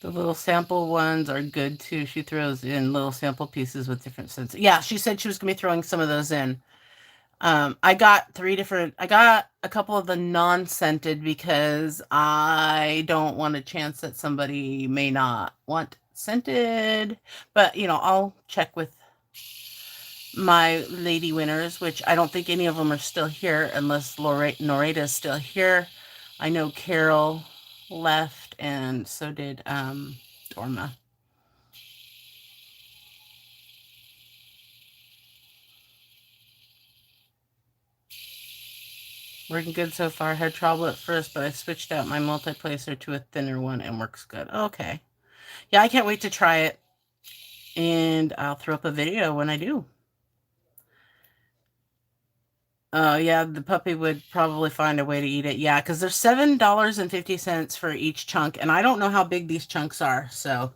The little sample ones are good too. She throws in little sample pieces with different scents. Yeah, she said she was going to be throwing some of those in. I got I got a couple of the non-scented because I don't want a chance that somebody may not want scented, but you know, I'll check with my lady winners, which I don't think any of them are still here unless Noreta is still here. I know Carol left, and so did Dorma. Working good so far. Had trouble at first, but I switched out my multi-placer to a thinner one and works good. Okay. Yeah, I can't wait to try it. And I'll throw up a video when I do. Yeah, the puppy would probably find a way to eat it. Yeah, because they're $7.50 for each chunk, and I don't know how big these chunks are, so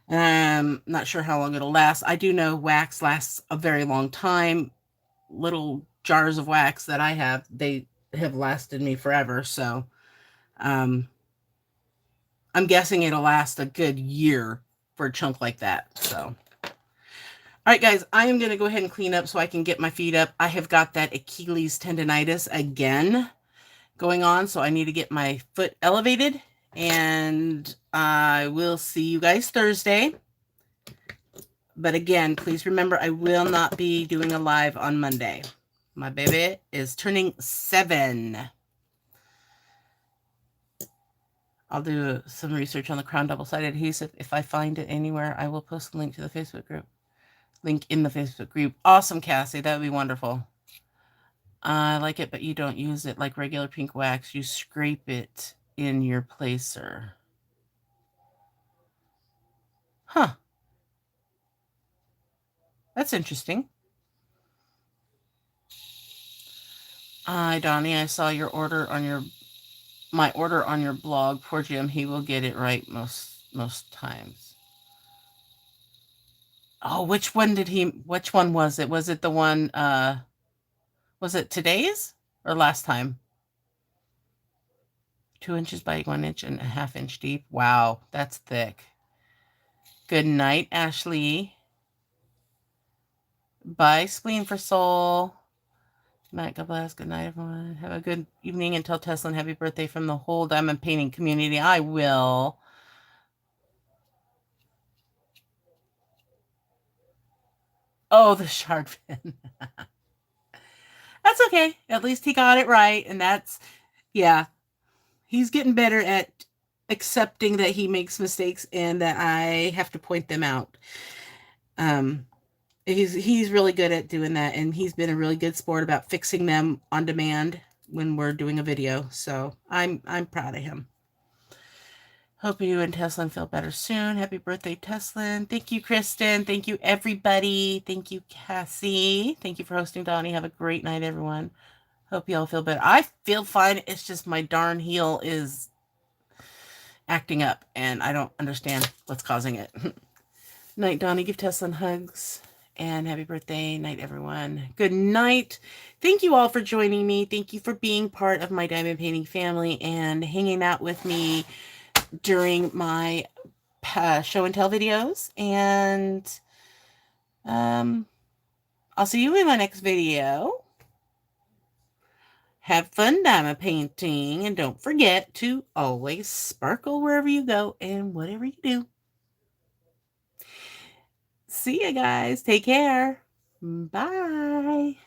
not sure how long it'll last. I do know wax lasts a very long time. Little jars of wax that I have, they have lasted me forever, so I'm guessing it'll last a good year for a chunk like that. So all right, guys, I am going to go ahead and clean up so I can get my feet up. I have got that Achilles tendonitis again going on, so I need to get my foot elevated, and I will see you guys Thursday. But again, please remember, I will not be doing a live on Monday. My baby is turning 7. I'll do some research on the crown double-sided adhesive. If I find it anywhere, I will post a link to the Facebook group. Link in the Facebook group. Awesome, Cassie. That would be wonderful. I like it, but you don't use it like regular pink wax. You scrape it in your placer. Huh. That's interesting. Hi, Donnie. I saw your order on my order on your blog. Poor Jim. He will get it right most times. Oh, which one was it? Was it the one, was it today's or last time? 2 inches by 1 inch and a half inch deep. Wow, that's thick. Good night, Ashley. Bye, Spleen for Soul. Night, God bless. Good night, everyone. Have a good evening and tell Tesslynn happy birthday from the whole diamond painting community. I will. Oh, the shark fin. That's okay. At least he got it right. And that's, yeah, he's getting better at accepting that he makes mistakes and that I have to point them out. He's really good at doing that, and he's been a really good sport about fixing them on demand when we're doing a video. So I'm proud of him. Hope you and Tesslynn feel better soon. Happy birthday, Tesslynn. Thank you, Kristen. Thank you, everybody. Thank you, Cassie. Thank you for hosting, Donnie. Have a great night, everyone. Hope you all feel better. I feel fine. It's just my darn heel is acting up, and I don't understand what's causing it. Night, Donnie. Give Tesslynn hugs. And happy birthday. Night, everyone. Good night. Thank you all for joining me. Thank you for being part of my diamond painting family and hanging out with me during my show and tell videos. And I'll see you in my next video. Have fun diamond painting, and don't forget to always sparkle wherever you go and whatever you do. See you guys. Take care. Bye.